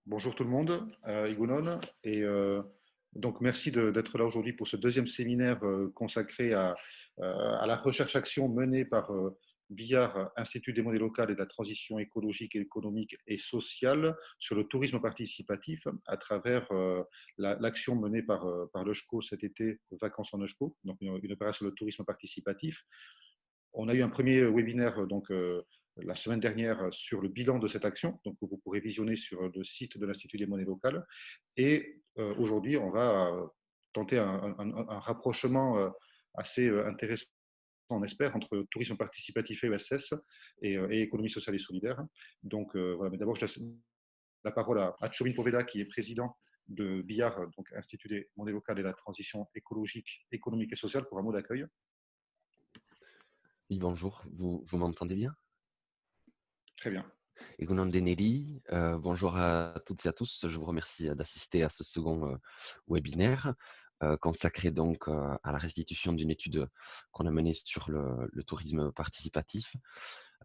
Bonjour tout le monde, Igonon, et donc merci d'être là aujourd'hui pour ce deuxième séminaire consacré à la recherche-action menée par BIAR, Institut des monnaies locales et de la transition écologique, économique et sociale sur le tourisme participatif à travers l'action menée par l'EUSHCO cet été, Vacances en EUSHCO, donc une opération sur le tourisme participatif. On a eu un premier webinaire la semaine dernière sur le bilan de cette action, donc vous pourrez visionner sur le site de l'Institut des monnaies locales. Et aujourd'hui, on va tenter un rapprochement assez intéressant, on espère, entre tourisme participatif et ESS et économie sociale et solidaire. Donc voilà, mais d'abord, je laisse la parole à Tchomin Poveda, qui est président de BIAR, donc Institut des monnaies locales et de la transition écologique, économique et sociale, pour un mot d'accueil. Oui, bonjour, vous m'entendez bien? Très bien. Egonon Denelli, bonjour à toutes et à tous. Je vous remercie d'assister à ce second webinaire consacré donc à la restitution d'une étude qu'on a menée sur le tourisme participatif.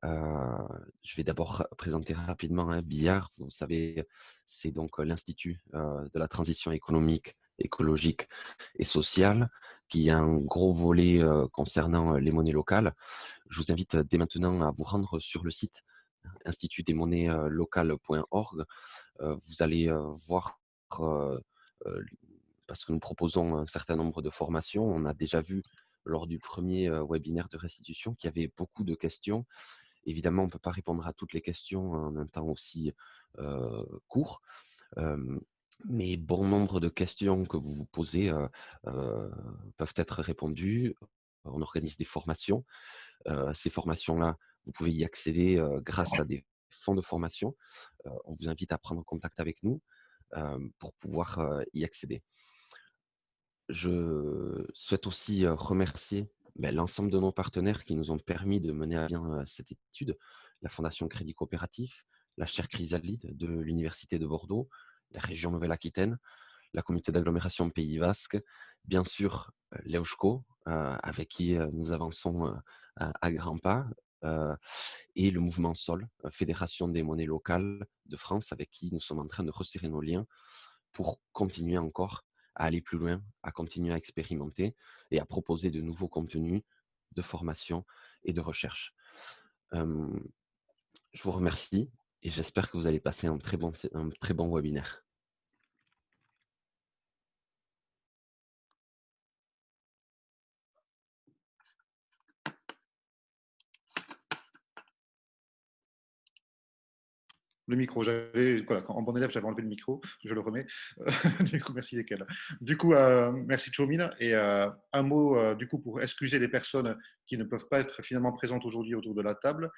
Je vais d'abord présenter rapidement BIAR. Vous savez, c'est donc l'Institut de la transition économique, écologique et sociale qui a un gros volet concernant les monnaies locales. Je vous invite dès maintenant à vous rendre sur le site institutdesmonnaies-locales.org. Vous allez voir, euh, euh, parce que nous proposons un certain nombre de formations. On a déjà vu lors du premier webinaire de restitution qu'il y avait beaucoup de questions. Évidemment, on ne peut pas répondre à toutes les questions en un temps aussi court. Mais bon nombre de questions que vous vous posez peuvent être répondues. On organise des formations. Ces formations-là, vous pouvez y accéder grâce à des fonds de formation. On vous invite à prendre contact avec nous pour pouvoir y accéder. Je souhaite aussi remercier l'ensemble de nos partenaires qui nous ont permis de mener à bien cette étude. La Fondation Crédit Coopératif, la chaire Chrysalide de l'Université de Bordeaux, la région Nouvelle-Aquitaine, la communauté d'agglomération Pays Basque, bien sûr l'EUSHCO, avec qui nous avançons à grands pas, et le mouvement SOL, Fédération des monnaies locales de France, avec qui nous sommes en train de resserrer nos liens pour continuer encore à aller plus loin, à continuer à expérimenter et à proposer de nouveaux contenus de formation et de recherche. Je vous remercie et j'espère que vous allez passer un très bon webinaire. Le micro, voilà, en bon élève, j'avais enlevé le micro, je le remets. Du coup, merci lesquels. Du coup, merci Chomine. Et un mot, du coup, pour excuser les personnes qui ne peuvent pas être finalement présentes aujourd'hui autour de la table,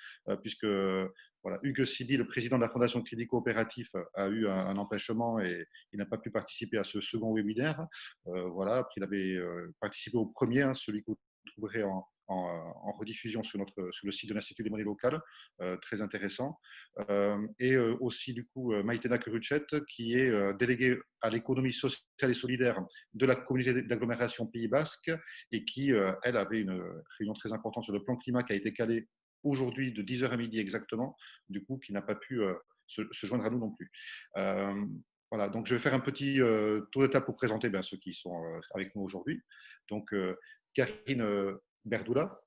puisque voilà, Hugues Siby, le président de la Fondation Crédit Coopératif, a eu un empêchement et il n'a pas pu participer à ce second webinaire. Voilà, après, il avait participé au premier, hein, celui que vous trouverez en rediffusion sur le site de l'Institut des monnaies locales, très intéressant. Et aussi du coup Maïtena Kuruchet, qui est déléguée à l'économie sociale et solidaire de la communauté d'agglomération Pays Basque et qui, elle, avait une réunion très importante sur le plan climat qui a été calée aujourd'hui de 10h à midi exactement, du coup, qui n'a pas pu se joindre à nous non plus. Voilà, donc je vais faire un petit tour de table pour présenter ceux qui sont avec nous aujourd'hui. Donc, Karine Berdoula,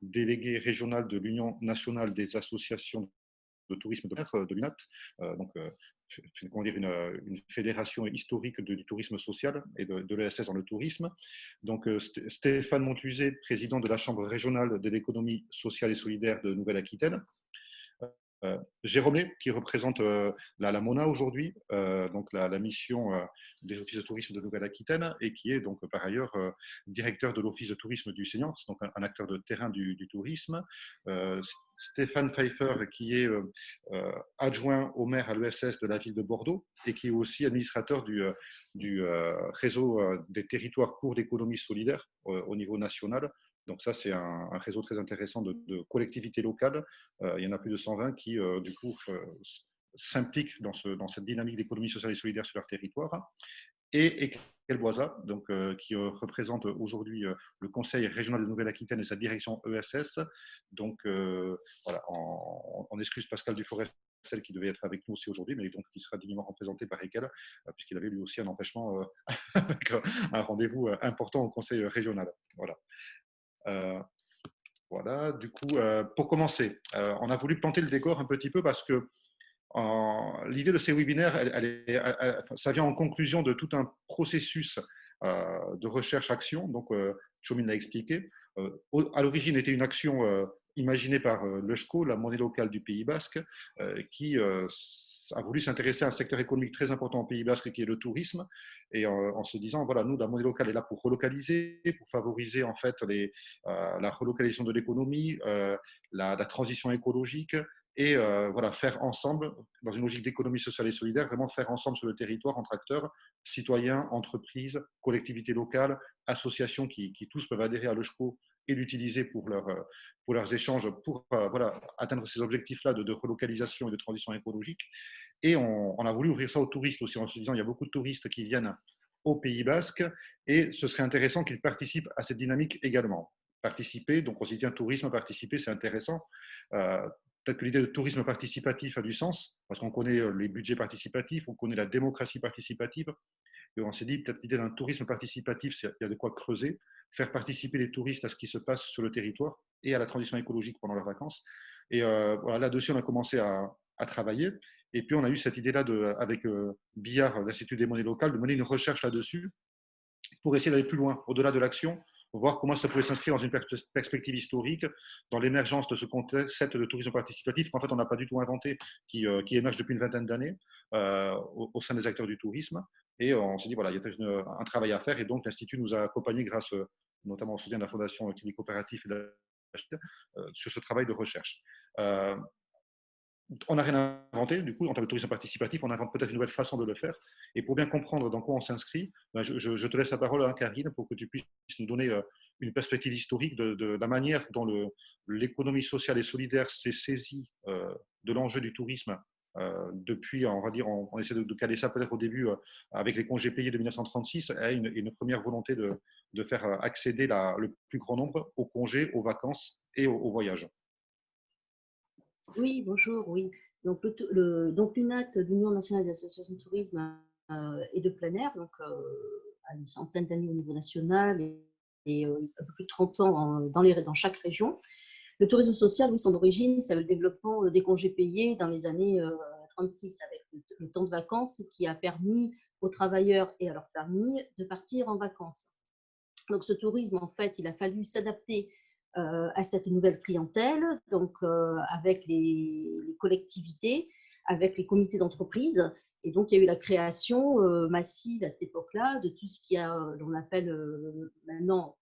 déléguée régionale de l'Union nationale des associations de tourisme de mer, de l'UNAT, donc comment dire, une fédération historique du tourisme social et de l'ESS dans le tourisme. Donc Stéphane Montuzet, président de la Chambre régionale de l'économie sociale et solidaire de Nouvelle-Aquitaine. Jérôme Lé, qui représente la MONA aujourd'hui, donc la mission des offices de tourisme de Nouvelle-Aquitaine, et qui est donc par ailleurs directeur de l'office de tourisme du Seigneur, donc un acteur de terrain du tourisme. Stéphane Pfeiffer, qui est adjoint au maire à l'ESS de la ville de Bordeaux, et qui est aussi administrateur du réseau des territoires courts d'économie solidaire au niveau national. Donc ça, c'est un réseau très intéressant de collectivités locales. Il y en a plus de 120 qui, du coup, s'impliquent dans cette dynamique d'économie sociale et solidaire sur leur territoire. Et Ekel Boisa, qui représente aujourd'hui le Conseil régional de Nouvelle-Aquitaine et sa direction ESS. Donc, voilà, on excuse Pascal Duforest Marcel qui devait être avec nous aussi aujourd'hui, mais donc qui sera dignement représenté par Ekel, puisqu'il avait lui aussi un empêchement avec un rendez-vous important au conseil régional. Voilà. Voilà, du coup, pour commencer, on a voulu planter le décor un petit peu parce que l'idée de ces webinaires, ça vient en conclusion de tout un processus de recherche-action. Donc, Chomine l'a expliqué. À l'origine, était une action imaginée par l'ECHCO, la monnaie locale du Pays Basque, qui a voulu s'intéresser à un secteur économique très important au Pays Basque, qui est le tourisme, et en se disant, voilà, nous, la monnaie locale est là pour relocaliser, pour favoriser en fait la relocalisation de l'économie, la transition écologique, et voilà, faire ensemble, dans une logique d'économie sociale et solidaire, vraiment faire ensemble sur le territoire entre acteurs, citoyens, entreprises, collectivités locales, associations qui tous peuvent adhérer à l'ECHCO et l'utiliser pour leurs échanges, pour voilà, atteindre ces objectifs-là de relocalisation et de transition écologique. Et on a voulu ouvrir ça aux touristes aussi, en se disant il y a beaucoup de touristes qui viennent au Pays Basque et ce serait intéressant qu'ils participent à cette dynamique également. Participer, donc on s'est dit un tourisme participer, c'est intéressant. Peut-être que l'idée de tourisme participatif a du sens, parce qu'on connaît les budgets participatifs, on connaît la démocratie participative, et on s'est dit peut-être l'idée d'un tourisme participatif, il y a de quoi creuser, faire participer les touristes à ce qui se passe sur le territoire et à la transition écologique pendant leurs vacances. Et voilà, là-dessus, on a commencé à travailler. Et puis, on a eu cette idée-là, avec Billard, l'Institut des monnaies locales, de mener une recherche là-dessus pour essayer d'aller plus loin, au-delà de l'action, pour voir comment ça pouvait s'inscrire dans une perspective historique, dans l'émergence de ce concept de tourisme participatif qu'en fait on n'a pas du tout inventé, qui émerge depuis une vingtaine d'années au sein des acteurs du tourisme. Et on s'est dit, voilà, il y a un travail à faire, et donc l'Institut nous a accompagnés grâce notamment au soutien de la Fondation Crédit Coopératif et de sur ce travail de recherche. On n'a rien inventé, du coup, en termes de tourisme participatif, on invente peut-être une nouvelle façon de le faire. Et pour bien comprendre dans quoi on s'inscrit, je te laisse la parole, hein, Karine, pour que tu puisses nous donner une perspective historique de la manière dont l'économie sociale et solidaire s'est saisie de l'enjeu du tourisme depuis, on va dire, on essaie de caler ça peut-être au début avec les congés payés de 1936, et une première volonté de faire accéder le plus grand nombre aux congés, aux vacances et aux voyages. Oui, bonjour, oui. Donc, donc l'UNAT, l'Union nationale des associations de tourisme, est de plein air, donc à une centaine d'années au niveau national et un peu plus de 30 ans dans chaque région. Le tourisme social, oui, son origine, c'est le développement des congés payés dans les années 36 avec le temps de vacances qui a permis aux travailleurs et à leurs familles de partir en vacances. Donc, ce tourisme, en fait, il a fallu s'adapter à cette nouvelle clientèle, donc avec les collectivités, avec les comités d'entreprise. Et donc, il y a eu la création massive à cette époque-là de tout ce qu'on appelle maintenant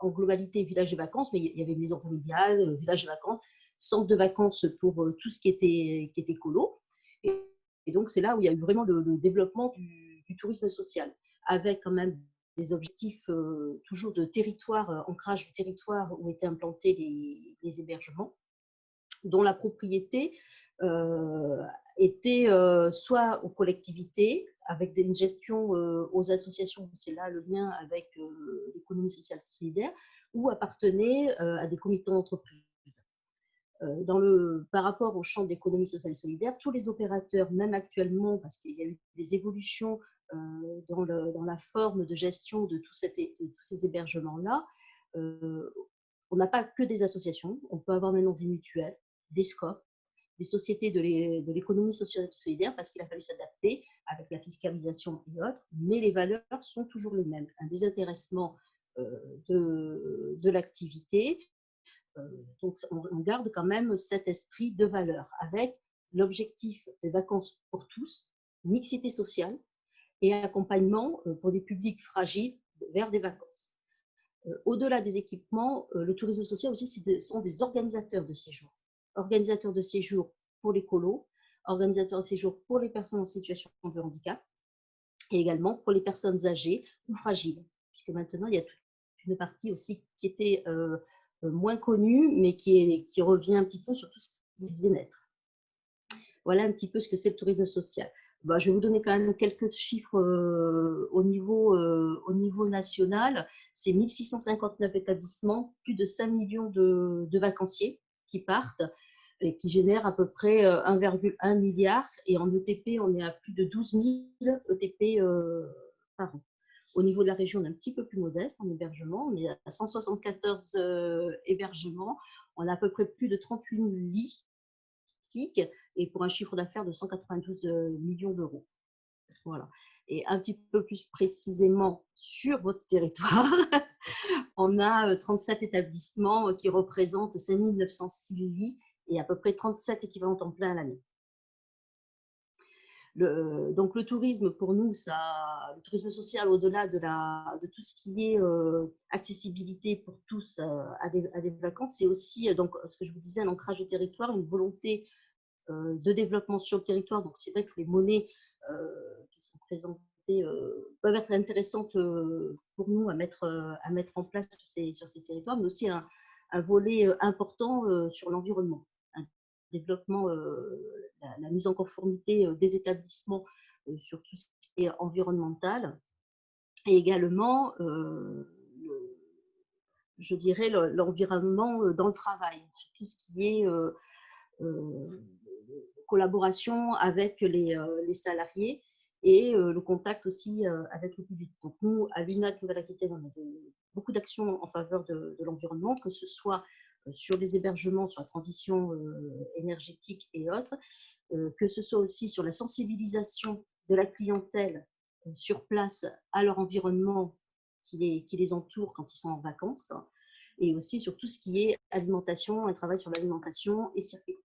en globalité village de vacances, mais il y avait maison familiale, village de vacances, centre de vacances pour tout ce qui était colo. Et donc, c'est là où il y a eu vraiment le développement du tourisme social, avec quand même des objectifs toujours de territoire, ancrage du territoire où étaient implantés les hébergements, dont la propriété était soit aux collectivités, avec une gestion aux associations, c'est là le lien avec l'économie sociale solidaire, ou appartenait à des comités d'entreprise. Par rapport au champ d'économie sociale et solidaire, tous les opérateurs, même actuellement, parce qu'il y a eu des évolutions dans la forme de gestion de tous ces hébergements-là, on n'a pas que des associations, on peut avoir maintenant des mutuelles, des SCOP, des sociétés de l'économie sociale et solidaire, parce qu'il a fallu s'adapter avec la fiscalisation et autres, mais les valeurs sont toujours les mêmes. Un désintéressement de l'activité. Donc, on garde quand même cet esprit de valeur avec l'objectif des vacances pour tous, mixité sociale et accompagnement pour des publics fragiles vers des vacances. Au-delà des équipements, le tourisme social aussi, ce sont des organisateurs de séjour. Organisateurs de séjour pour les colos, organisateurs de séjour pour les personnes en situation de handicap et également pour les personnes âgées ou fragiles. Puisque maintenant, il y a toute une partie aussi qui était moins connue, mais qui revient un petit peu sur tout ce qui est bien-être. Voilà un petit peu ce que c'est le tourisme social. Je vais vous donner quand même quelques chiffres au niveau national. C'est 1659 établissements, plus de 5 millions de vacanciers qui partent. et qui génère à peu près 1,1 milliard. Et en ETP, on est à plus de 12 000 ETP par an. Au niveau de la région, on est un petit peu plus modeste en hébergement. On est à 174 hébergements. On a à peu près plus de 38 lits et pour un chiffre d'affaires de 192 millions d'euros. Voilà. Et un petit peu plus précisément sur votre territoire, on a 37 établissements qui représentent 5 906 lits et à peu près 37 équivalents temps plein à l'année. Donc le tourisme pour nous, le tourisme social au-delà de tout ce qui est accessibilité pour tous à des vacances, c'est aussi donc ce que je vous disais, un ancrage de territoire, une volonté de développement sur le territoire. Donc c'est vrai que les monnaies qui sont présentées peuvent être intéressantes pour nous à mettre en place sur ces territoires, mais aussi un volet important sur l'environnement, un développement, la mise en conformité des établissements sur tout ce qui est environnemental, et également, je dirais, l'environnement dans le travail, sur tout ce qui est collaboration avec les salariés et le contact aussi avec le public. Donc nous, à l'UNAC Nouvelle-Aquitaine, on a beaucoup d'actions en faveur de l'environnement, que ce soit sur les hébergements, sur la transition énergétique et autres, que ce soit aussi sur la sensibilisation de la clientèle sur place à leur environnement qui les entoure quand ils sont en vacances, et aussi sur tout ce qui est alimentation, un travail sur l'alimentation et circuit.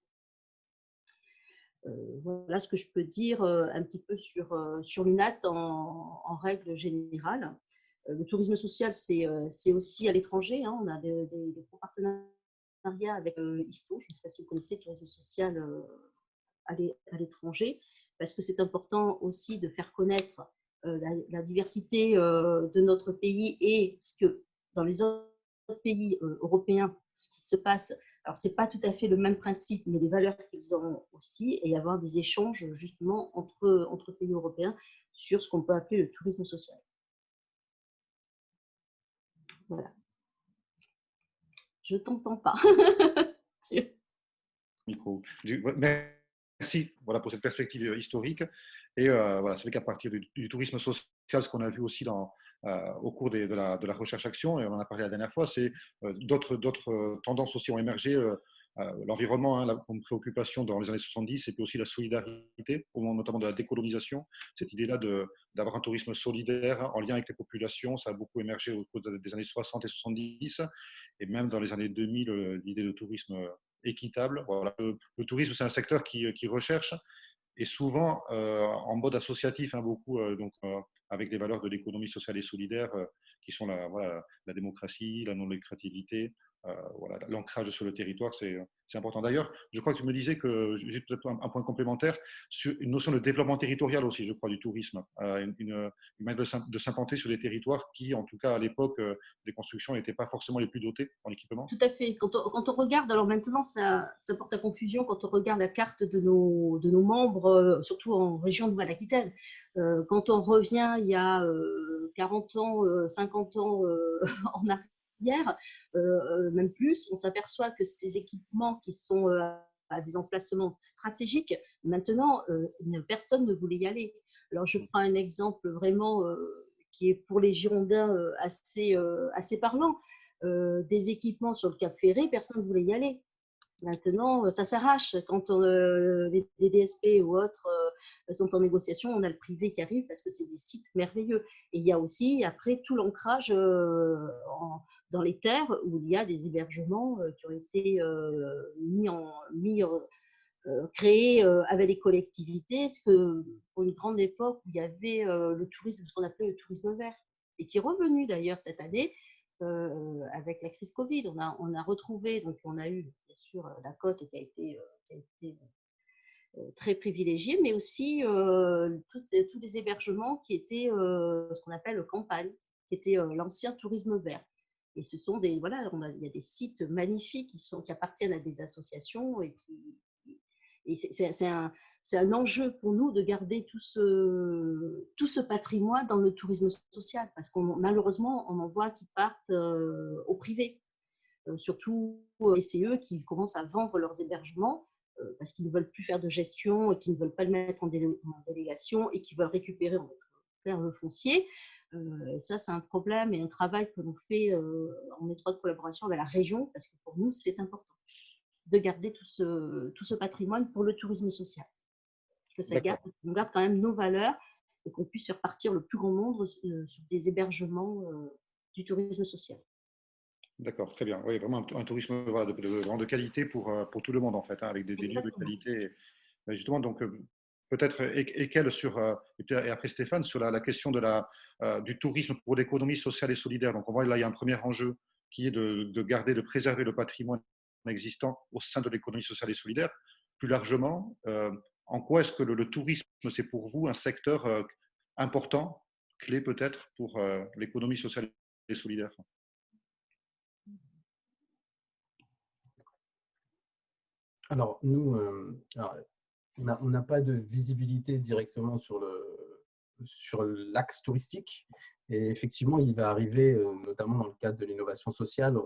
Voilà ce que je peux dire un petit peu sur l'UNAT en règle générale. Le tourisme social, c'est aussi à l'étranger. Hein. On a des gros partenariats avec ISTO. Je ne sais pas si vous connaissez le tourisme social à l'étranger, parce que c'est important aussi de faire connaître la diversité de notre pays et ce que dans les autres pays européens, ce qui se passe. Alors, ce n'est pas tout à fait le même principe, mais les valeurs qu'ils ont aussi, et avoir des échanges justement entre pays européens sur ce qu'on peut appeler le tourisme social. Voilà. Je ne t'entends pas. Micro. Merci voilà, pour cette perspective historique. Et voilà, c'est vrai qu'à partir du tourisme social, ce qu'on a vu aussi au cours de la recherche-action, et on en a parlé la dernière fois, c'est d'autres tendances aussi ont émergé. L'environnement, hein, comme préoccupation dans les années 70, et puis aussi la solidarité, au moment notamment de la décolonisation. Cette idée-là d'avoir un tourisme solidaire en lien avec les populations, ça a beaucoup émergé au cours des années 60 et 70, et même dans les années 2000, l'idée de tourisme équitable. Voilà. Le tourisme, c'est un secteur qui recherche, et souvent en mode associatif, hein, beaucoup, avec les valeurs de l'économie sociale et solidaire, qui sont la démocratie, la non-lucrativité, voilà, l'ancrage sur le territoire, c'est important. D'ailleurs, je crois que tu me disais que j'ai peut-être un point complémentaire sur une notion de développement territorial aussi, je crois, du tourisme, une manière de s'implanter sur des territoires qui, en tout cas à l'époque des constructions, n'étaient pas forcément les plus dotés en équipement. Tout à fait. Quand on regarde, alors maintenant, ça porte à confusion quand on regarde la carte de nos membres, surtout en région de Nouvelle-Aquitaine. Quand on revient il y a 40 ans, 50 ans en arrière, même plus, on s'aperçoit que ces équipements qui sont à des emplacements stratégiques, maintenant, personne ne voulait y aller. Alors, je prends un exemple vraiment qui est pour les Girondins assez parlant. Des équipements sur le Cap Ferré, personne ne voulait y aller. Maintenant, ça s'arrache. Quand les DSP ou autres sont en négociation, on a le privé qui arrive parce que c'est des sites merveilleux. Et il y a aussi, après, tout l'ancrage dans les terres où il y a des hébergements qui ont été créés avec les collectivités. Parce que pour une grande époque où il y avait le tourisme, ce qu'on appelait le tourisme vert, et qui est revenu d'ailleurs cette année, avec la crise Covid, on a retrouvé, donc on a eu bien sûr la côte qui a été très privilégiée, mais aussi tous les hébergements qui étaient ce qu'on appelle le campagne, qui était l'ancien tourisme vert. Et ce sont il y a des sites magnifiques qui appartiennent à des associations et c'est un enjeu pour nous de garder tout ce patrimoine dans le tourisme social, parce qu'on malheureusement, on en voit qui partent au privé. surtout les CE qui commencent à vendre leurs hébergements parce qu'ils ne veulent plus faire de gestion et qu'ils ne veulent pas le mettre en délégation et qui veulent récupérer le foncier. Ça, c'est un problème et un travail que l'on fait en étroite collaboration avec la région parce que pour nous, c'est important de garder tout ce patrimoine pour le tourisme social. Que ça garde quand même nos valeurs et qu'on puisse faire partir le plus grand nombre sur des hébergements du tourisme social. D'accord, très bien. Oui, vraiment un tourisme voilà, de grande qualité pour tout le monde, en fait, hein, avec des lieux de qualité. Et justement, donc, peut-être, et quelle sur, et après Stéphane, sur la question du tourisme pour l'économie sociale et solidaire. Donc, on voit là, il y a un premier enjeu qui est de garder, de préserver le patrimoine existant au sein de l'économie sociale et solidaire. Plus largement, en quoi est-ce que le tourisme, c'est pour vous un secteur important, clé peut-être, pour l'économie sociale et solidaire? Alors, nous, on n'a pas de visibilité directement sur l'axe touristique. Et effectivement, il va arriver, notamment dans le cadre de l'innovation sociale,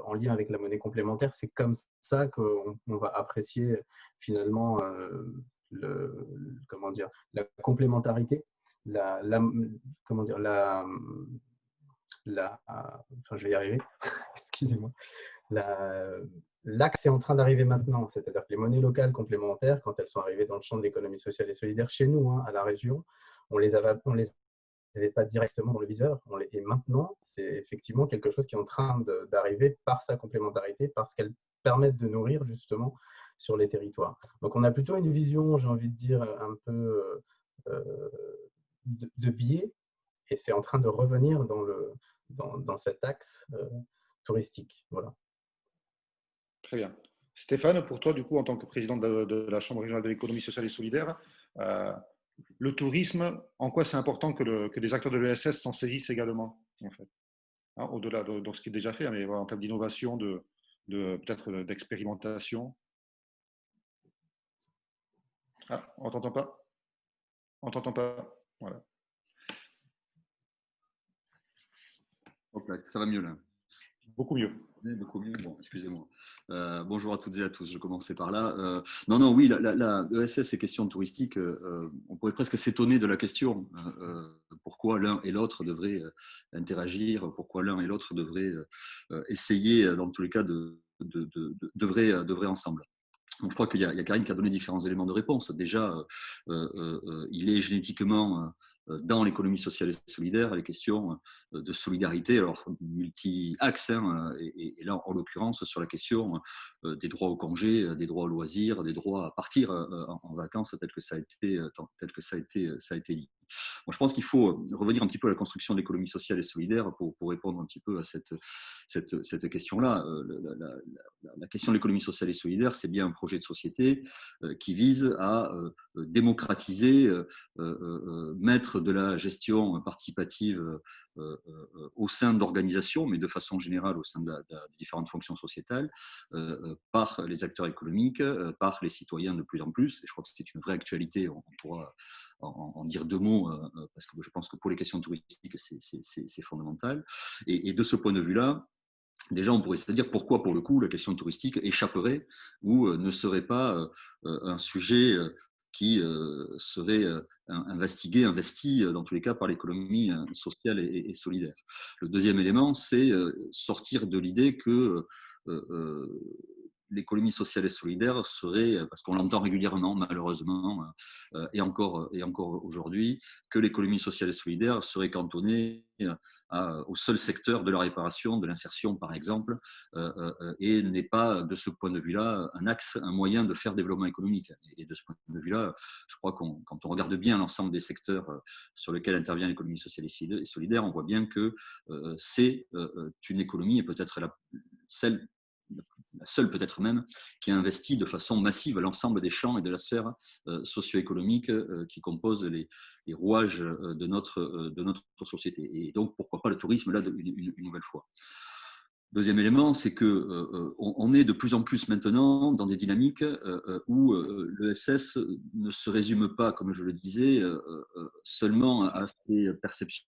en lien avec la monnaie complémentaire. C'est comme ça qu'on va apprécier finalement comment dire, la complémentarité, comment dire, enfin, je vais y arriver, excusez-moi. L'axe est en train d'arriver maintenant, c'est-à-dire que les monnaies locales complémentaires, quand elles sont arrivées dans le champ de l'économie sociale et solidaire chez nous, hein, à la région, on les avait pas directement dans le viseur. Et maintenant, c'est effectivement quelque chose qui est en train d'arriver par sa complémentarité, parce qu'elles permettent de nourrir justement sur les territoires. Donc, on a plutôt une vision, j'ai envie de dire, un peu de biais, et c'est en train de revenir dans cet axe touristique. Voilà. Très bien. Stéphane, pour toi, du coup, en tant que président de la Chambre régionale de l'économie sociale et solidaire, le tourisme, en quoi c'est important que les acteurs de l'ESS s'en saisissent également, en fait, hein, au-delà de ce qui est déjà fait, mais voilà, en termes d'innovation, peut-être d'expérimentation. Ah, on t'entend pas? On t'entend pas. Voilà. Hop là, est-ce que ça va mieux là? Beaucoup mieux. Beaucoup mieux. Bon, excusez-moi. Bonjour à toutes et à tous. Je commençais par là. Non, oui, l'ESS, c'est question touristique. On pourrait presque s'étonner de la question. Pourquoi l'un et l'autre devraient interagir? Pourquoi l'un et l'autre devraient essayer, dans tous les cas, devraient ensemble? Donc, je crois qu'il y a Karine qui a donné différents éléments de réponse. Déjà, il est génétiquement dans l'économie sociale et solidaire les questions de solidarité, alors multi-axes, hein, et là en l'occurrence sur la question des droits au congé, des droits au loisir, des droits à partir en vacances, tel que ça a été dit. Bon, je pense qu'il faut revenir un petit peu à la construction de l'économie sociale et solidaire pour répondre un petit peu à cette question-là. La question de l'économie sociale et solidaire, c'est bien un projet de société qui vise à démocratiser, mettre de la gestion participative au sein de l'organisation, mais de façon générale au sein des différentes fonctions sociétales, par les acteurs économiques, par les citoyens de plus en plus. Et je crois que c'est une vraie actualité. On pourra en dire deux mots, parce que je pense que pour les questions touristiques, c'est fondamental. Et de ce point de vue-là, déjà, on pourrait se dire pourquoi, pour le coup, la question touristique échapperait ou ne serait pas un sujet qui serait investi dans tous les cas par l'économie sociale et solidaire. Le deuxième élément, c'est sortir de l'idée que l'économie sociale et solidaire serait, parce qu'on l'entend régulièrement malheureusement, et encore aujourd'hui, que l'économie sociale et solidaire serait cantonnée au seul secteur de la réparation, de l'insertion par exemple, et n'est pas de ce point de vue-là un axe, un moyen de faire développement économique. Et de ce point de vue-là, je crois que quand on regarde bien l'ensemble des secteurs sur lesquels intervient l'économie sociale et solidaire, on voit bien que c'est une économie, et peut-être la seule peut-être même, qui a investi de façon massive l'ensemble des champs et de la sphère socio-économique qui composent les rouages de notre société. Et donc, pourquoi pas le tourisme là une nouvelle fois. Deuxième élément, c'est qu'on est de plus en plus maintenant dans des dynamiques où l'ESS ne se résume pas, comme je le disais, seulement à ces perceptions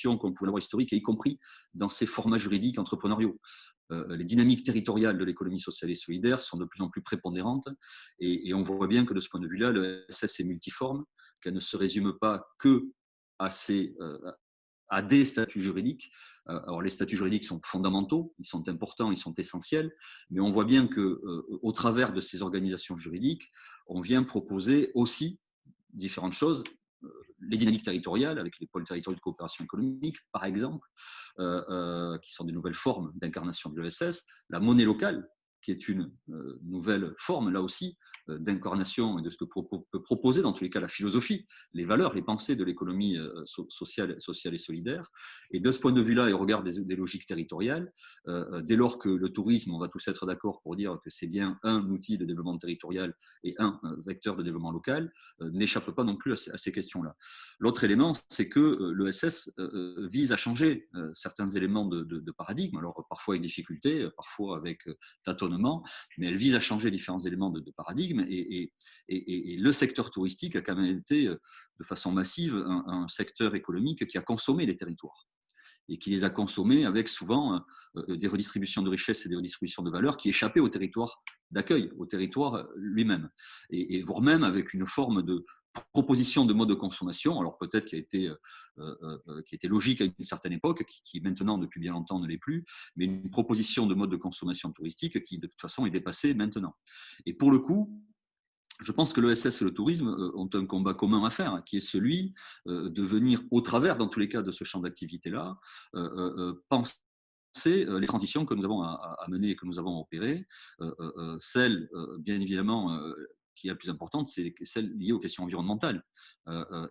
qu'on pouvait avoir historiques, et y compris dans ces formats juridiques entrepreneuriaux. les dynamiques territoriales de l'économie sociale et solidaire sont de plus en plus prépondérantes. Et on voit bien que de ce point de vue-là, le ESS est multiforme, qu'elle ne se résume pas que à à des statuts juridiques. Alors, les statuts juridiques sont fondamentaux, ils sont importants, ils sont essentiels, mais on voit bien qu'au travers de ces organisations juridiques, on vient proposer aussi différentes choses. Les dynamiques territoriales, avec les pôles territoriaux de coopération économique, par exemple, qui sont des nouvelles formes d'incarnation de l'ESS, la monnaie locale, qui est une nouvelle forme, là aussi, d'incarnation et de ce que peut proposer, dans tous les cas, la philosophie, les valeurs, les pensées de l'économie sociale et solidaire. Et de ce point de vue-là, et au regard des logiques territoriales, dès lors que le tourisme, on va tous être d'accord pour dire que c'est bien un outil de développement territorial et un vecteur de développement local, n'échappe pas non plus à ces questions-là. L'autre élément, c'est que l'ESS vise à changer certains éléments de paradigme, alors parfois avec difficulté, parfois avec tâtonnement, mais elle vise à changer différents éléments de paradigme. Et le secteur touristique a quand même été, de façon massive, un secteur économique qui a consommé les territoires et qui les a consommés avec souvent des redistributions de richesses et des redistributions de valeurs qui échappaient au territoire d'accueil, au territoire lui-même, et voire même avec une forme de proposition de mode de consommation, alors peut-être qui a été logique à une certaine époque, qui maintenant depuis bien longtemps ne l'est plus, mais une proposition de mode de consommation touristique qui de toute façon est dépassée maintenant. Et pour le coup, je pense que l'ESS et le tourisme ont un combat commun à faire, qui est celui de venir, au travers, dans tous les cas, de ce champ d'activité-là, penser les transitions que nous avons à mener et que nous avons opérées. Celle, bien évidemment, qui est la plus importante, c'est celle liée aux questions environnementales,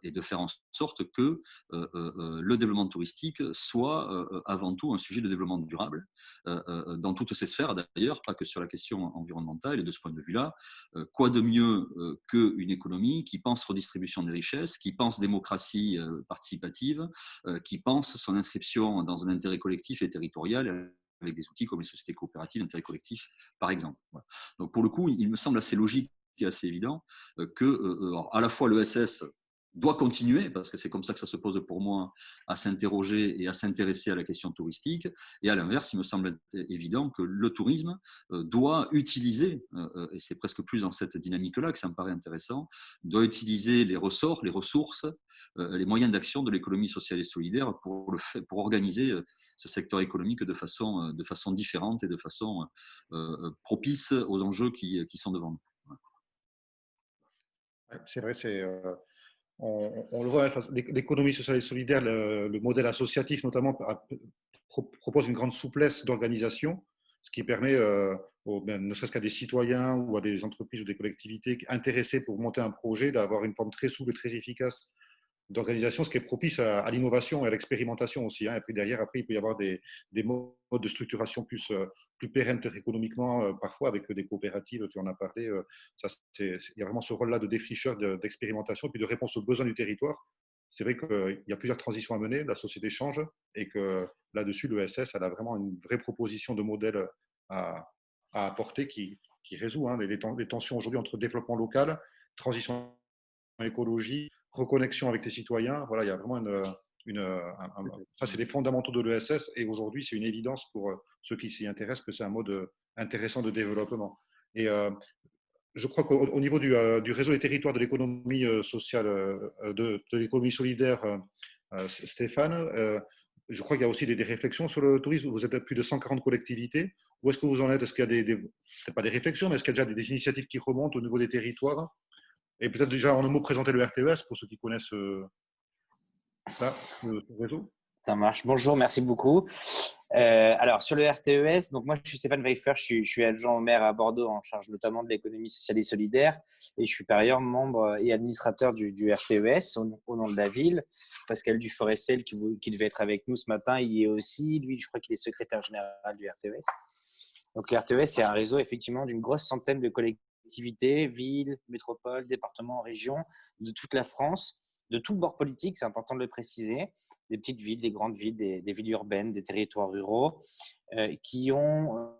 et de faire en sorte que le développement touristique soit avant tout un sujet de développement durable, dans toutes ces sphères d'ailleurs, pas que sur la question environnementale. Et de ce point de vue-là, quoi de mieux qu'une économie qui pense redistribution des richesses, qui pense démocratie participative, qui pense son inscription dans un intérêt collectif et territorial avec des outils comme les sociétés coopératives d'intérêt collectif, par exemple. Voilà. Donc pour le coup, il me semble assez logique et assez évident que à la fois l'ESS doit continuer, parce que c'est comme ça que ça se pose pour moi, à s'interroger et à s'intéresser à la question touristique. Et à l'inverse, il me semble évident que le tourisme doit utiliser, et c'est presque plus dans cette dynamique-là que ça me paraît intéressant, doit utiliser les ressorts, les ressources, les moyens d'action de l'économie sociale et solidaire pour organiser ce secteur économique de façon différente et de façon propice aux enjeux qui sont devant nous. C'est vrai, on le voit, l'économie sociale et solidaire, le modèle associatif notamment, propose une grande souplesse d'organisation, ce qui permet, ne serait-ce qu'à des citoyens ou à des entreprises ou des collectivités intéressées pour monter un projet, d'avoir une forme très souple et très efficace d'organisation, ce qui est propice à l'innovation et à l'expérimentation aussi. Et puis derrière, après, il peut y avoir des modes de structuration plus pérennes économiquement, parfois avec des coopératives, tu en as parlé. Il y a vraiment ce rôle-là de défricheur, d'expérimentation, et puis de réponse aux besoins du territoire. C'est vrai qu'il y a plusieurs transitions à mener, la société change, et que là-dessus, l'ESS, elle a vraiment une vraie proposition de modèle à apporter qui résout les tensions aujourd'hui entre développement local, transition écologie, reconnexion avec les citoyens. Voilà, il y a vraiment ça, c'est les fondamentaux de l'ESS. Et aujourd'hui, c'est une évidence pour ceux qui s'y intéressent que c'est un mode intéressant de développement. Et je crois qu'au niveau du réseau des territoires de l'économie sociale, de l'économie solidaire, Stéphane, je crois qu'il y a aussi des réflexions sur le tourisme. Vous êtes à plus de 140 collectivités. Où est-ce que vous en êtes? Est-ce qu'il y a c'est pas des réflexions, mais est-ce qu'il y a déjà des initiatives qui remontent au niveau des territoires? Et peut-être déjà en un mot présenter le RTES pour ceux qui connaissent ce réseau. Ça marche. Bonjour, merci beaucoup. Alors, sur le RTES, donc moi, je suis Stéphane Weiffer, je suis adjoint au maire à Bordeaux en charge notamment de l'économie sociale et solidaire. Et je suis par ailleurs membre et administrateur du RTES au nom de la ville. Pascal Duforestel, qui devait être avec nous ce matin, il y est aussi. Lui, je crois qu'il est secrétaire général du RTES. Donc, le RTES, c'est un réseau effectivement d'une grosse centaine de collectivités, villes, métropoles, départements, régions de toute la France, de tout bord politique, c'est important de le préciser, des petites villes, des grandes villes, des villes urbaines, des territoires ruraux, qui ont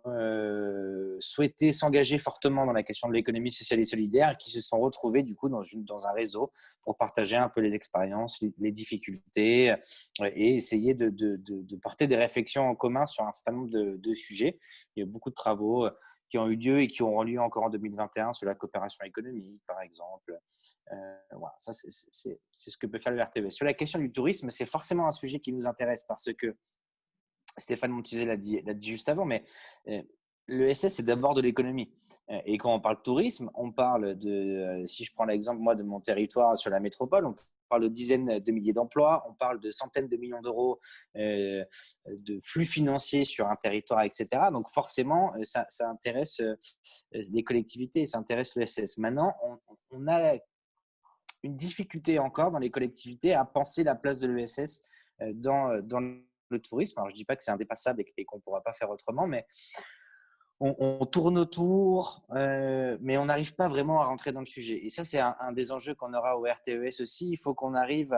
souhaité s'engager fortement dans la question de l'économie sociale et solidaire, et qui se sont retrouvés du coup dans un réseau pour partager un peu les expériences, les difficultés, et essayer de porter des réflexions en commun sur un certain nombre de sujets. Il y a beaucoup de travaux qui ont eu lieu et qui auront lieu encore en 2021 sur la coopération économique, par exemple. Voilà, ça, c'est ce que peut faire le RTE. Sur la question du tourisme, c'est forcément un sujet qui nous intéresse parce que Stéphane Montuzet l'a dit juste avant, mais l'ESS, c'est d'abord de l'économie. Et quand on parle de tourisme, on parle de, si je prends l'exemple moi de mon territoire sur la métropole, on parle de dizaines de milliers d'emplois, on parle de centaines de millions d'euros de flux financiers sur un territoire, etc. Donc forcément, ça intéresse les collectivités, ça intéresse l'ESS. Maintenant, on a une difficulté encore dans les collectivités à penser la place de l'ESS dans le tourisme. Alors, je ne dis pas que c'est indépassable et qu'on ne pourra pas faire autrement, mais on tourne autour, mais on n'arrive pas vraiment à rentrer dans le sujet. Et ça, c'est un des enjeux qu'on aura au RTES aussi. Il faut qu'on arrive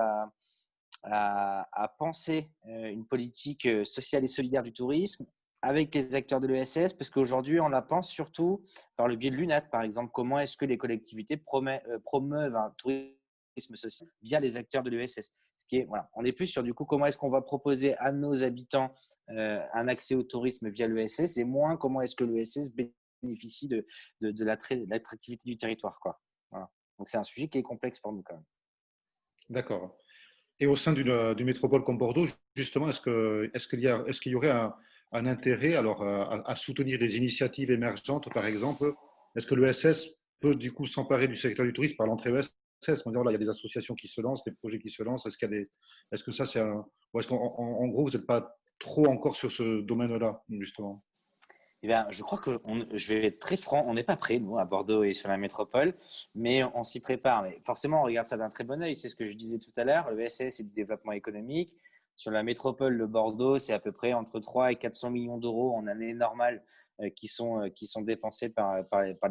à penser une politique sociale et solidaire du tourisme avec les acteurs de l'ESS, parce qu'aujourd'hui, on la pense surtout par le biais de l'UNAT, par exemple. Comment est-ce que les collectivités promeuvent un tourisme social via les acteurs de l'ESS? Voilà, on est plus sur du coup comment est-ce qu'on va proposer à nos habitants un accès au tourisme via l'ESS et moins comment est-ce que l'ESS bénéficie de l'attractivité du territoire, quoi. Voilà. Donc c'est un sujet qui est complexe pour nous quand même. D'accord. Et au sein d'une métropole comme Bordeaux, justement, est-ce qu'il y aurait un intérêt alors, à soutenir des initiatives émergentes, par exemple? Est-ce que l'ESS peut du coup s'emparer du secteur du tourisme par l'entrée ESS? On dit, voilà, il y a des associations qui se lancent, des projets qui se lancent. Est-ce que ça, c'est un. Ou est-ce qu'en gros, vous n'êtes pas trop encore sur ce domaine-là, justement? Eh bien, je crois que je vais être très franc, on n'est pas prêt, nous, à Bordeaux et sur la métropole, mais on s'y prépare. Mais forcément, on regarde ça d'un très bon œil. C'est ce que je disais tout à l'heure. Le SS, c'est du développement économique. Sur la métropole, le Bordeaux, c'est à peu près entre 3 et 400 millions d'euros en année normale qui sont dépensés par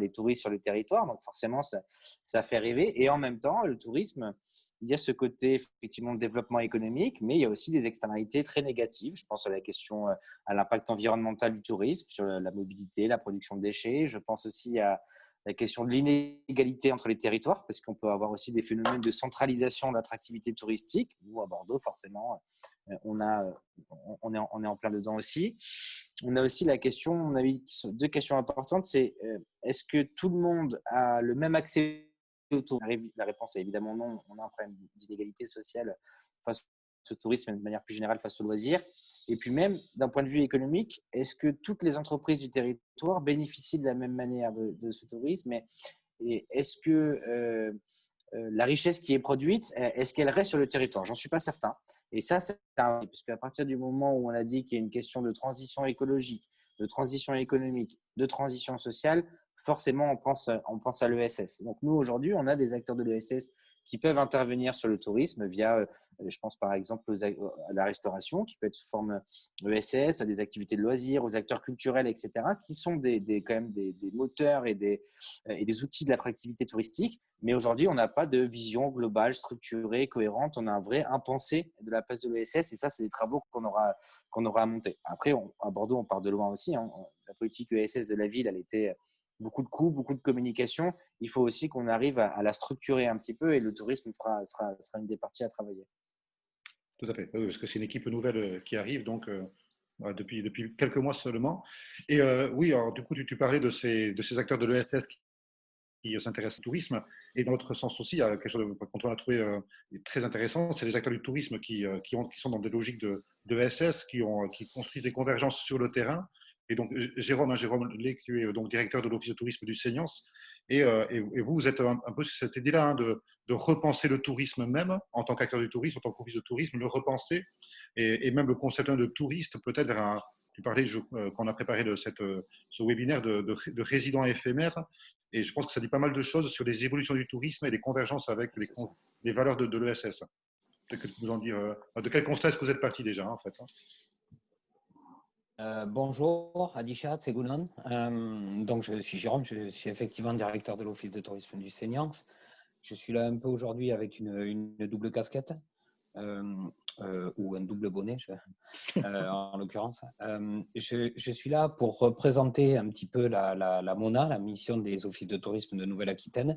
les touristes sur le territoire. Donc, forcément, ça fait rêver. Et en même temps, le tourisme, il y a ce côté effectivement de développement économique, mais il y a aussi des externalités très négatives. Je pense à la question, à l'impact environnemental du tourisme sur la mobilité, la production de déchets. Je pense aussi à la question de l'inégalité entre les territoires, parce qu'on peut avoir aussi des phénomènes de centralisation de l'attractivité touristique. Nous, à Bordeaux, forcément, on est en plein dedans aussi. On a aussi la question, on a eu deux questions importantes, c'est est-ce que tout le monde a le même accès au tourisme? La réponse est évidemment non. On a un problème d'inégalité sociale face au tourisme et de manière plus générale face au loisir. Et puis même, d'un point de vue économique, est-ce que toutes les entreprises du territoire bénéficient de la même manière de ce tourisme? Et est-ce que la richesse qui est produite, est-ce qu'elle reste sur le territoire? J'en suis pas certain. Et ça, c'est parce qu'à partir du moment où on a dit qu'il y a une question de transition écologique, de transition économique, de transition sociale, forcément, on pense à l'ESS. Donc nous, aujourd'hui, on a des acteurs de l'ESS qui peuvent intervenir sur le tourisme via, je pense par exemple à la restauration, qui peut être sous forme ESS, à des activités de loisirs, aux acteurs culturels, etc., qui sont quand même des moteurs et des outils de l'attractivité touristique. Mais aujourd'hui, on n'a pas de vision globale, structurée, cohérente. On a un vrai impensé de la place de l'ESS et ça, c'est des travaux qu'on aura à monter. Après, à Bordeaux, on part de loin aussi. Hein. La politique ESS de la ville, elle était beaucoup de coûts, beaucoup de communication. Il faut aussi qu'on arrive à la structurer un petit peu et le tourisme sera une des parties à travailler. Tout à fait, oui, parce que c'est une équipe nouvelle qui arrive, donc depuis quelques mois seulement. Et oui, alors du coup, tu parlais de ces acteurs de l'ESS qui s'intéressent au tourisme. Et dans l'autre sens aussi, il y a quelque chose qu'on a trouvé très intéressant, c'est les acteurs du tourisme qui sont dans des logiques de ESS, qui construisent des convergences sur le terrain. Et donc, Jérôme Lé, qui est donc directeur de l'Office de tourisme du Seignance, et vous êtes un peu sur cette idée-là de repenser le tourisme même, en tant qu'acteur du tourisme, en tant qu'office de tourisme, le repenser, et même le concept de touriste, peut-être vers un. Tu parlais, quand on a préparé ce webinaire, de résidents éphémères, et je pense que ça dit pas mal de choses sur les évolutions du tourisme et les convergences avec les valeurs de l'ESS. Peut-être que tu peux nous en dire, de quel constat est-ce que vous êtes parti déjà, en fait? Bonjour, Adisha, c'est Goulan. Donc, je suis Jérôme, je suis effectivement directeur de l'Office de tourisme du Seignance. Je suis là un peu aujourd'hui avec une double casquette ou un double bonnet, en l'occurrence. Je suis là pour représenter un petit peu la MONA, la mission des offices de tourisme de Nouvelle-Aquitaine.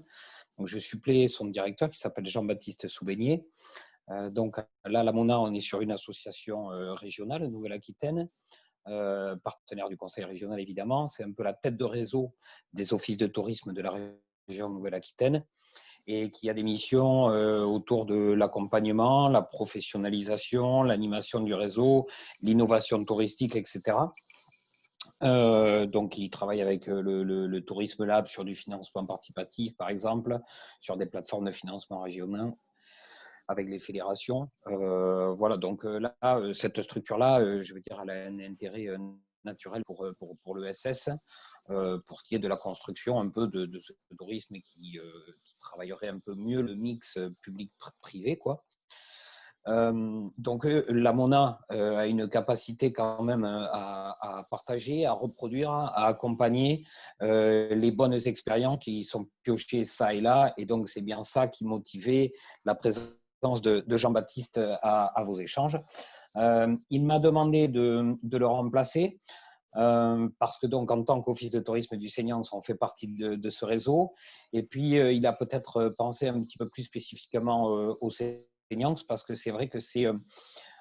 Donc, je supplée son directeur qui s'appelle Jean-Baptiste Soubenier. Donc là, la MONA, on est sur une association régionale, Nouvelle-Aquitaine, partenaire du conseil régional évidemment. C'est un peu la tête de réseau des offices de tourisme de la région Nouvelle-Aquitaine et qui a des missions autour de l'accompagnement, la professionnalisation, l'animation du réseau, l'innovation touristique, etc. Donc, il travaille avec le Tourisme Lab sur du financement participatif, par exemple, sur des plateformes de financement régionaux avec les fédérations. Voilà, donc là, cette structure-là, je veux dire, elle a un intérêt naturel pour l'ESS, pour ce qui est de la construction un peu de ce tourisme qui travaillerait un peu mieux le mix public-privé, quoi. Donc la MONA a une capacité quand même à partager, à reproduire, à accompagner les bonnes expériences qui sont piochées ça et là, et donc c'est bien ça qui motivait la présence de Jean-Baptiste à vos échanges. Il m'a demandé de le remplacer parce que donc en tant qu'office de tourisme du Seignanx, on fait partie de ce réseau, et puis il a peut-être pensé un petit peu plus spécifiquement au Seignanx, parce que c'est vrai que c'est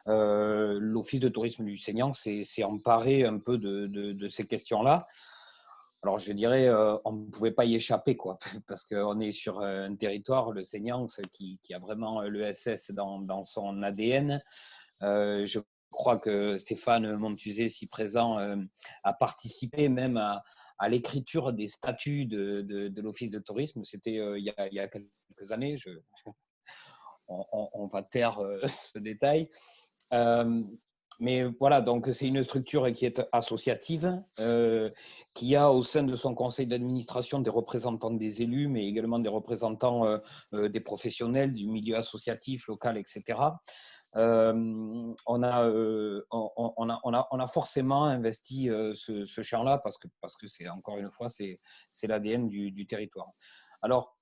l'office de tourisme du Seignanx s'est emparé un peu de ces questions-là. Alors, je dirais, on ne pouvait pas y échapper, quoi, parce qu'on est sur un territoire, le Seignanx, qui a vraiment l'ESS dans son ADN. Je crois que Stéphane Montuzet, si présent, a participé même à l'écriture des statuts de l'Office de tourisme. C'était il y a quelques années. On va taire ce détail. Mais voilà, donc c'est une structure qui est associative, qui a au sein de son conseil d'administration des représentants des élus, mais également des représentants des professionnels du milieu associatif, local, etc. On a forcément investi ce champ-là parce que c'est, encore une fois, c'est l'ADN du territoire. Alors,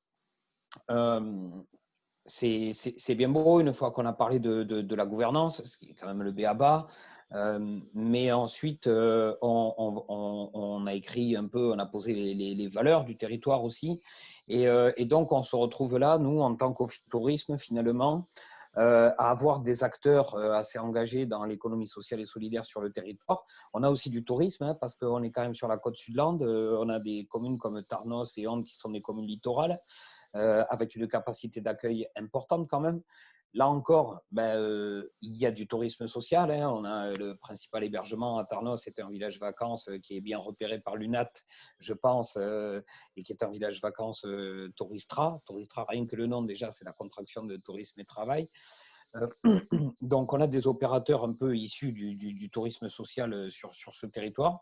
c'est bien beau une fois qu'on a parlé de la gouvernance, ce qui est quand même le b.a.-ba, mais ensuite on a écrit un peu, on a posé les valeurs du territoire aussi, et donc on se retrouve là, nous, en tant qu'office de tourisme, finalement, à avoir des acteurs assez engagés dans l'économie sociale et solidaire sur le territoire. On a aussi du tourisme, hein, parce qu'on est quand même sur la côte Sudlande, on a des communes comme Tarnos et Onde qui sont des communes littorales, avec une capacité d'accueil importante quand même. Là encore, il y a du tourisme social, hein. On a le principal hébergement à Tarnos, c'est un village vacances qui est bien repéré par l'UNAT, je pense, et qui est un village vacances Touristra. Touristra, rien que le nom déjà, c'est la contraction de tourisme et travail. Donc on a des opérateurs un peu issus du tourisme social sur ce territoire,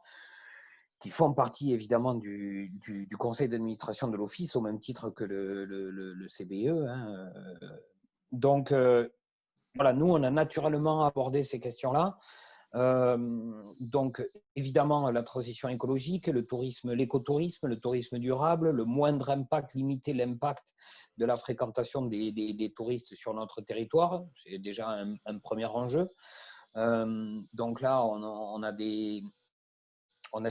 qui font partie évidemment du conseil d'administration de l'office, au même titre que le CBE. Hein. Donc, voilà, nous, on a naturellement abordé ces questions-là. Donc, évidemment, la transition écologique, le tourisme, l'écotourisme, le tourisme durable, le moindre impact, limiter l'impact de la fréquentation des touristes sur notre territoire, c'est déjà un premier enjeu. Donc là, on a des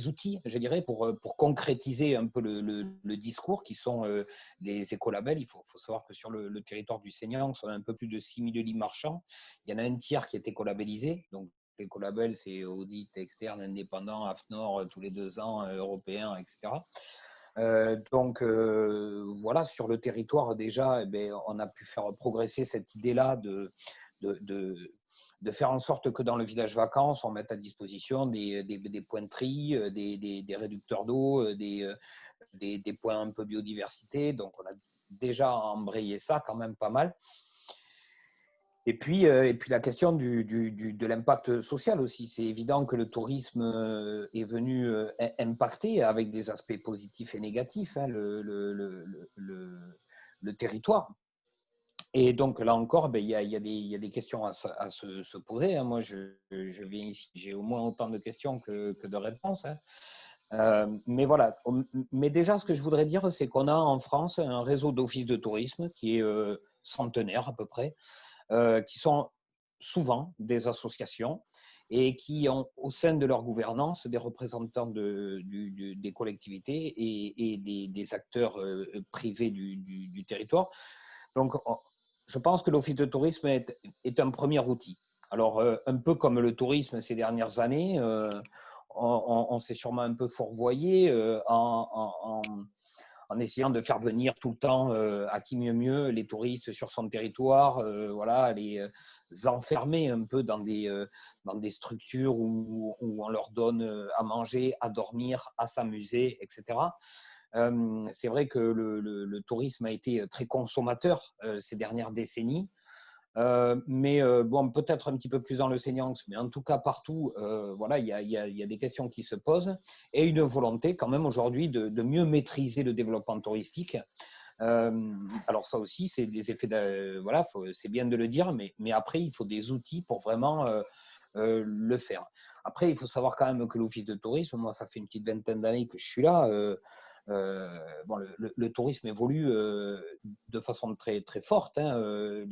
outils, je dirais, pour concrétiser un peu le discours, qui sont des écolabels. Il faut savoir que sur le territoire du Seignanx, on a un peu plus de 6 000 lits marchands. Il y en a un tiers qui est écolabellisé. Donc, l'écolabel, c'est audit externe, indépendant, AFNOR, tous les 2 ans, européen, etc. Donc, voilà, sur le territoire, déjà, on a pu faire progresser cette idée-là de faire en sorte que dans le village vacances, on mette à disposition des points de tri, des réducteurs d'eau, des points un peu biodiversité. Donc, on a déjà embrayé ça quand même pas mal. Et puis la question de l'impact social aussi. C'est évident que le tourisme est venu impacter, avec des aspects positifs et négatifs, hein, le territoire. Et donc là encore, il y a des questions à se poser. Moi, je viens ici, j'ai au moins autant de questions que de réponses. Hein. Mais voilà. Mais déjà, ce que je voudrais dire, c'est qu'on a en France un réseau d'offices de tourisme qui est centenaire à peu près, qui sont souvent des associations et qui ont au sein de leur gouvernance des représentants des collectivités et des acteurs privés du territoire. Donc, je pense que l'office de tourisme est un premier outil. Alors, un peu comme le tourisme ces dernières années, on s'est sûrement un peu fourvoyé en essayant de faire venir tout le temps, à qui mieux mieux, les touristes sur son territoire, voilà, les enfermer un peu dans des structures où on leur donne à manger, à dormir, à s'amuser, etc. C'est vrai que le tourisme a été très consommateur ces dernières décennies. Mais bon, peut-être un petit peu plus dans le Seignanx, mais en tout cas partout, voilà, il y a des questions qui se posent et une volonté quand même aujourd'hui de mieux maîtriser le développement touristique. Alors ça aussi, c'est des effets, voilà, c'est bien de le dire, mais après, il faut des outils pour vraiment le faire. Après, il faut savoir quand même que l'office de tourisme, moi, ça fait une petite vingtaine d'années que je suis là. Bon, le tourisme évolue de façon très, très forte. Hein,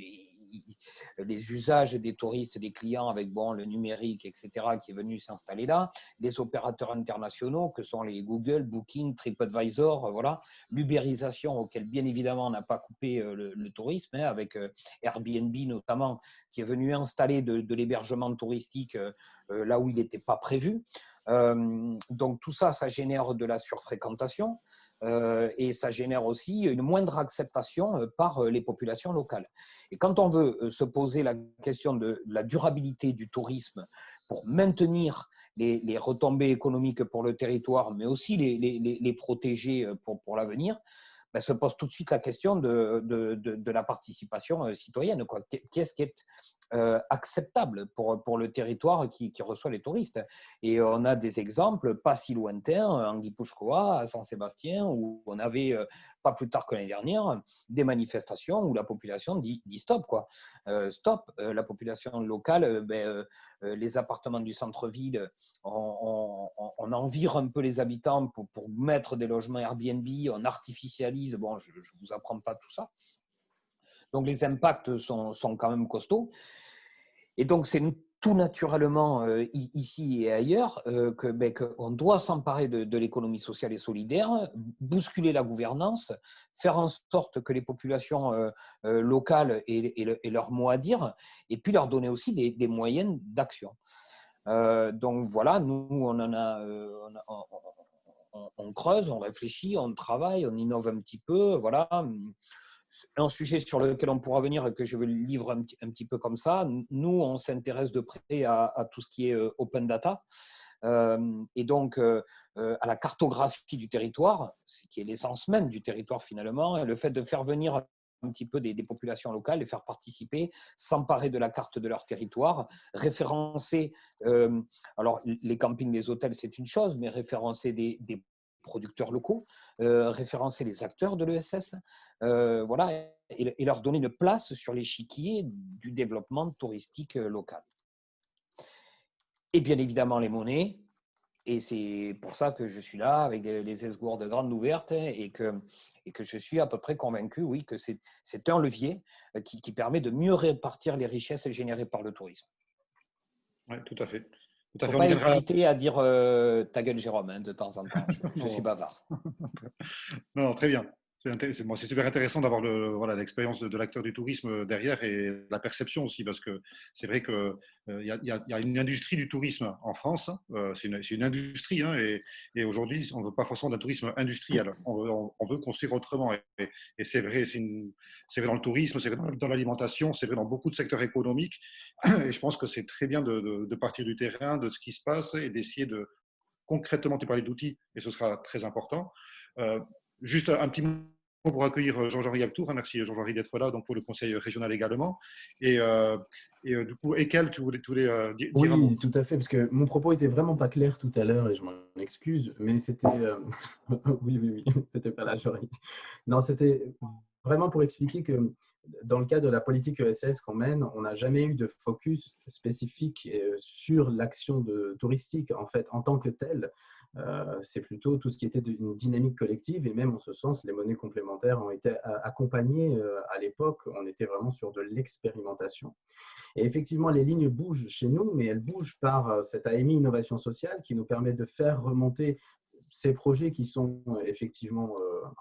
les usages des touristes, des clients avec bon, le numérique, etc., qui est venu s'installer là, les opérateurs internationaux que sont les Google, Booking, TripAdvisor, voilà, l'ubérisation auquel bien évidemment on n'a pas coupé le tourisme, hein, avec Airbnb notamment, qui est venu installer de l'hébergement touristique là où il n'était pas prévu. Donc tout ça, ça génère de la surfréquentation. Et ça génère aussi une moindre acceptation par les populations locales. Et quand on veut se poser la question de la durabilité du tourisme pour maintenir les retombées économiques pour le territoire, mais aussi les protéger pour l'avenir, ben, se pose tout de suite la question de la participation citoyenne. Qu'est-ce qui est acceptable pour le territoire qui reçoit les touristes? Et on a des exemples pas si lointains, en Guipuscoa, à Saint-Sébastien, où on avait, pas plus tard que l'année dernière, des manifestations où la population dit stop, quoi. Stop, la population locale, les appartements du centre-ville, on en vire un peu les habitants pour mettre des logements Airbnb, on artificialise, bon, je ne vous apprends pas tout ça. Donc les impacts sont quand même costauds. Et donc c'est tout naturellement ici et ailleurs qu'on doit s'emparer de l'économie sociale et solidaire, bousculer la gouvernance, faire en sorte que les populations locales aient leur mot à dire, et puis leur donner aussi des moyens d'action. Donc voilà, nous on creuse, on réfléchit, on travaille, on innove un petit peu, voilà. Un sujet sur lequel on pourra venir et que je vais le livre un petit peu comme ça. Nous, on s'intéresse de près à tout ce qui est open data et donc à la cartographie du territoire, ce qui est l'essence même du territoire finalement, et le fait de faire venir un petit peu des populations locales, les faire participer, s'emparer de la carte de leur territoire, référencer, alors les campings, les hôtels, c'est une chose, mais référencer des producteurs locaux, référencer les acteurs de l'ESS, voilà, et leur donner une place sur l'échiquier du développement touristique local. Et bien évidemment les monnaies, et c'est pour ça que je suis là avec les esgourdes grandes ouvertes et que je suis à peu près convaincu, oui, que c'est un levier qui permet de mieux répartir les richesses générées par le tourisme. Oui, tout à fait. Il ne faut pas hésiter à dire ta gueule, Jérôme, hein, de temps en temps. Je suis bavard. Non, très bien. C'est super intéressant d'avoir l'expérience de l'acteur du tourisme derrière et la perception aussi, parce que c'est vrai qu'il y a une industrie du tourisme en France. C'est une industrie, hein, et aujourd'hui, on ne veut pas forcément d'un tourisme industriel. On veut construire autrement. Et c'est vrai, c'est vrai dans le tourisme, c'est vrai dans l'alimentation, c'est vrai dans beaucoup de secteurs économiques. Et je pense que c'est très bien de partir du terrain, de ce qui se passe et d'essayer de concrètement, tu parlais d'outils, et ce sera très important. Juste un petit mot pour accueillir Jean-Henri Abtour. Merci Jean-Henri d'être là, donc pour le conseil régional également. Et du coup, Ekel, tu voulais dire oui, un mot? tout à fait, parce que mon propos était vraiment pas clair tout à l'heure et je m'en excuse, mais c'était… oui, c'était pas là, Jean-Henri. Non, c'était vraiment pour expliquer que dans le cas de la politique ESS qu'on mène, on n'a jamais eu de focus spécifique sur l'action touristique en fait en tant que telle. C'est plutôt tout ce qui était une dynamique collective, et même en ce sens, les monnaies complémentaires ont été accompagnées à l'époque. On était vraiment sur de l'expérimentation. Et effectivement, les lignes bougent chez nous, mais elles bougent par cette AMI Innovation Sociale qui nous permet de faire remonter ces projets qui sont effectivement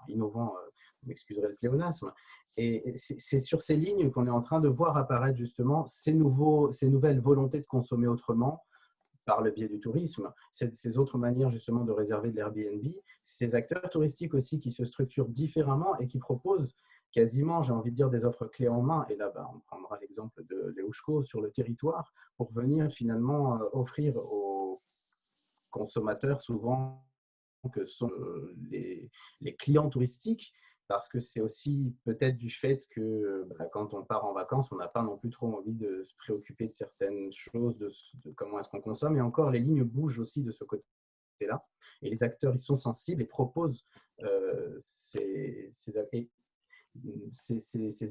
innovants, vous m'excuserez le pléonasme. Et c'est sur ces lignes qu'on est en train de voir apparaître justement ces nouvelles volontés de consommer autrement par le biais du tourisme, ces autres manières justement de réserver de l'Airbnb, ces acteurs touristiques aussi qui se structurent différemment et qui proposent quasiment, j'ai envie de dire, des offres clés en main. Et là, on prendra l'exemple de Léouchko sur le territoire pour venir finalement offrir aux consommateurs souvent que sont les clients touristiques, parce que c'est aussi peut-être du fait que quand on part en vacances, on n'a pas non plus trop envie de se préoccuper de certaines choses, de comment est-ce qu'on consomme. Et encore, les lignes bougent aussi de ce côté-là. Et les acteurs, ils sont sensibles et proposent ces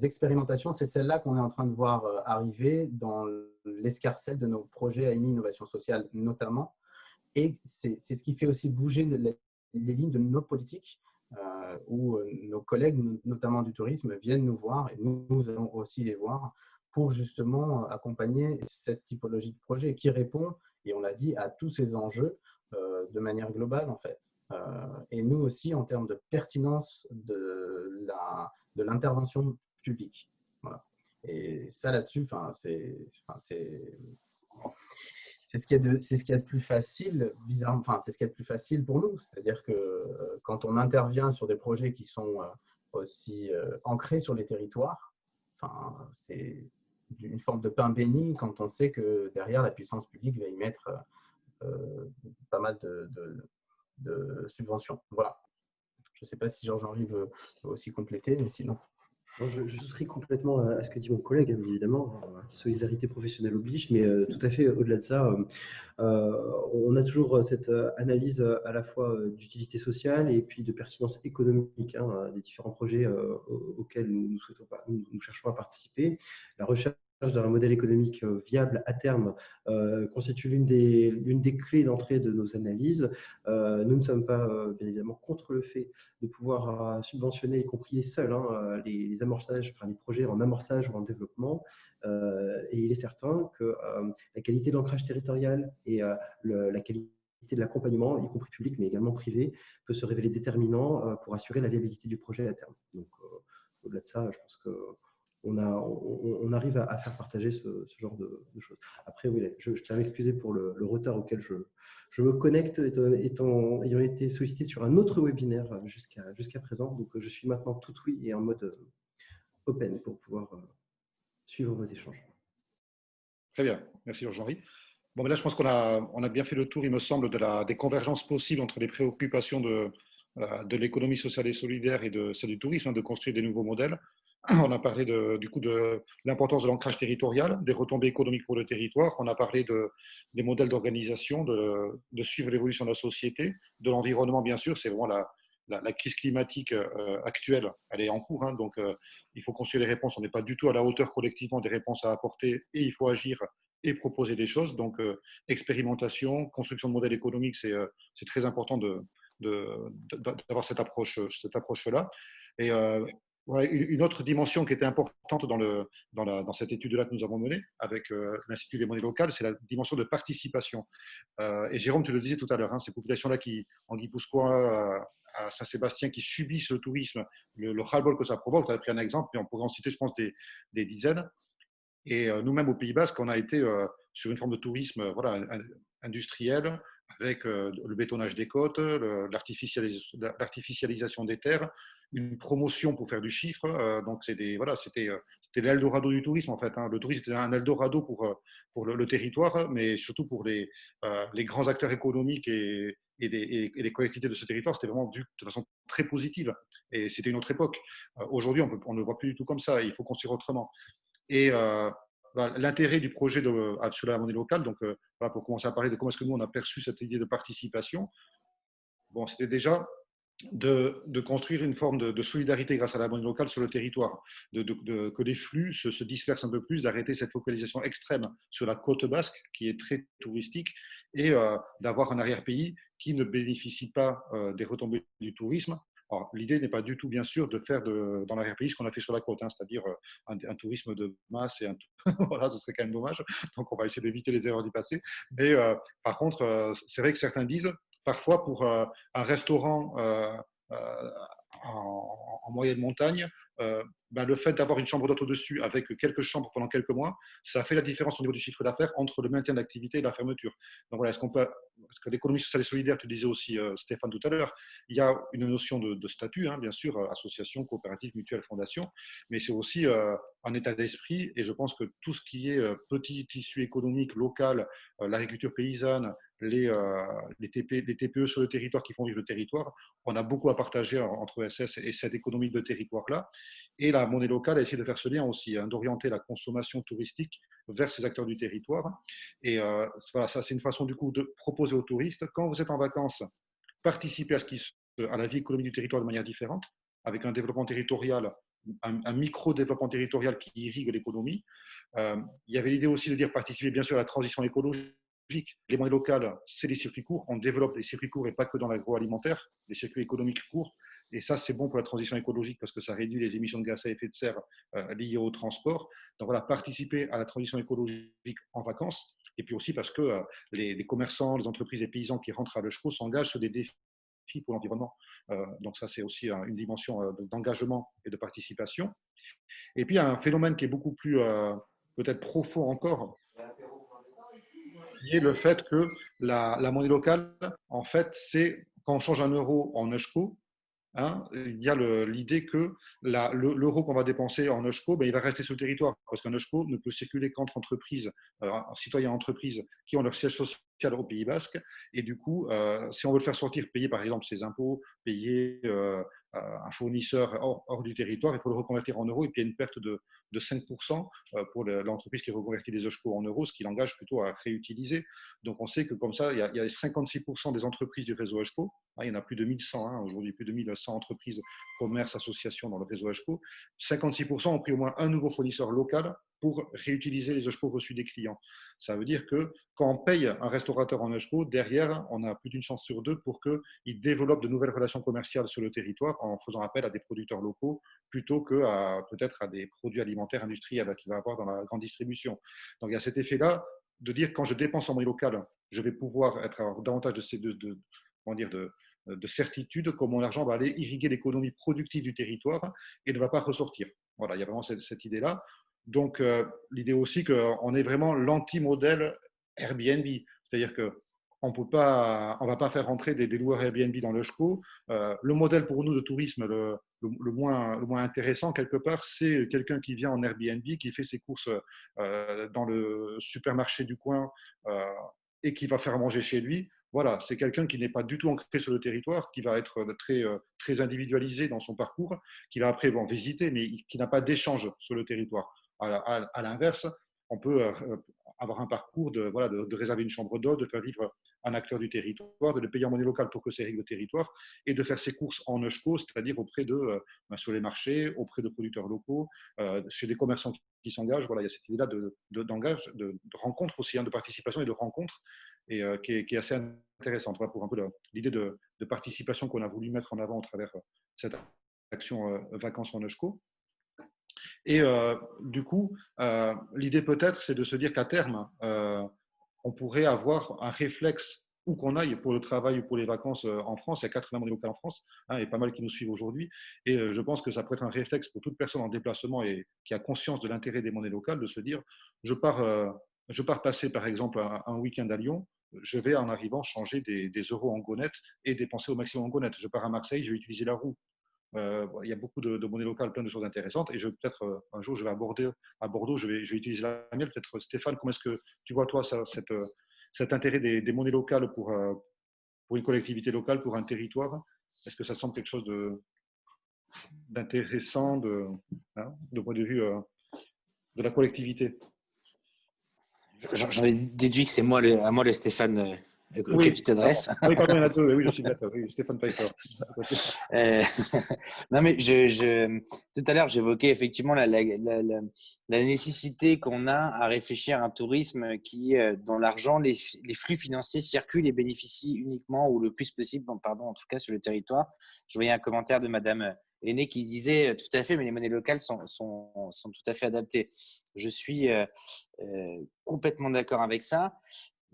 expérimentations. C'est celle-là qu'on est en train de voir arriver dans l'escarcelle de nos projets AMI Innovation Sociale notamment. Et c'est ce qui fait aussi bouger les lignes de nos politiques, où nos collègues, notamment du tourisme, viennent nous voir, et nous allons aussi les voir, pour justement accompagner cette typologie de projet qui répond, et on l'a dit, à tous ces enjeux de manière globale en fait. Et nous aussi en termes de pertinence de l'intervention publique. Voilà. Et ça là-dessus, c'est ce qu'il y a de plus facile, bizarrement, c'est ce qu'il y a de plus facile pour nous. C'est-à-dire que quand on intervient sur des projets qui sont aussi ancrés sur les territoires, c'est une forme de pain béni quand on sait que derrière, la puissance publique va y mettre pas mal de subventions. Voilà. Je ne sais pas si Georges-Henri veut aussi compléter, mais sinon… Je souscris complètement à ce que dit mon collègue, évidemment, solidarité professionnelle oblige, mais tout à fait au-delà de ça, on a toujours cette analyse à la fois d'utilité sociale et puis de pertinence économique des différents projets auxquels nous cherchons à participer. La recherche d'un modèle économique viable à terme constitue l'une des clés d'entrée de nos analyses. Nous ne sommes pas, bien évidemment, contre le fait de pouvoir subventionner, y compris les seuls, les amorçages, les projets en amorçage ou en développement. Et il est certain que la qualité de l'ancrage territorial et la qualité de l'accompagnement, y compris public, mais également privé, peut se révéler déterminant pour assurer la viabilité du projet à terme. Donc, au-delà de ça, je pense que on arrive à faire partager ce genre de choses. Après, oui, je tiens à m'excuser pour le retard auquel je me connecte, ayant été sollicité sur un autre webinaire jusqu'à présent. Donc, je suis maintenant tout oui et en mode open pour pouvoir suivre vos échanges. Très bien, merci Jean-Henri. Bon, mais là, je pense qu'on a bien fait le tour, il me semble, des convergences possibles entre les préoccupations de l'économie sociale et solidaire et de celle du tourisme, de construire des nouveaux modèles. On a parlé du coup de l'importance de l'ancrage territorial, des retombées économiques pour le territoire. On a parlé des modèles d'organisation, de suivre l'évolution de la société, de l'environnement, bien sûr. C'est vraiment la crise climatique actuelle, elle est en cours. Donc, il faut construire les réponses. On n'est pas du tout à la hauteur collectivement des réponses à apporter et il faut agir et proposer des choses. Donc, expérimentation, construction de modèles économiques, c'est très important d'avoir cette approche-là. Et voilà, une autre dimension qui était importante dans cette étude-là que nous avons menée avec l'Institut des monnaies locales, c'est la dimension de participation. Et Jérôme, tu le disais tout à l'heure, ces populations-là en Guipuscoa, à Saint-Sébastien, qui subissent le tourisme, le ras-le-bol que ça provoque. Tu as pris un exemple, mais on pourrait en citer, je pense, des dizaines. Et nous-mêmes, au Pays Basque, on a été sur une forme de tourisme industriel, avec le bétonnage des côtes, l'artificialisation des terres, une promotion pour faire du chiffre. Donc, c'était l'Eldorado du tourisme, en fait. Le tourisme était un Eldorado pour le territoire, mais surtout pour les grands acteurs économiques et les collectivités de ce territoire. C'était vraiment vu de façon très positive. Et c'était une autre époque. Aujourd'hui, on ne le voit plus du tout comme ça. Il faut construire autrement. Et l'intérêt du projet sur la monnaie locale, donc pour commencer à parler de comment est-ce que nous on a perçu cette idée de participation, bon, c'était déjà de construire une forme de solidarité grâce à la monnaie locale sur le territoire, que les flux se dispersent un peu plus, d'arrêter cette focalisation extrême sur la côte basque, qui est très touristique, et d'avoir un arrière-pays qui ne bénéficie pas des retombées du tourisme. Alors, l'idée n'est pas du tout, bien sûr, de faire dans l'arrière-pays ce qu'on a fait sur la côte, hein, c'est-à-dire un tourisme de masse. Voilà, ce serait quand même dommage. Donc, on va essayer d'éviter les erreurs du passé. Mais par contre, c'est vrai que certains disent, parfois pour un restaurant en moyenne montagne, le fait d'avoir une chambre d'hôte au-dessus avec quelques chambres pendant quelques mois, ça fait la différence au niveau du chiffre d'affaires entre le maintien d'activité et la fermeture. Donc voilà, parce que l'économie sociale et solidaire, tu disais aussi Stéphane tout à l'heure, il y a une notion de statut, hein, bien sûr, association, coopérative, mutuelle, fondation, mais c'est aussi un état d'esprit, et je pense que tout ce qui est petit tissu économique local, l'agriculture paysanne, les TPE sur le territoire qui font vivre le territoire, on a beaucoup à partager entre ESS et cette économie de territoire-là. Et la monnaie locale a essayé de faire ce lien aussi, hein, d'orienter la consommation touristique vers ces acteurs du territoire. Et voilà, ça c'est une façon du coup de proposer aux touristes, quand vous êtes en vacances, participer à la vie économique du territoire de manière différente, avec un développement territorial, un micro-développement territorial qui irrigue l'économie. Il y avait l'idée aussi de dire participer bien sûr à la transition écologique. Les monnaies locales, c'est des circuits courts. On développe des circuits courts et pas que dans l'agroalimentaire, des circuits économiques courts. Et ça, c'est bon pour la transition écologique parce que ça réduit les émissions de gaz à effet de serre liées au transport. Donc voilà, participer à la transition écologique en vacances. Et puis aussi parce que les commerçants, les entreprises et paysans qui rentrent à l'ECHCO s'engagent sur des défis pour l'environnement. Donc ça, c'est aussi une dimension d'engagement et de participation. Et puis, il y a un phénomène qui est beaucoup plus peut-être profond encore, qui est le fait que la monnaie locale, en fait, c'est quand on change un euro en ECHCO, hein, il y a l'idée que l'euro qu'on va dépenser en ECHCO, il va rester sur le territoire, parce qu'un ECHCO ne peut circuler qu'entre entreprises, citoyens entreprises qui ont leur siège social au Pays Basque. Et du coup, si on veut le faire sortir, payer par exemple ses impôts, payer un fournisseur hors du territoire, il faut le reconvertir en euros, et puis il y a une perte de 5% pour l'entreprise qui reconvertit les ECHCO en euros, ce qui l'engage plutôt à réutiliser. Donc on sait que comme ça, il y a 56% des entreprises du réseau ECHCO, il y en a plus de 1100 aujourd'hui, plus de 1100 entreprises, commerces, associations dans le réseau ECHCO. 56% ont pris au moins un nouveau fournisseur local pour réutiliser les ECHCO reçus des clients. Ça veut dire que quand on paye un restaurateur en ECHCO, derrière, on a plus d'une chance sur deux pour qu'il développe de nouvelles relations commerciales sur le territoire en faisant appel à des producteurs locaux plutôt que peut-être à des produits alimentaires industriels qu'il va avoir dans la grande distribution. Donc il y a cet effet-là de dire quand je dépense en monnaie locale, je vais pouvoir avoir davantage de certitude que mon argent va aller irriguer l'économie productive du territoire et ne va pas ressortir. Voilà, il y a vraiment cette idée-là. Donc, l'idée aussi qu'on est vraiment l'anti-modèle Airbnb. C'est-à-dire qu'on ne va pas faire rentrer des loueurs Airbnb dans le ECHCO. Le modèle pour nous de tourisme, le moins intéressant quelque part, c'est quelqu'un qui vient en Airbnb, qui fait ses courses dans le supermarché du coin et qui va faire manger chez lui. Voilà, c'est quelqu'un qui n'est pas du tout ancré sur le territoire, qui va être très individualisé dans son parcours, qui va après visiter, mais qui n'a pas d'échange sur le territoire. À l'inverse, on peut avoir un parcours de réserver une chambre d'hôte, de faire vivre un acteur du territoire, de le payer en monnaie locale pour que ça irrigue le territoire, et de faire ses courses en ECHCO, c'est-à-dire auprès sur les marchés, auprès de producteurs locaux, chez des commerçants qui s'engagent. Voilà, il y a cette idée-là de rencontre aussi, de participation et de rencontre, et qui est assez intéressante pour un peu l'idée de participation qu'on a voulu mettre en avant à travers cette action vacances en ECHCO. Et du coup, l'idée peut-être, c'est de se dire qu'à terme, on pourrait avoir un réflexe où qu'on aille pour le travail ou pour les vacances en France. Il y a 80 monnaies locales en France, et pas mal qui nous suivent aujourd'hui. Et je pense que ça pourrait être un réflexe pour toute personne en déplacement et qui a conscience de l'intérêt des monnaies locales de se dire, je pars passer par exemple un week-end à Lyon, je vais en arrivant changer des euros en gonettes et dépenser au maximum en gonettes. Je pars à Marseille, je vais utiliser la roue. Il y a beaucoup de monnaie locale, plein de choses intéressantes. Et peut-être un jour, je vais à Bordeaux, je vais utiliser la mienne. Peut-être Stéphane, comment est-ce que tu vois, toi, cet intérêt des monnaies locales pour une collectivité locale, pour un territoire? Est-ce que ça te semble quelque chose d'intéressant de point de vue de la collectivité? J'en ai déduit que c'est à moi le Stéphane auquel tu t'adresses. Oui, pardon, il y en a deux. Oui, je suis bête. Oui, Stéphane Pfeiffer. Non, mais tout à l'heure, j'évoquais effectivement la nécessité qu'on a à réfléchir à un tourisme dont l'argent, les flux financiers circulent et bénéficient uniquement ou le plus possible, pardon, en tout cas sur le territoire. Je voyais un commentaire de Madame Aîné qui disait tout à fait, mais les monnaies locales sont tout à fait adaptées. Je suis complètement d'accord avec ça.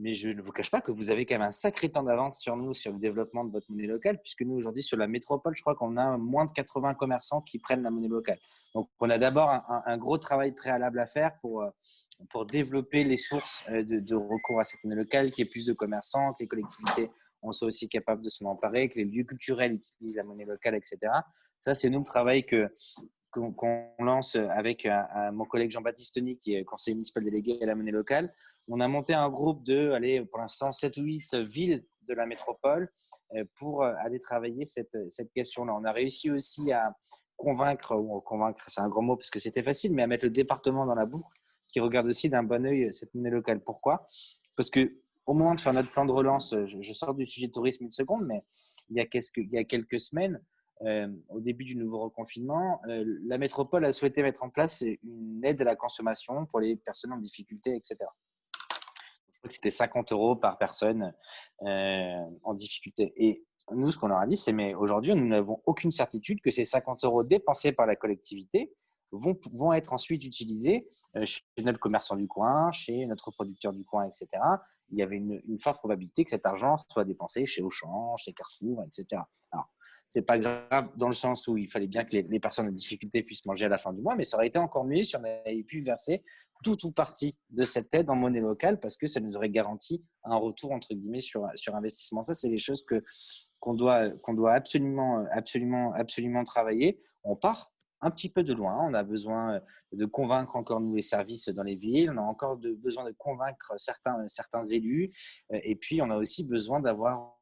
Mais je ne vous cache pas que vous avez quand même un sacré temps d'avance sur nous, sur le développement de votre monnaie locale, puisque nous, aujourd'hui, sur la métropole, je crois qu'on a moins de 80 commerçants qui prennent la monnaie locale. Donc, on a d'abord un gros travail préalable à faire pour développer les sources de recours à cette monnaie locale, qu'il y ait plus de commerçants, que les collectivités soient aussi capables de s'en emparer, que les lieux culturels utilisent la monnaie locale, etc. Ça, c'est nous le travail qu'on lance avec mon collègue Jean-Baptiste Tony, qui est conseiller municipal délégué à la monnaie locale. On a monté un groupe de, pour l'instant, 7 ou 8 villes de la métropole pour aller travailler cette question-là. On a réussi aussi à convaincre, c'est un grand mot parce que c'était facile, mais à mettre le département dans la boucle, qui regarde aussi d'un bon œil cette monnaie locale. Pourquoi ? Parce qu'au moment de faire notre plan de relance, je sors du sujet tourisme une seconde, mais il y a quelques semaines, au début du nouveau reconfinement, la métropole a souhaité mettre en place une aide à la consommation pour les personnes en difficulté, etc. Je crois que c'était 50 € par personne en difficulté. Et nous, ce qu'on leur a dit, c'est mais aujourd'hui, nous n'avons aucune certitude que ces 50 € dépensés par la collectivité vont être ensuite utilisés chez notre commerçant du coin, chez notre producteur du coin, etc. Il y avait une forte probabilité que cet argent soit dépensé chez Auchan, chez Carrefour, etc. Alors, c'est pas grave dans le sens où il fallait bien que les personnes en difficulté puissent manger à la fin du mois, mais ça aurait été encore mieux si on avait pu verser tout ou partie de cette aide en monnaie locale parce que ça nous aurait garanti un retour entre guillemets sur investissement. Ça, c'est les choses qu'on doit absolument travailler. On part un petit peu de loin. On a besoin de convaincre encore nous les services dans les villes. On a encore besoin de convaincre certains élus. Et puis, on a aussi besoin de pouvoir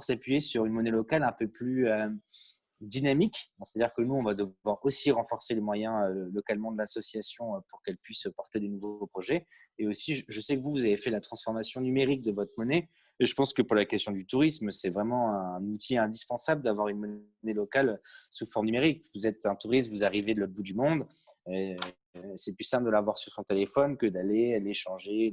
s'appuyer sur une monnaie locale un peu plus dynamique. C'est-à-dire que nous, on va devoir aussi renforcer les moyens localement de l'association pour qu'elle puisse porter des nouveaux projets. Et aussi, je sais que vous avez fait la transformation numérique de votre monnaie. Et je pense que pour la question du tourisme, c'est vraiment un outil indispensable d'avoir une monnaie locale sous forme numérique. Vous êtes un touriste, vous arrivez de l'autre bout du monde. C'est plus simple de l'avoir sur son téléphone que d'aller l'échanger,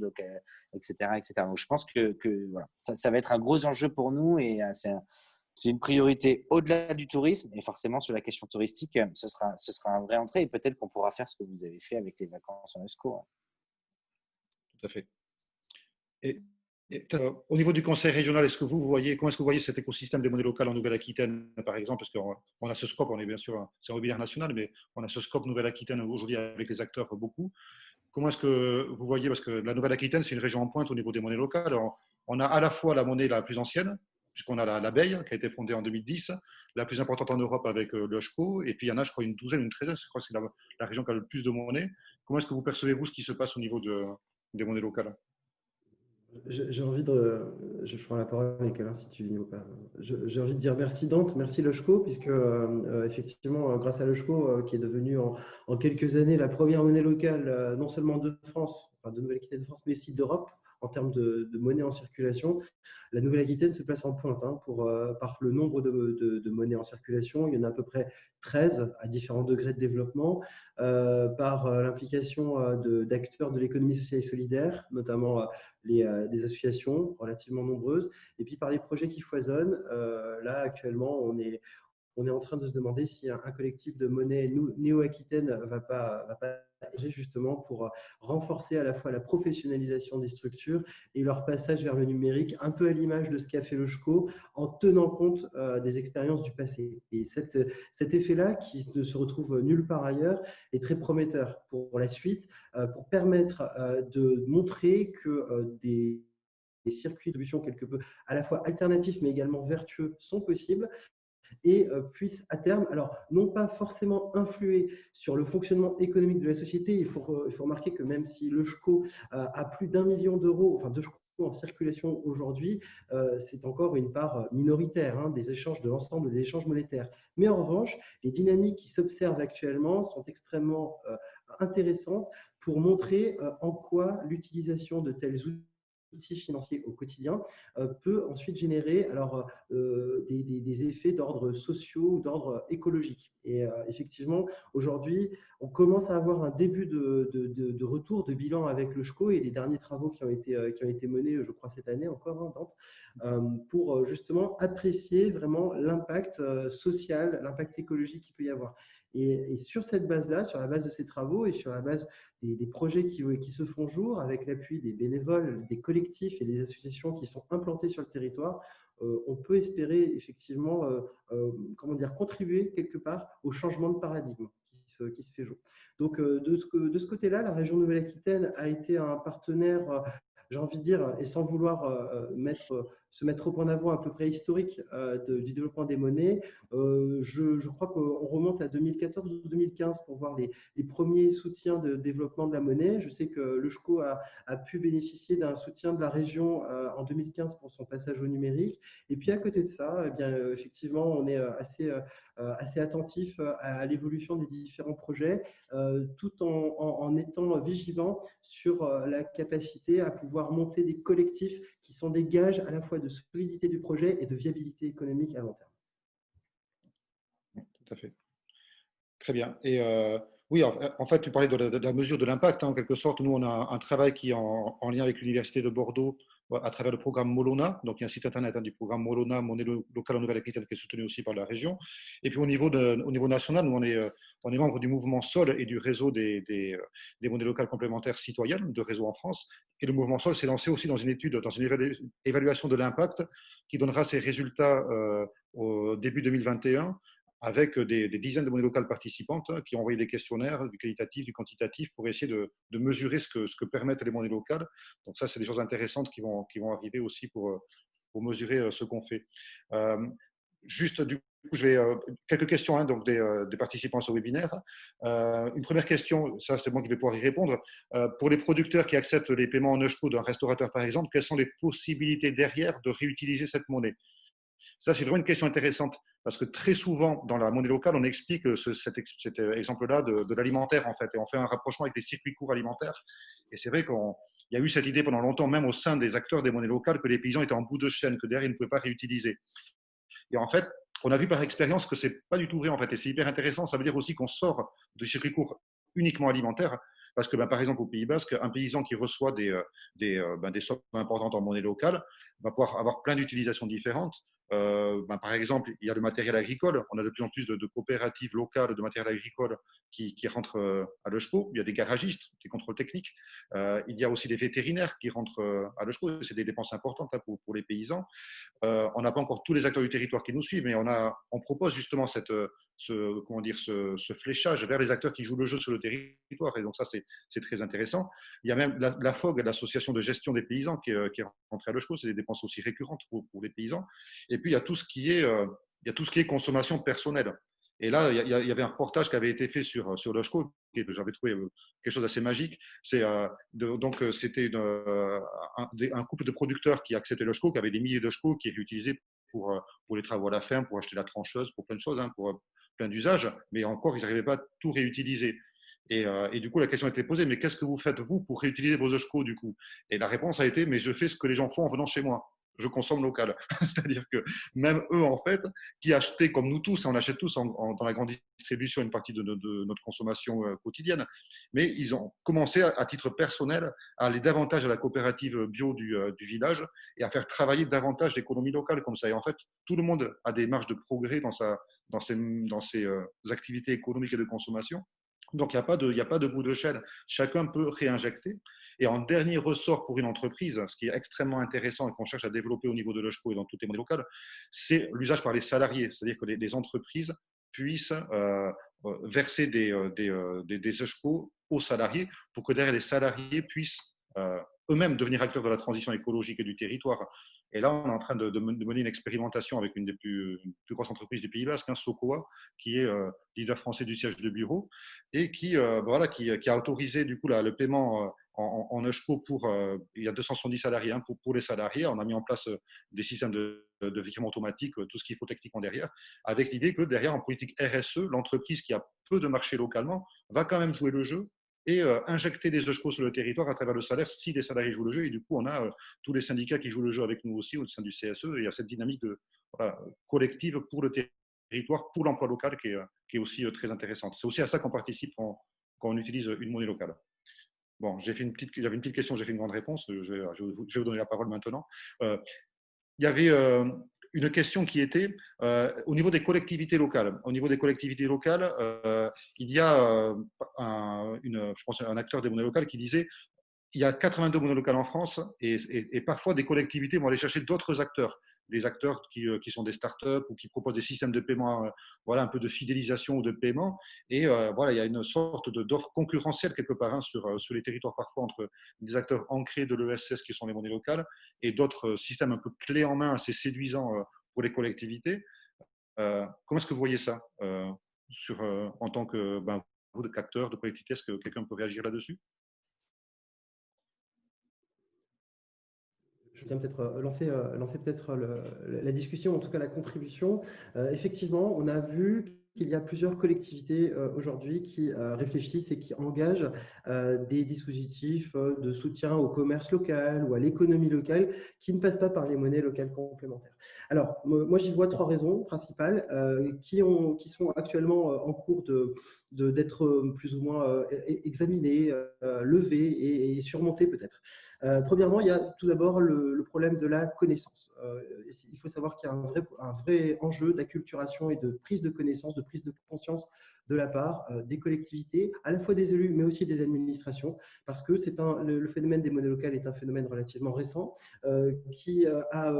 etc., etc. Donc, je pense que voilà, ça va être un gros enjeu pour nous et c'est une priorité au-delà du tourisme. Et forcément, sur la question touristique, ce sera un vrai entrée. Et peut-être qu'on pourra faire ce que vous avez fait avec les vacances en ESCO. Tout à fait. Et au niveau du conseil régional, comment est-ce que vous voyez cet écosystème des monnaies locales en Nouvelle-Aquitaine, par exemple, parce qu'on a ce scope, on est bien sûr, c'est un webinaire national, mais on a ce scope Nouvelle-Aquitaine aujourd'hui avec les acteurs beaucoup. Comment est-ce que vous voyez, parce que la Nouvelle-Aquitaine, c'est une région en pointe au niveau des monnaies locales. On a à la fois la monnaie la plus ancienne, puisqu'on a l'abeille qui a été fondée en 2010, la plus importante en Europe avec le HCO, et puis il y en a, je crois, une douzaine, une treizaine, je crois que c'est la région qui a le plus de monnaie. Comment est-ce que vous percevez-vous ce qui se passe au niveau des monnaies locales ? J'ai envie je prends la parole avec Alain si tu veux pas. J'ai envie de dire merci Dante, merci Lechco, puisque effectivement, grâce à Lechco, qui est devenu en quelques années la première monnaie locale, non seulement de France, enfin de Nouvelle-Aquitaine de France, mais aussi d'Europe, en termes de monnaie en circulation, la Nouvelle-Aquitaine se place en pointe par le nombre de monnaies en circulation. Il y en a à peu près 13 à différents degrés de développement, par l'implication d'acteurs de l'économie sociale et solidaire, notamment des associations relativement nombreuses, et puis par les projets qui foisonnent. Là, actuellement, on est en train de se demander si un collectif de monnaie néo-aquitaine va pas agir justement pour renforcer à la fois la professionnalisation des structures et leur passage vers le numérique, un peu à l'image de ce qu'a fait le SCO, en tenant compte des expériences du passé. Et cet effet-là, qui ne se retrouve nulle part ailleurs, est très prometteur pour la suite, pour permettre de montrer que des circuits de distribution quelque peu à la fois alternatifs mais également vertueux sont possibles, et puisse à terme, alors non pas forcément influer sur le fonctionnement économique de la société. Il faut remarquer que même si le SCO a plus d'1 million d'euros, enfin de SCO en circulation aujourd'hui, c'est encore une part minoritaire des échanges, de l'ensemble des échanges monétaires. Mais en revanche, les dynamiques qui s'observent actuellement sont extrêmement intéressantes pour montrer en quoi l'utilisation de tels outils outils financiers au quotidien, peut ensuite générer alors, des effets d'ordre sociaux ou d'ordre écologique. Et effectivement, aujourd'hui, on commence à avoir un début de retour, de bilan avec le SCO et les derniers travaux qui ont été menés, je crois, cette année encore, hein, Dante, pour justement apprécier vraiment l'impact social, l'impact écologique qu'il peut y avoir. Et sur cette base-là, sur la base de ces travaux et sur la base des projets qui se font jour, avec l'appui des bénévoles, des collectifs et des associations qui sont implantés sur le territoire, on peut espérer effectivement comment dire, contribuer quelque part au changement de paradigme qui se fait jour. Donc, de ce côté-là, la région Nouvelle-Aquitaine a été un partenaire, j'ai envie de dire, et sans vouloir se mettre au en avant à peu près historique du développement des monnaies, je crois qu'on remonte à 2014 ou 2015 pour voir les premiers soutiens de développement de la monnaie. Je sais que le SCO a pu bénéficier d'un soutien de la région en 2015 pour son passage au numérique. Et puis à côté de ça, eh bien, effectivement, on est assez attentif à l'évolution des différents projets, tout en étant vigilant sur la capacité à pouvoir monter des collectifs qui sont des gages à la fois de solidité du projet et de viabilité économique à long terme. Tout à fait. Très bien. Et oui, en fait, tu parlais de la mesure de l'impact. Hein, en quelque sorte, nous, on a un travail qui est en lien avec l'Université de Bordeaux à travers le programme Molona. Donc, il y a un site internet du programme Molona, monnaie locale en Nouvelle-Aquitaine, qui est soutenu aussi par la région. Et puis, au niveau national, nous, on est membre du mouvement SOL et du réseau des monnaies locales complémentaires citoyennes, de réseau en France. Et le mouvement SOL s'est lancé aussi dans une étude, dans une évaluation de l'impact qui donnera ses résultats au début 2021, avec des dizaines de monnaies locales participantes qui ont envoyé des questionnaires, du qualitatif, du quantitatif, pour essayer de mesurer ce que permettent les monnaies locales. Donc ça, c'est des choses intéressantes qui vont arriver aussi pour mesurer ce qu'on fait. Juste, du coup, quelques questions hein, donc des participants à ce webinaire. Une première question, ça c'est moi qui vais pouvoir y répondre. Pour les producteurs qui acceptent les paiements en EUSCO d'un restaurateur, par exemple, quelles sont les possibilités derrière de réutiliser cette monnaie? Ça, c'est vraiment une question intéressante parce que très souvent, dans la monnaie locale, on explique cet exemple-là de l'alimentaire, en fait, et on fait un rapprochement avec les circuits courts alimentaires. Et c'est vrai qu'il y a eu cette idée pendant longtemps, même au sein des acteurs des monnaies locales, que les paysans étaient en bout de chaîne, que derrière, ils ne pouvaient pas réutiliser. Et en fait, on a vu par expérience que ce n'est pas du tout vrai, en fait, et c'est hyper intéressant. Ça veut dire aussi qu'on sort du circuit court uniquement alimentaire, parce que, par exemple, au Pays Basque, un paysan qui reçoit des sommes importantes en monnaie locale va pouvoir avoir plein d'utilisations différentes. Par exemple, il y a le matériel agricole. On a de plus en plus de coopératives locales de matériel agricole qui rentrent à l'EUSCO. Il y a des garagistes, des contrôles techniques. Il y a aussi des vétérinaires qui rentrent à l'EUSCO. C'est des dépenses importantes hein, pour les paysans. On n'a pas encore tous les acteurs du territoire qui nous suivent, mais on propose justement ce fléchage vers les acteurs qui jouent le jeu sur le territoire. Et donc ça, c'est très intéressant. Il y a même la FOG, l'association de gestion des paysans, qui est rentrée à l'EUSCO. C'est des dépenses aussi récurrentes pour les paysans. Et puis, il y a tout ce qui est consommation personnelle. Et là, il y avait un reportage qui avait été fait sur l'EUSCO, que j'avais trouvé quelque chose d'assez magique. C'était un couple de producteurs qui acceptaient l'EUSCO, qui avaient des milliers d'EUSCO qui étaient utilisés pour les travaux à la ferme, pour acheter la trancheuse, pour plein de choses, hein, pour plein d'usages. Mais encore, ils n'arrivaient pas à tout réutiliser. Et du coup, la question a été posée, mais qu'est-ce que vous faites, vous, pour réutiliser vos EUSCO, du coup? Et la réponse a été, mais je fais ce que les gens font en venant chez moi. Je consomme local. C'est-à-dire que même eux, en fait, qui achetaient comme nous tous, on achète tous dans la grande distribution une partie de notre consommation quotidienne, mais ils ont commencé à titre personnel à aller davantage à la coopérative bio du village et à faire travailler davantage l'économie locale comme ça. Et en fait, tout le monde a des marges de progrès dans ses activités économiques et de consommation. Donc, il n'y a pas de bout de chaîne. Chacun peut réinjecter. Et en dernier ressort pour une entreprise, ce qui est extrêmement intéressant et qu'on cherche à développer au niveau de l'EUSCO et dans toutes les monnaies locales, c'est l'usage par les salariés. C'est-à-dire que les entreprises puissent verser des EUSCO aux salariés pour que derrière les salariés puissent eux-mêmes devenir acteurs de la transition écologique et du territoire. Et là, on est en train de mener une expérimentation avec une des plus grosses entreprises du Pays Basque, Socoa, qui est leader français du siège de bureau, et qui a autorisé du coup le paiement en EUSCO il y a 270 salariés hein, pour les salariés. On a mis en place des systèmes de virement automatique, tout ce qu'il faut techniquement derrière, avec l'idée que derrière, en politique RSE, l'entreprise qui a peu de marché localement va quand même jouer le jeu et injecter des ESCO sur le territoire à travers le salaire si les salariés jouent le jeu. Et du coup, on a tous les syndicats qui jouent le jeu avec nous aussi au sein du CSE. Et il y a cette dynamique collective pour le territoire, pour l'emploi local qui est aussi très intéressante. C'est aussi à ça qu'on participe quand on utilise une monnaie locale. Bon, j'avais une petite question, j'ai fait une grande réponse. Je vais vous donner la parole maintenant. Il y avait une question qui était au niveau des collectivités locales. Au niveau des collectivités locales, il y a je pense un acteur des monnaies locales qui disait il y a 82 monnaies locales en France et parfois des collectivités vont aller chercher d'autres acteurs, des acteurs qui sont des startups ou qui proposent des systèmes de paiement, un peu de fidélisation ou de paiement. Et il y a une sorte d'offre concurrentielle quelque part sur les territoires parfois entre des acteurs ancrés de l'ESS qui sont les monnaies locales et d'autres systèmes un peu clés en main assez séduisants pour les collectivités. Comment est-ce que vous voyez ça en tant que vous, acteur de collectivité? Est-ce que quelqu'un peut réagir là-dessus? Je viens peut-être lancer peut-être la discussion, en tout cas la contribution. Effectivement, on a vu qu'il y a plusieurs collectivités aujourd'hui qui réfléchissent et qui engagent des dispositifs de soutien au commerce local ou à l'économie locale qui ne passent pas par les monnaies locales complémentaires. Alors, moi, j'y vois trois raisons principales qui sont actuellement en cours d'être plus ou moins examinées, levées et surmontées peut-être. Premièrement, il y a tout d'abord le problème de la connaissance. Il faut savoir qu'il y a un vrai enjeu d'acculturation et de prise de connaissance, de prise de conscience de la part des collectivités, à la fois des élus, mais aussi des administrations, parce que le phénomène des monnaies locales est un phénomène relativement récent qui a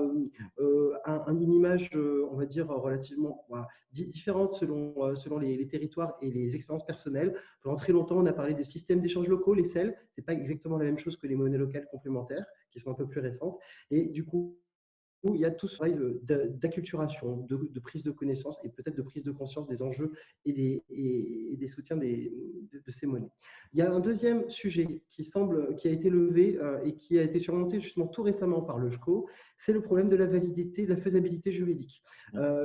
une image, on va dire, relativement différente selon les territoires et les expériences personnelles. Pendant très longtemps, on a parlé des systèmes d'échange locaux, les SEL. Ce n'est pas exactement la même chose que les monnaies locales complémentaires, qui sont un peu plus récentes. Et du coup, il y a tout ce travail d'acculturation, de prise de connaissance et peut-être de prise de conscience des enjeux et des soutiens de ces monnaies. Il y a un deuxième sujet qui a été levé et qui a été surmonté justement tout récemment par le JCO, c'est le problème de la validité, de la faisabilité juridique.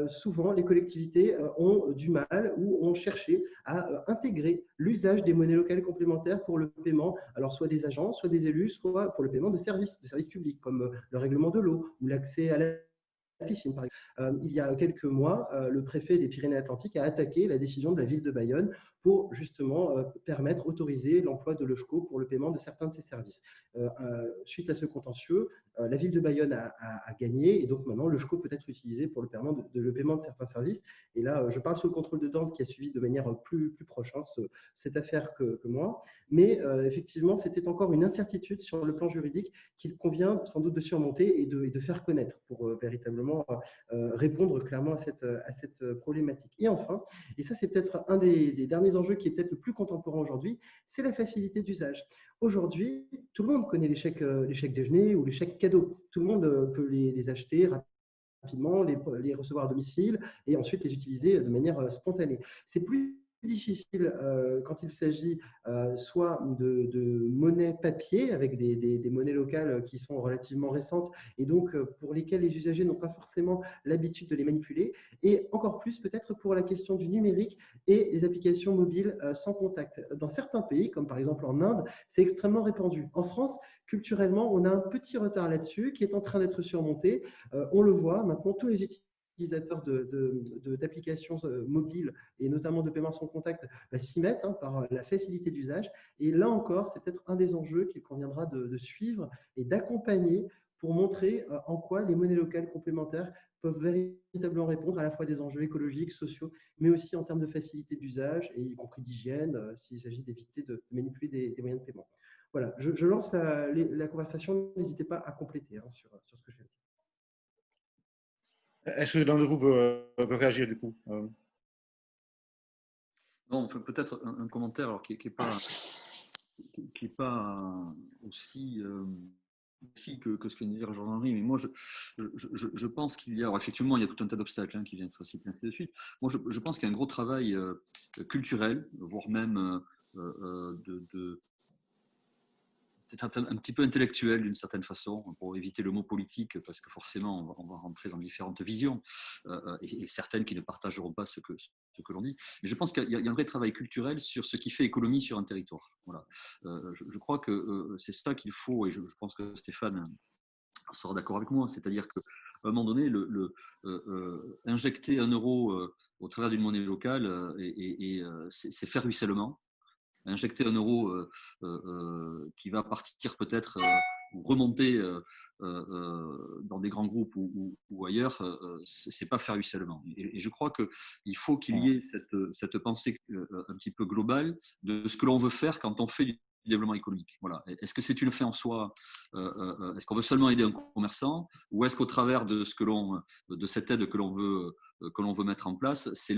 Souvent, les collectivités ont du mal ou ont cherché à intégrer l'usage des monnaies locales complémentaires pour le paiement, alors soit des agents, soit des élus, soit pour le paiement de services publics, comme le règlement de l'eau ou l'accès à la piscine, par exemple. Il y a quelques mois, le préfet des Pyrénées-Atlantiques a attaqué la décision de la ville de Bayonne pour justement autoriser l'emploi de l'EJCO pour le paiement de certains de ses services. Suite à ce contentieux, la ville de Bayonne a gagné et donc maintenant l'EJCO peut être utilisé pour le paiement de certains services. Et là, je parle sous le contrôle de Dante qui a suivi de manière plus proche cette affaire que moi. Mais effectivement, c'était encore une incertitude sur le plan juridique qu'il convient sans doute de surmonter et de faire connaître pour véritablement répondre clairement à cette problématique. Et enfin, et ça c'est peut-être un des derniers enjeux qui est peut-être le plus contemporain aujourd'hui, c'est la facilité d'usage. Aujourd'hui, tout le monde connaît les chèques déjeuner ou les chèques cadeaux. Tout le monde peut les acheter rapidement, les recevoir à domicile et ensuite les utiliser de manière spontanée. C'est plus difficile quand il s'agit soit de monnaie papier avec des monnaies locales qui sont relativement récentes et donc pour lesquelles les usagers n'ont pas forcément l'habitude de les manipuler, et encore plus peut-être pour la question du numérique et les applications mobiles sans contact. Dans certains pays, comme par exemple en Inde, c'est extrêmement répandu. En France, culturellement, on a un petit retard là-dessus qui est en train d'être surmonté. On le voit maintenant, tous les utilisateurs d'applications mobiles et notamment de paiement sans contact s'y mettent par la facilité d'usage. Et là encore, c'est peut-être un des enjeux qu'il conviendra de suivre et d'accompagner pour montrer en quoi les monnaies locales complémentaires peuvent véritablement répondre à la fois des enjeux écologiques, sociaux, mais aussi en termes de facilité d'usage, et y compris d'hygiène, s'il s'agit d'éviter de manipuler des moyens de paiement. Voilà, je lance la conversation, n'hésitez pas à compléter sur ce que je viens de dire. Est-ce que l'un de vous veut réagir du coup? Non, peut-être un commentaire alors, qui n'est pas aussi que ce que vient de dire Jean-Henri, mais moi je pense qu'il y a, alors effectivement il y a tout un tas d'obstacles qui viennent être aussi placés dessus. Moi je pense qu'il y a un gros travail culturel, voire même un petit peu intellectuel d'une certaine façon, pour éviter le mot politique, parce que forcément, on va rentrer dans différentes visions, et certaines qui ne partageront pas ce que l'on dit. Mais je pense qu'il y a un vrai travail culturel sur ce qui fait économie sur un territoire. Voilà. Je crois que c'est ça qu'il faut, et je pense que Stéphane sera d'accord avec moi, c'est-à-dire qu'à un moment donné, injecter 1 euro au travers d'une monnaie locale, c'est faire ruissellement. Injecter 1 euro qui va partir peut-être ou remonter dans des grands groupes ou ailleurs, c'est pas faire ruissellement. Et je crois qu'il faut qu'il y ait cette pensée un petit peu globale de ce que l'on veut faire quand on fait du développement économique. Voilà. Est-ce que c'est une fin en soi? Est-ce qu'on veut seulement aider un commerçant, ou est-ce qu'au travers de cette aide que l'on veut mettre en place, c'est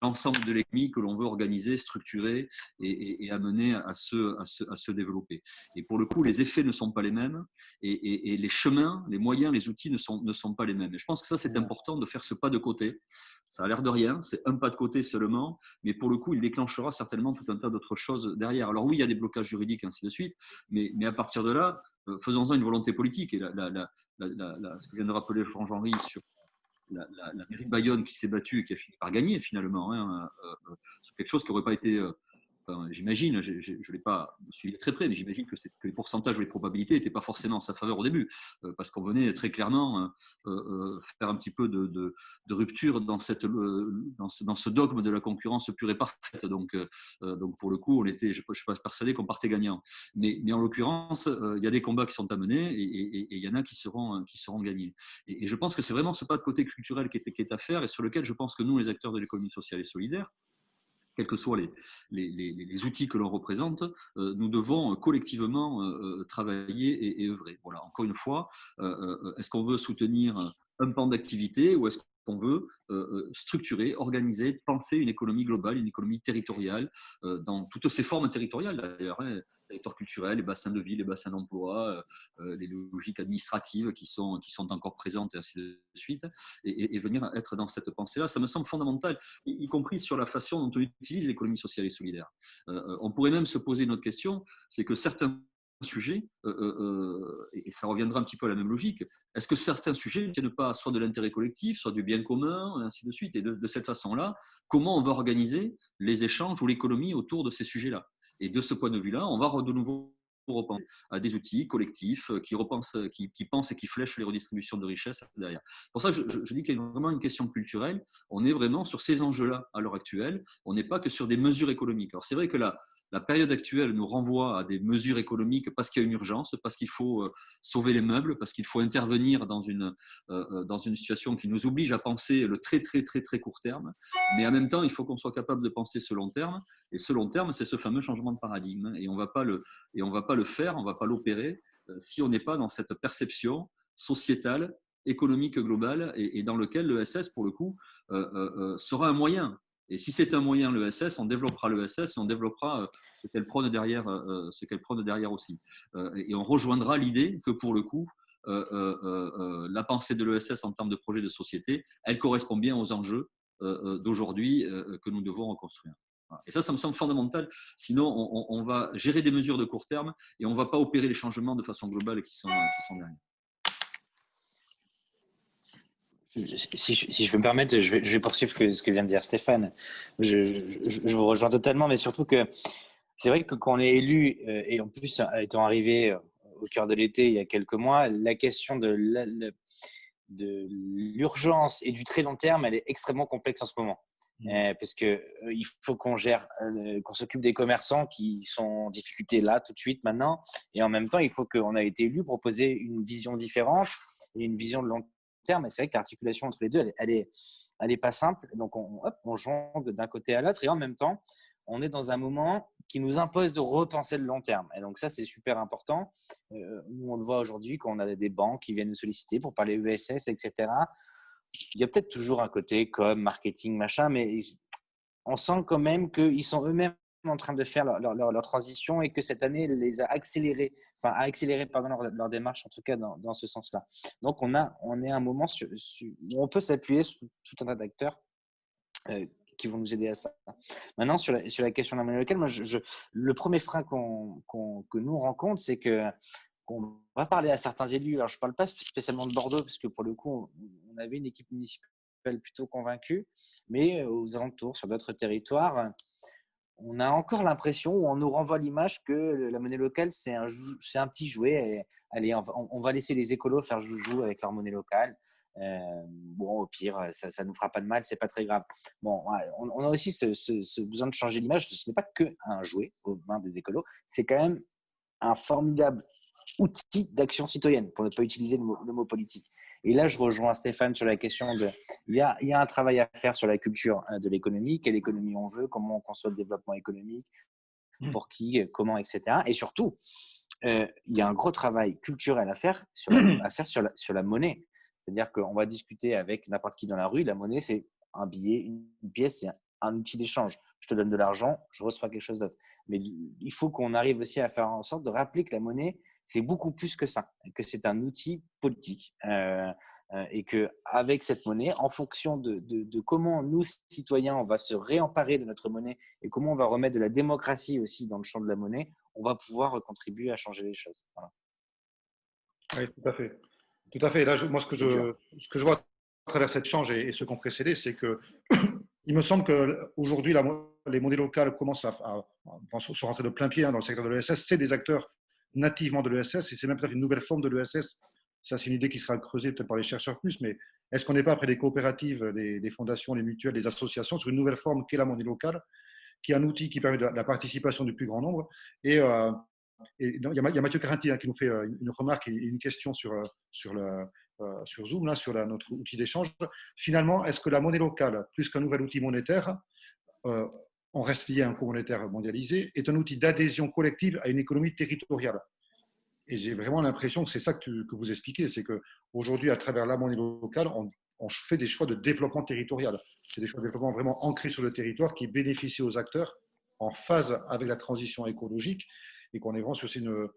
l'ensemble de l'économie que l'on veut organiser, structurer et amener à se développer. Et pour le coup, les effets ne sont pas les mêmes, et les chemins, les moyens, les outils ne sont pas les mêmes. Et je pense que ça, c'est important de faire ce pas de côté. Ça a l'air de rien, c'est un pas de côté seulement, mais pour le coup, il déclenchera certainement tout un tas d'autres choses derrière. Alors oui, il y a des blocages juridiques, ainsi de suite, mais à partir de là, faisons-en une volonté politique. Et ce que vient de rappeler Jean-Henri sur la mairie de Bayonne qui s'est battue et qui a fini par gagner finalement, sur quelque chose qui n'aurait pas été, j'imagine, je ne l'ai pas suivi de très près, mais j'imagine que les pourcentages ou les probabilités n'étaient pas forcément en sa faveur au début, parce qu'on venait très clairement faire un petit peu de rupture dans ce dogme de la concurrence pure et parfaite. Donc pour le coup, je ne suis pas persuadé qu'on partait gagnant. Mais en l'occurrence, il y a des combats qui sont à mener, et il y en a qui seront gagnés. Et je pense que c'est vraiment ce pas de côté culturel qui est à faire, et sur lequel je pense que nous, les acteurs de l'économie sociale et solidaire, quels que soient les outils que l'on représente, nous devons collectivement travailler et œuvrer. Voilà. Encore une fois, est-ce qu'on veut soutenir un pan d'activité, ou est-ce qu'on veut structurer, organiser, penser une économie globale, une économie territoriale, dans toutes ses formes territoriales d'ailleurs, territoire culturel, les bassins de vie, les bassins d'emploi, les logiques administratives qui sont encore présentes, et ainsi de suite, et venir être dans cette pensée-là, ça me semble fondamental, y compris sur la façon dont on utilise l'économie sociale et solidaire. On pourrait même se poser une autre question, c'est que certains sujets, et ça reviendra un petit peu à la même logique, est-ce que certains sujets ne tiennent pas soit de l'intérêt collectif, soit du bien commun, et ainsi de suite, et de cette façon-là, comment on va organiser les échanges ou l'économie autour de ces sujets-là? Et de ce point de vue-là, on va de nouveau repenser à des outils collectifs qui pensent et qui flèchent les redistributions de richesses derrière. C'est pour ça que je dis qu'il y a vraiment une question culturelle. On est vraiment sur ces enjeux-là à l'heure actuelle. On n'est pas que sur des mesures économiques. Alors c'est vrai que la période actuelle nous renvoie à des mesures économiques parce qu'il y a une urgence, parce qu'il faut sauver les meubles, parce qu'il faut intervenir dans une situation qui nous oblige à penser le très, très, très, très court terme. Mais en même temps, il faut qu'on soit capable de penser ce long terme. Et ce long terme, c'est ce fameux changement de paradigme. Et on ne va pas le faire, on ne va pas l'opérer si on n'est pas dans cette perception sociétale, économique globale, et dans lequel l'ESS, pour le coup, sera un moyen. Et si c'est un moyen, l'ESS, on développera l'ESS, et on développera ce qu'elle prône derrière aussi. Et on rejoindra l'idée que, pour le coup, la pensée de l'ESS en termes de projet de société, elle correspond bien aux enjeux d'aujourd'hui que nous devons reconstruire. Et ça me semble fondamental. Sinon, on va gérer des mesures de court terme et on ne va pas opérer les changements de façon globale qui sont derrière. Si je peux me permettre, je vais poursuivre ce que vient de dire Stéphane. Je vous rejoins totalement, mais surtout que c'est vrai que quand on est élu, et en plus étant arrivé au cœur de l'été il y a quelques mois, la question de l'urgence et du très long terme, elle est extrêmement complexe en ce moment. Parce que il faut qu'on s'occupe des commerçants qui sont en difficulté là, tout de suite, maintenant. Et en même temps, il faut qu'on a été élu proposer une vision différente et une vision de long terme. Et c'est vrai que l'articulation entre les deux, elle est pas simple. Donc, on jongle d'un côté à l'autre. Et en même temps, on est dans un moment qui nous impose de repenser le long terme. Et donc, ça, c'est super important. Nous, on le voit aujourd'hui quand on a des banques qui viennent nous solliciter pour parler ESS, etc. Il y a peut-être toujours un côté comme marketing, machin, mais on sent quand même qu'ils sont eux-mêmes en train de faire leur transition et que cette année les a accéléré leur démarche, en tout cas dans ce sens-là. Donc, on est à un moment où on peut s'appuyer sur tout un tas d'acteurs qui vont nous aider à ça. Maintenant, sur la question de la monnaie locale, moi, le premier frein que nous on rencontre, c'est qu'on va parler à certains élus. Alors, je ne parle pas spécialement de Bordeaux, parce que pour le coup, on avait une équipe municipale plutôt convaincue, mais aux alentours, sur d'autres territoires, on a encore l'impression, ou on nous renvoie l'image que la monnaie locale, c'est un petit jouet. Et, allez, on va laisser les écolos faire joujou avec leur monnaie locale. Bon, au pire, ça ne nous fera pas de mal, c'est pas très grave. Bon, on a aussi ce besoin de changer l'image. Ce n'est pas qu'un jouet aux mains des écolos, c'est quand même un formidable outil d'action citoyenne, pour ne pas utiliser le mot politique. Et là, je rejoins Stéphane sur la question de… Il y a un travail à faire sur la culture de l'économie, quelle économie on veut, comment on conçoit le développement économique, pour qui, comment, etc. Et surtout, il y a un gros travail culturel à faire sur la monnaie. C'est-à-dire qu'on va discuter avec n'importe qui dans la rue. La monnaie, c'est un billet, une pièce, c'est un outil d'échange. Je te donne de l'argent, je reçois quelque chose d'autre. Mais il faut qu'on arrive aussi à faire en sorte de rappeler que la monnaie, c'est beaucoup plus que ça, que c'est un outil politique. Et qu'avec cette monnaie, en fonction de comment nous, citoyens, on va se réemparer de notre monnaie et comment on va remettre de la démocratie aussi dans le champ de la monnaie, on va pouvoir contribuer à changer les choses. Voilà. Oui, tout à fait. Tout à fait. Là, moi, ce que je vois à travers cet échange et ceux qui ont précédé, c'est que il me semble qu'aujourd'hui, les monnaies locales commencent à se rentrer de plein pied dans le secteur de l'ESS. C'est des acteurs nativement de l'ESS et c'est même peut-être une nouvelle forme de l'ESS. Ça, c'est une idée qui sera creusée peut-être par les chercheurs plus, mais est-ce qu'on n'est pas après des coopératives, des fondations, les mutuelles, les associations sur une nouvelle forme qu'est la monnaie locale, qui est un outil qui permet de la participation du plus grand nombre. Et il y a Mathieu Carinti qui nous fait une remarque et une question sur Zoom, là, sur notre outil d'échange. Finalement, est-ce que la monnaie locale, plus qu'un nouvel outil monétaire, on reste lié à un cours monétaire mondialisé, est un outil d'adhésion collective à une économie territoriale? Et j'ai vraiment l'impression que c'est ça que vous expliquez, c'est qu'aujourd'hui, à travers la monnaie locale, on fait des choix de développement territorial. C'est des choix de développement vraiment ancrés sur le territoire qui bénéficient aux acteurs en phase avec la transition écologique et qu'on est vraiment sur une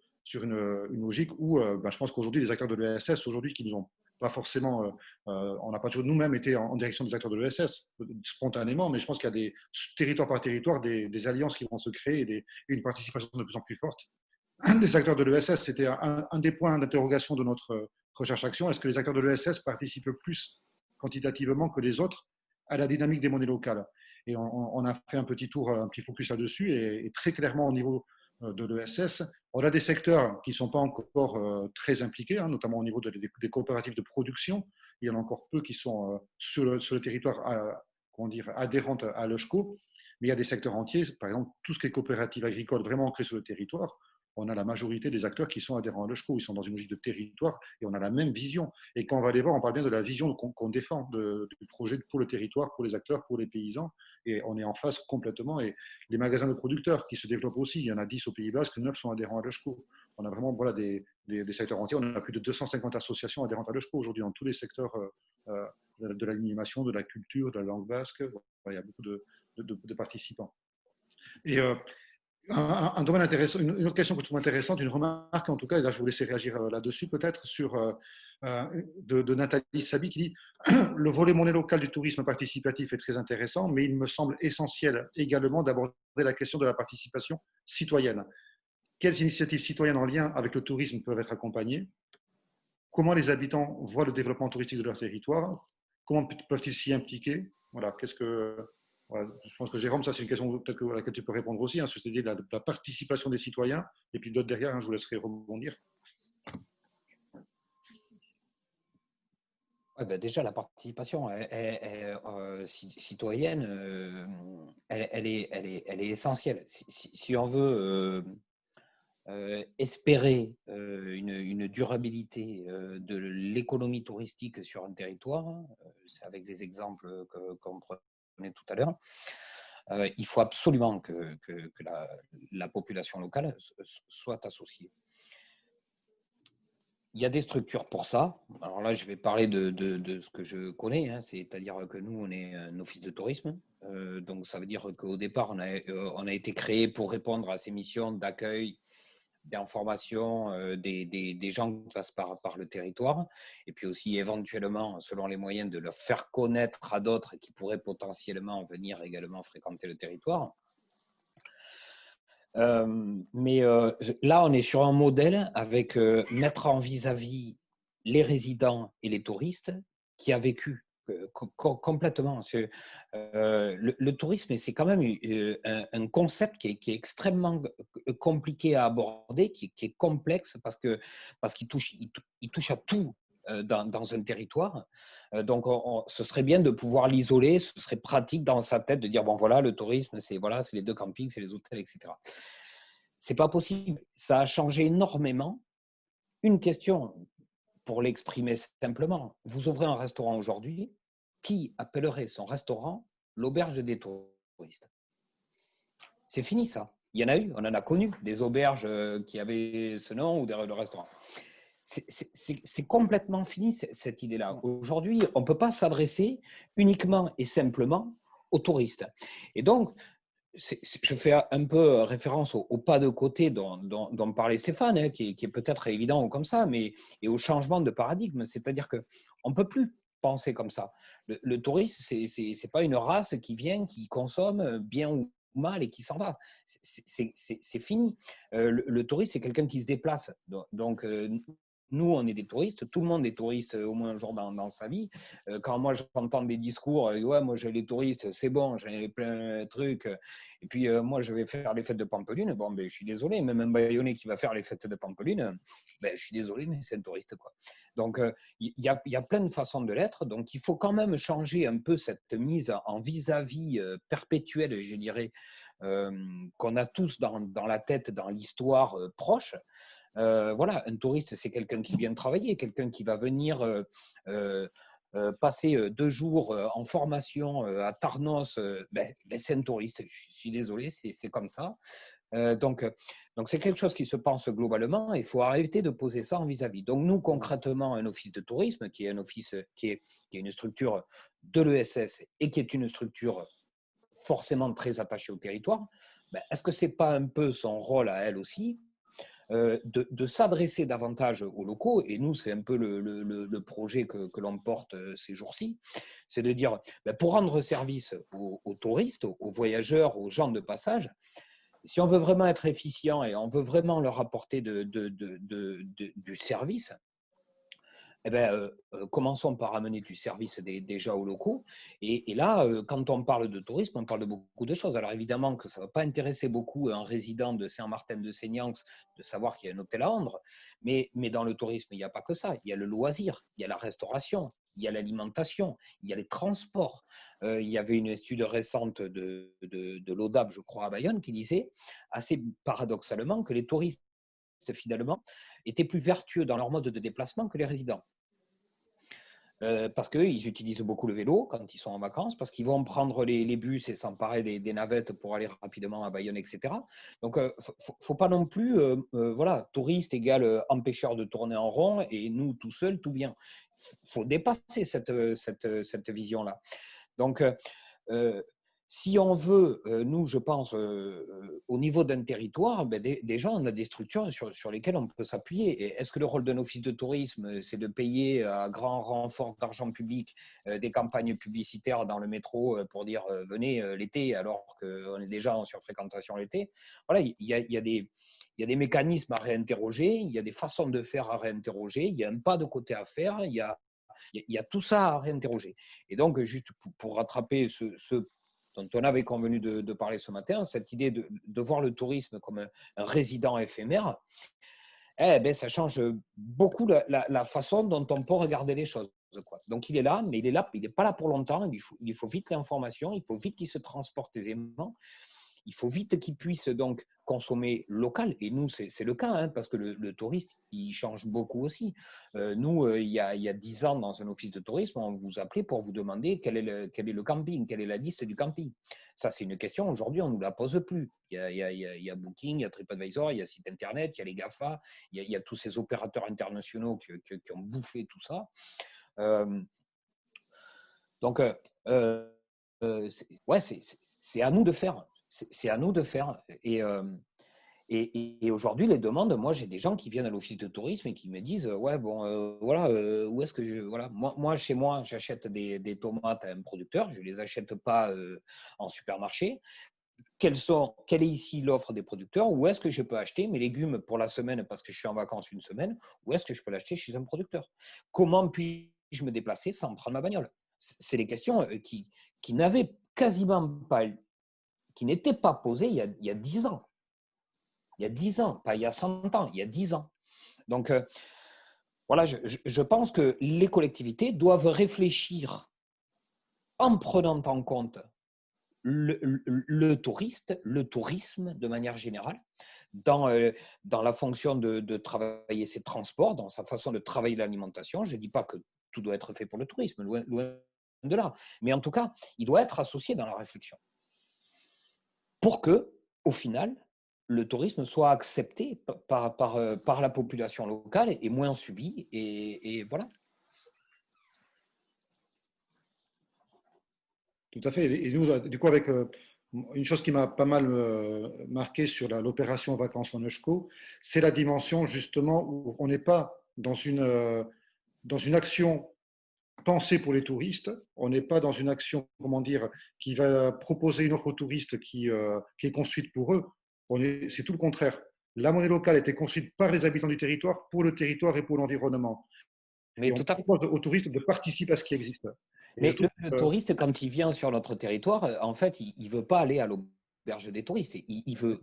logique où je pense qu'aujourd'hui, les acteurs de l'ESS, aujourd'hui, qui nous ont pas forcément, on n'a pas toujours nous-mêmes été en direction des acteurs de l'ESS spontanément, mais je pense qu'il y a des territoire par territoire des alliances qui vont se créer et une participation de plus en plus forte. Un des acteurs de l'ESS, c'était un des points d'interrogation de notre recherche-action. Est-ce que les acteurs de l'ESS participent plus quantitativement que les autres à la dynamique des monnaies locales? Et on a fait un petit tour, un petit focus là-dessus, et très clairement au niveau de l'ESS, on a des secteurs qui ne sont pas encore très impliqués, notamment au niveau des coopératives de production. Il y en a encore peu qui sont sur le territoire adhérentes à l'ECHCO, mais il y a des secteurs entiers, par exemple tout ce qui est coopérative agricole vraiment ancré sur le territoire. On a la majorité des acteurs qui sont adhérents à l'ECHCO, ils sont dans une logique de territoire et on a la même vision. Et quand on va les voir, on parle bien de la vision qu'on défend du projet pour le territoire, pour les acteurs, pour les paysans, et on est en face complètement. Et les magasins de producteurs qui se développent aussi, il y en a 10 au Pays Basque, 9 sont adhérents à l'ECHCO. On a vraiment des secteurs entiers, on a plus de 250 associations adhérentes à l'ECHCO aujourd'hui dans tous les secteurs de l'animation, de la culture, de la langue basque. Il y a beaucoup de participants. Et un domaine intéressant, une autre question que je trouve intéressante, une remarque en tout cas, et là je vous laisser réagir là-dessus peut-être, de Nathalie Sabi qui dit « Le volet monnaie locale du tourisme participatif est très intéressant, mais il me semble essentiel également d'aborder la question de la participation citoyenne. Quelles initiatives citoyennes en lien avec le tourisme peuvent être accompagnées? Comment les habitants voient le développement touristique de leur territoire? Comment peuvent-ils s'y impliquer ?» Voilà, voilà, je pense que Jérôme, ça c'est une question peut-être à laquelle tu peux répondre aussi, sur cette idée de la participation des citoyens, et puis d'autres derrière, je vous laisserai rebondir. Déjà, la participation citoyenne, elle est essentielle. Si on veut espérer une durabilité de l'économie touristique sur un territoire, c'est avec des exemples qu'on prenait tout à l'heure, il faut absolument que la population locale soit associée. Il y a des structures pour ça. Alors là, je vais parler de ce que je connais, c'est-à-dire que nous, on est un office de tourisme. Donc, ça veut dire qu'au départ, on a été créé pour répondre à ces missions d'accueil, d'information des gens qui passent par le territoire, et puis aussi éventuellement, selon les moyens, de leur faire connaître à d'autres qui pourraient potentiellement venir également fréquenter le territoire. Mais là, on est sur un modèle avec mettre en vis-à-vis les résidents et les touristes qui a vécu complètement. Le tourisme, c'est quand même un concept qui est extrêmement compliqué à aborder, qui est complexe parce qu'il touche à tout dans un territoire. Donc, ce serait bien de pouvoir l'isoler, ce serait pratique dans sa tête de dire, bon voilà, le tourisme, c'est les 2 campings, c'est les hôtels, etc. C'est pas possible. Ça a changé énormément. Une question, pour l'exprimer simplement, vous ouvrez un restaurant aujourd'hui, qui appellerait son restaurant l'auberge des touristes? C'est fini ça. Il y en a eu, on en a connu, des auberges qui avaient ce nom ou des restaurants. C'est complètement fini cette idée-là. Aujourd'hui, on ne peut pas s'adresser uniquement et simplement aux touristes. Et donc, je fais un peu référence au pas de côté dont parlait Stéphane, hein, qui est peut-être évident comme ça, mais et au changement de paradigme. C'est-à-dire qu'on ne peut plus penser comme ça. Le touriste, ce n'est pas une race qui vient, qui consomme bien ou mal et qui s'en va. C'est fini. Le touriste, c'est quelqu'un qui se déplace. Donc, nous, on est des touristes. Tout le monde est touriste au moins un jour dans sa vie. Quand moi, j'entends des discours, ouais, moi, j'ai les touristes, c'est bon, j'ai plein de trucs. Et puis, moi, je vais faire les fêtes de Pampelune. Bon, ben, je suis désolé. Même un Bayonnais qui va faire les fêtes de Pampelune, ben, je suis désolé, mais c'est un touriste, quoi. Donc, il y a plein de façons de l'être. Donc, il faut quand même changer un peu cette mise en vis-à-vis perpétuelle, je dirais, qu'on a tous dans la tête, dans l'histoire proche. Voilà, un touriste, c'est quelqu'un qui vient travailler, quelqu'un qui va venir passer 2 jours en formation à Tarnos. C'est un touriste, je suis désolé, c'est comme ça. Donc, c'est quelque chose qui se pense globalement et il faut arrêter de poser ça en vis-à-vis. Donc, nous, concrètement, un office de tourisme, qui est un office qui est une structure de l'ESS et qui est une structure forcément très attachée au territoire, est-ce que ce n'est pas un peu son rôle à elle aussi de s'adresser davantage aux locaux, et nous, c'est un peu le projet que l'on porte ces jours-ci, c'est de dire, pour rendre service aux touristes, aux voyageurs, aux gens de passage, si on veut vraiment être efficient et on veut vraiment leur apporter du service, commençons par amener du service déjà aux locaux. Et là, quand on parle de tourisme, on parle de beaucoup de choses. Alors évidemment que ça ne va pas intéresser beaucoup un résident de Saint-Martin-de-Seignanx de savoir qu'il y a un hôtel à Andres, mais dans le tourisme, il n'y a pas que ça. Il y a le loisir, il y a la restauration, il y a l'alimentation, il y a les transports. Il y avait une étude récente de l'ODAB, je crois, à Bayonne, qui disait assez paradoxalement que les touristes, finalement, étaient plus vertueux dans leur mode de déplacement que les résidents. Parce qu'ils utilisent beaucoup le vélo quand ils sont en vacances, parce qu'ils vont prendre les bus et s'emparer des navettes pour aller rapidement à Bayonne, etc. Donc, faut pas non plus, voilà, touriste égale empêcheur de tourner en rond et nous tout seuls, tout bien. Faut dépasser cette vision-là. Donc, si on veut, nous, je pense, au niveau d'un territoire, déjà, on a des structures sur lesquelles on peut s'appuyer. Et est-ce que le rôle d'un office de tourisme, c'est de payer à grand renfort d'argent public des campagnes publicitaires dans le métro pour dire venez l'été alors qu'on est déjà en surfréquentation l'été? Voilà, il y a des mécanismes à réinterroger, il y a des façons de faire à réinterroger, il y a un pas de côté à faire, il y a tout ça à réinterroger. Et donc, juste pour rattraper ce dont on avait convenu de parler ce matin, cette idée de voir le tourisme comme un résident éphémère, ça change beaucoup la façon dont on peut regarder les choses, quoi. Donc, il est là, mais il n'est pas là pour longtemps. Il faut vite l'information, il faut vite qu'il se transporte aisément. Il faut vite qu'ils puissent donc consommer local. Et nous, c'est le cas, hein, parce que le touriste, il change beaucoup aussi. Nous, il y a 10 ans, dans un office de tourisme, on vous appelait pour vous demander quel est le camping, quelle est la liste du camping. Ça, c'est une question, aujourd'hui, on ne nous la pose plus. Il y a Booking, il y a TripAdvisor, il y a site Internet, il y a les GAFA, il y a tous ces opérateurs internationaux qui ont bouffé tout ça. Donc, c'est à nous de faire. C'est à nous de faire. Et aujourd'hui, les demandes, moi, j'ai des gens qui viennent à l'office de tourisme et qui me disent, ouais, bon, voilà, où est-ce que voilà, moi, chez moi, j'achète des tomates à un producteur, je ne les achète pas en supermarché. Quelle est ici l'offre des producteurs? Où est-ce que je peux acheter mes légumes pour la semaine parce que je suis en vacances une semaine? Où est-ce que je peux l'acheter chez un producteur? Comment puis-je me déplacer sans prendre ma bagnole? C'est des questions qui n'avaient quasiment pas, qui n'étaient pas posées il y a 10 ans. Il y a 10 ans, pas il y a 100 ans, il y a 10 ans. Donc, voilà, je pense que les collectivités doivent réfléchir en prenant en compte le tourisme de manière générale, dans la fonction de travailler ses transports, dans sa façon de travailler l'alimentation. Je ne dis pas que tout doit être fait pour le tourisme, loin de là. Mais en tout cas, il doit être associé dans la réflexion pour que, au final, le tourisme soit accepté par la population locale et moins subi. Et voilà. Tout à fait. Et nous, du coup, avec une chose qui m'a pas mal marqué sur l'opération Vacances en Eusko, c'est la dimension justement où on n'est pas dans une action pensée pour les touristes, on n'est pas dans une action, comment dire, qui va proposer une offre aux touristes qui est construite pour eux. C'est tout le contraire. La monnaie locale a été construite par les habitants du territoire, pour le territoire et pour l'environnement. Mais Et on propose aux touristes de participer à ce qui existe. Mais le touriste, quand il vient sur notre territoire, en fait, il ne veut pas aller à l'auberge des touristes. Il veut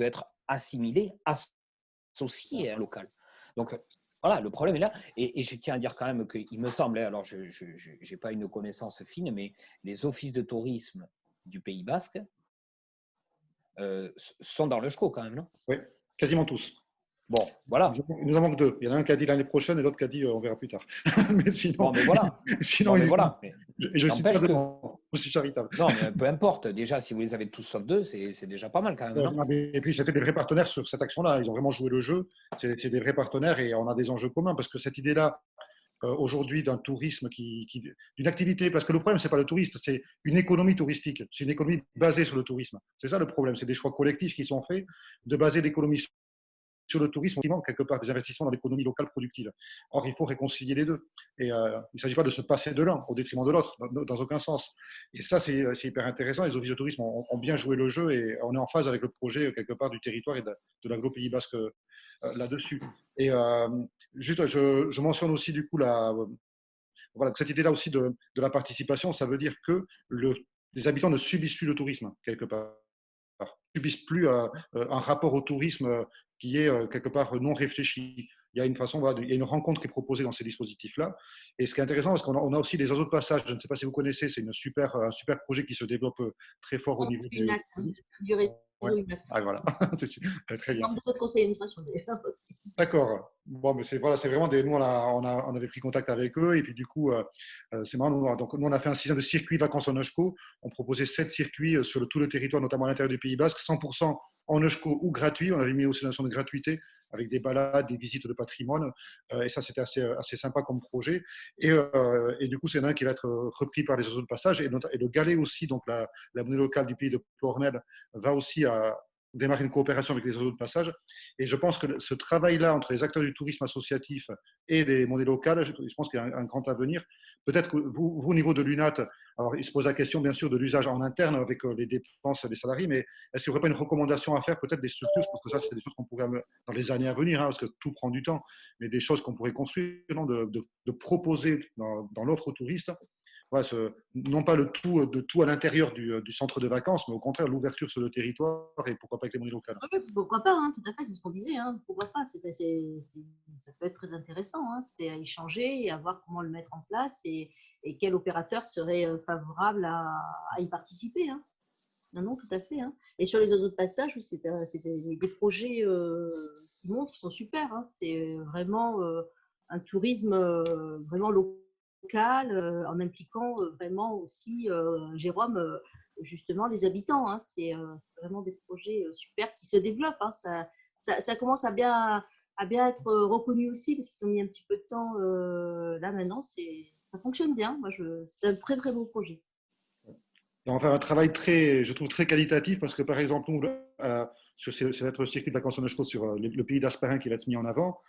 être assimilé, associé à un local. Donc, voilà, le problème est là. Et je tiens à dire quand même qu'il me semble, alors je n'ai pas une connaissance fine, mais les offices de tourisme du Pays Basque sont dans le SCO quand même, non? Oui, quasiment tous. Bon, voilà. Il nous en manque deux. Il y en a un qui a dit l'année prochaine et l'autre qui a dit on verra plus tard. Mais sinon, bon, mais voilà. sinon, mais voilà. Je suis pas aussi charitable. Non, mais peu importe. Déjà, si vous les avez tous sauf deux, c'est déjà pas mal quand même. Non, et puis, c'était des vrais partenaires sur cette action-là. Ils ont vraiment joué le jeu. C'est des vrais partenaires et on a des enjeux communs parce que cette idée-là, aujourd'hui, d'un tourisme, d'une activité, parce que le problème, ce n'est pas le touriste, c'est une économie touristique. C'est une économie basée sur le tourisme. C'est ça le problème. C'est des choix collectifs qui sont faits de baser l'économie sur le tourisme, il manque quelque part des investissements dans l'économie locale productive. Or, il faut réconcilier les deux. Et il ne s'agit pas de se passer de l'un au détriment de l'autre, dans aucun sens. Et ça, c'est hyper intéressant. Les offices de tourisme ont bien joué le jeu et on est en phase avec le projet, quelque part, du territoire et de l'agglo Pays Basque là-dessus. Et juste, je mentionne aussi, du coup, voilà, cette idée-là aussi de la participation, ça veut dire que les habitants ne subissent plus le tourisme, quelque part. Ne subissent plus un rapport au tourisme qui est quelque part non réfléchi. Il y a une façon, voilà, il y a une rencontre qui est proposée dans ces dispositifs-là. Et ce qui est intéressant, parce qu'on a aussi des oiseaux de passage, je ne sais pas si vous connaissez, c'est un super projet qui se développe très fort au niveau des… Ouais. Ah, voilà, c'est très bien. D'accord. Bon, mais c'est vraiment des. Nous, on avait pris contact avec eux et puis du coup, c'est marrant. Donc, nous, on a fait un système de circuits vacances en Eusko. On proposait 7 circuits sur tout le territoire, notamment à l'intérieur du Pays Basque, 100% en Eusko ou gratuit. On avait mis aussi la notion de gratuité avec des balades, des visites de patrimoine. Et ça, c'était assez sympa comme projet. Et du coup, c'est un qui va être repris par les oiseaux de passage. Et le Galet aussi, donc la monnaie locale du pays de Ploërmel, va aussi démarrer une coopération avec les oiseaux de passage. Et je pense que ce travail-là entre les acteurs du tourisme associatif et des monnaies locales, je pense qu'il y a un grand avenir. Peut-être que vous, au niveau de l'UNAT, alors il se pose la question bien sûr de l'usage en interne avec les dépenses des salariés, mais est-ce qu'il n'y aurait pas une recommandation à faire peut-être des structures? Je pense que ça, c'est des choses qu'on pourrait, dans les années à venir, parce que tout prend du temps, mais des choses qu'on pourrait construire, de proposer dans l'offre aux touristes. Voilà, non pas le tout de tout à l'intérieur du centre de vacances, mais au contraire l'ouverture sur le territoire et pourquoi pas avec les monnaies locales. Oui, pourquoi pas, hein, tout à fait, c'est ce qu'on disait. Hein, pourquoi pas, ça peut être très intéressant. Hein, c'est à échanger et à voir comment le mettre en place et quel opérateur serait favorable à y participer. Hein. Non, tout à fait. Hein. Et sur les oiseaux de passage, c'est des projets qui montrent, qui sont super. Hein, c'est vraiment un tourisme vraiment local. En impliquant vraiment aussi, Jérôme, justement les habitants. Hein. C'est vraiment des projets super qui se développent. Hein. Ça commence à bien être reconnu aussi parce qu'ils ont mis un petit peu de temps là maintenant. Ça fonctionne bien. C'est un très très beau projet. Et on va faire un travail je trouve très qualitatif parce que par exemple, nous, ça va être le circuit de vacances en Neige sur le pays d'Asperin qui va être mis en avant.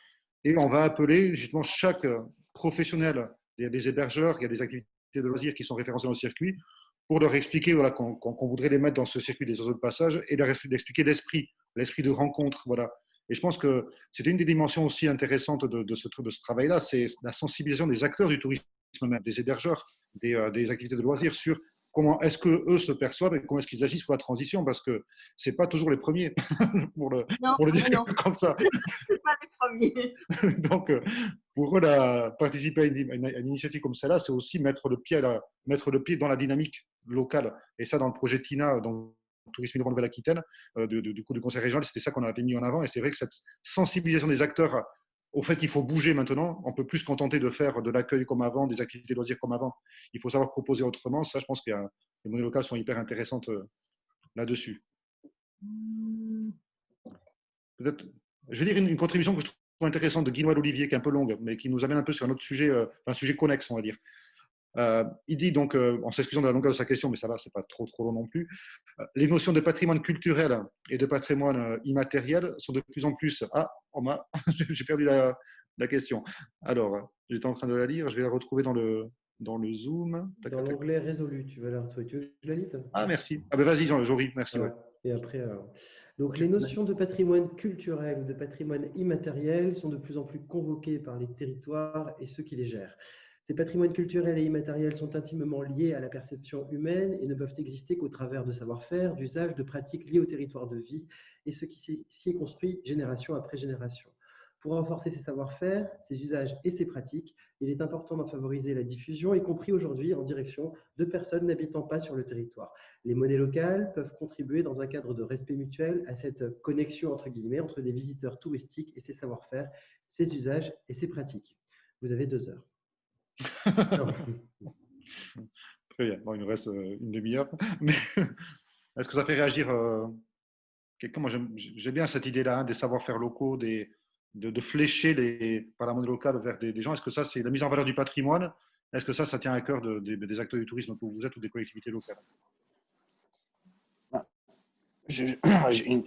Et on va appeler justement chaque professionnel, il y a des hébergeurs, il y a des activités de loisirs qui sont référencées dans le circuit, pour leur expliquer voilà, qu'on voudrait les mettre dans ce circuit des zones de passage et leur expliquer l'esprit de rencontre. Voilà. Et je pense que c'est une des dimensions aussi intéressantes de ce travail-là, c'est la sensibilisation des acteurs du tourisme, même des hébergeurs, des activités de loisirs sur comment est-ce qu'eux se perçoivent et comment est-ce qu'ils agissent pour la transition, parce que ce n'est pas toujours les premiers, pour le dire comme ça. C'est pas les premiers. Donc, pour eux, participer à une initiative comme celle-là, c'est aussi mettre le pied dans la dynamique locale. Et ça, dans le projet TINA, dans le tourisme innovant Nouvelle-Aquitaine, du coup, du Conseil régional, c'était ça qu'on avait mis en avant. Et c'est vrai que cette sensibilisation des acteurs au fait qu'il faut bouger maintenant, on ne peut plus se contenter de faire de l'accueil comme avant, des activités de loisirs comme avant. Il faut savoir proposer autrement. Ça, je pense que les monnaies locales sont hyper intéressantes là-dessus. Peut-être, je vais dire une contribution que je trouve intéressante de Guy Olivier, qui est un peu longue, mais qui nous amène un peu sur un autre sujet, un sujet connexe, on va dire. Il dit donc, en s'excusant de la longueur de sa question, mais ça va, c'est pas trop long non plus, les notions de patrimoine culturel et de patrimoine immatériel sont de plus en plus… Ah, j'ai perdu la question. Alors, j'étais en train de la lire, je vais la retrouver dans le Zoom. Dans l'onglet résolu, tu vas la retrouver. Tu veux que je la lise? Ah, merci. Ah ben vas-y, Jean-Jory, merci. Ouais. Et après, donc les notions de patrimoine culturel ou de patrimoine immatériel sont de plus en plus convoquées par les territoires et ceux qui les gèrent. Ces patrimoines culturels et immatériels sont intimement liés à la perception humaine et ne peuvent exister qu'au travers de savoir-faire, d'usages, de pratiques liées au territoire de vie et ce qui s'y est construit génération après génération. Pour renforcer ces savoir-faire, ces usages et ces pratiques, il est important d'en favoriser la diffusion, y compris aujourd'hui en direction de personnes n'habitant pas sur le territoire. Les monnaies locales peuvent contribuer dans un cadre de respect mutuel à cette connexion entre guillemets entre des visiteurs touristiques et ses savoir-faire, ses usages et ses pratiques. Vous avez 2 heures. Très bien. Bon, il nous reste une demi-heure. Mais est-ce que ça fait réagir quelqu'un? Moi, j'aime bien cette idée-là, des savoir-faire locaux, de flécher par la monnaie locale vers des gens. Est-ce que ça, c'est la mise en valeur du patrimoine? Est-ce que ça tient à cœur des acteurs du tourisme que vous êtes ou des collectivités locales?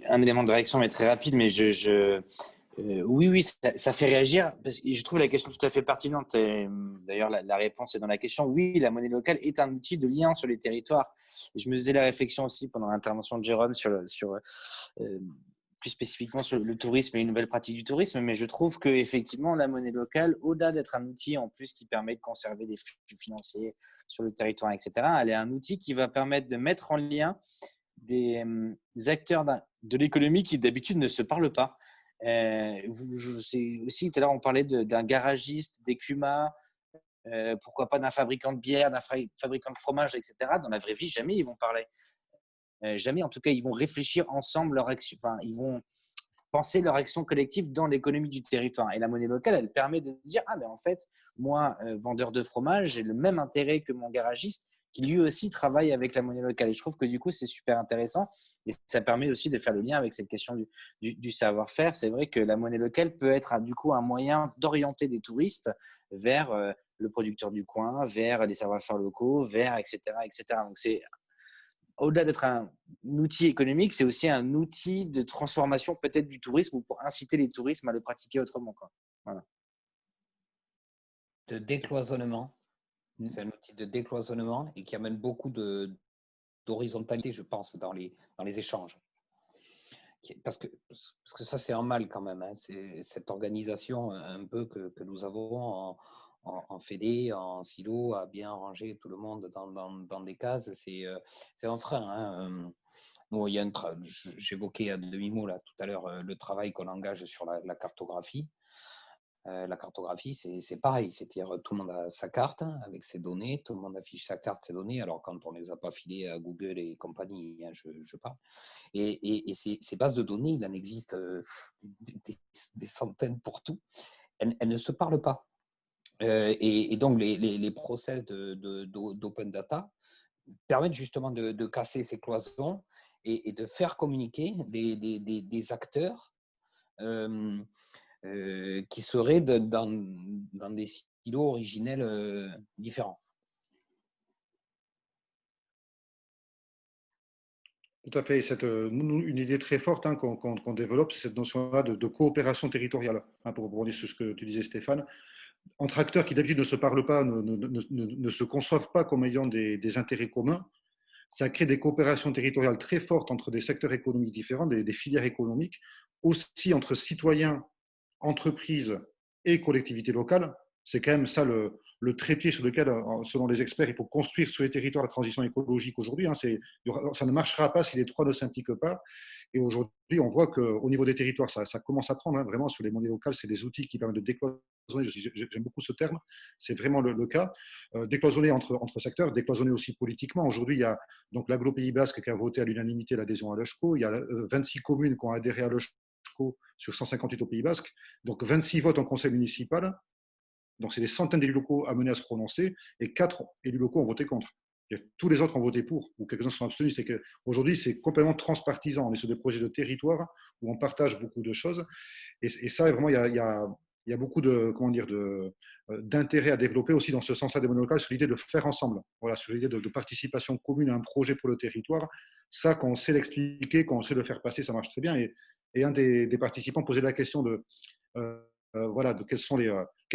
Un élément de réaction, mais très rapide, mais oui, ça fait réagir, parce que je trouve la question tout à fait pertinente. D'ailleurs, la réponse est dans la question. Oui, la monnaie locale est un outil de lien sur les territoires. Et je me faisais la réflexion aussi pendant l'intervention de Jérôme plus spécifiquement sur le tourisme et les nouvelles pratiques du tourisme, mais je trouve qu'effectivement, la monnaie locale, au-delà d'être un outil en plus qui permet de conserver des flux financiers sur le territoire, etc., elle est un outil qui va permettre de mettre en lien des acteurs de l'économie qui d'habitude ne se parlent pas. Aussi, tout à l'heure, on parlait d'un garagiste, d'écuma, pourquoi pas d'un fabricant de bière, d'un fabricant de fromage, etc. Dans la vraie vie, jamais ils vont parler. Jamais, en tout cas, ils vont réfléchir ensemble leur action. Enfin, ils vont penser leur action collective dans l'économie du territoire. Et la monnaie locale, elle permet de dire, ah, mais en fait, moi, vendeur de fromage, j'ai le même intérêt que mon garagiste, qui lui aussi travaille avec la monnaie locale. Et je trouve que du coup, c'est super intéressant. Et ça permet aussi de faire le lien avec cette question du savoir-faire. C'est vrai que la monnaie locale peut être du coup un moyen d'orienter des touristes vers le producteur du coin, vers les savoir-faire locaux, vers etc., etc. Donc, c'est au-delà d'être un outil économique, c'est aussi un outil de transformation peut-être du tourisme ou pour inciter les touristes à le pratiquer autrement. Voilà. De décloisonnement. C'est un outil de décloisonnement et qui amène beaucoup d'horizontalité, je pense, dans les échanges. Parce que ça, c'est un mal quand même. Hein. C'est cette organisation un peu que nous avons en fédé, en silo, à bien ranger tout le monde dans des cases. C'est un frein. Hein. Bon, j'évoquais à demi-mot là, tout à l'heure le travail qu'on engage sur la cartographie. La cartographie, c'est pareil, c'est-à-dire tout le monde a sa carte avec ses données, tout le monde affiche sa carte, ses données, alors quand on ne les a pas filées à Google et compagnie, hein, je parle. Et ces bases de données, il en existe des centaines pour tout, elles ne se parlent pas. Et donc, les process d'open data permettent justement de casser ces cloisons et de faire communiquer des acteurs qui seraient dans des silos originels différents. Tout à fait. Une idée très forte qu'on développe, c'est cette notion-là de coopération territoriale. Pour rebondir sur ce que tu disais, Stéphane, entre acteurs qui d'habitude ne se parlent pas, ne se conçoivent pas comme ayant des intérêts communs, ça crée des coopérations territoriales très fortes entre des secteurs économiques différents, des filières économiques, aussi entre citoyens, entreprises et collectivités locales. C'est quand même ça le trépied sur lequel, selon les experts, il faut construire sur les territoires la transition écologique aujourd'hui. Ça ne marchera pas si les trois ne s'impliquent pas. Et aujourd'hui, on voit qu'au niveau des territoires, ça commence à prendre. Vraiment, sur les monnaies locales, c'est des outils qui permettent de décloisonner. J'aime beaucoup ce terme. C'est vraiment le cas. Décloisonner entre secteurs, décloisonner aussi politiquement. Aujourd'hui, il y a donc l'Aglo Pays Basque qui a voté à l'unanimité l'adhésion à l'EUSCO. Il y a 26 communes qui ont adhéré à l'EUSCO sur 158 au Pays Basque. Donc 26 votes en conseil municipal. Donc c'est des centaines d'élus locaux amenés à se prononcer et 4 élus locaux ont voté contre. Et tous les autres ont voté pour, ou quelques-uns sont abstenus. C'est qu'aujourd'hui, c'est complètement transpartisan. On est sur des projets de territoire où on partage beaucoup de choses. Et ça, vraiment, il y a beaucoup d'intérêt à développer aussi dans ce sens-là des monnaies locales, sur l'idée de faire ensemble, voilà, sur l'idée de participation commune à un projet pour le territoire. Ça, quand on sait l'expliquer, quand on sait le faire passer, ça marche très bien. Et un des participants posait la question de quels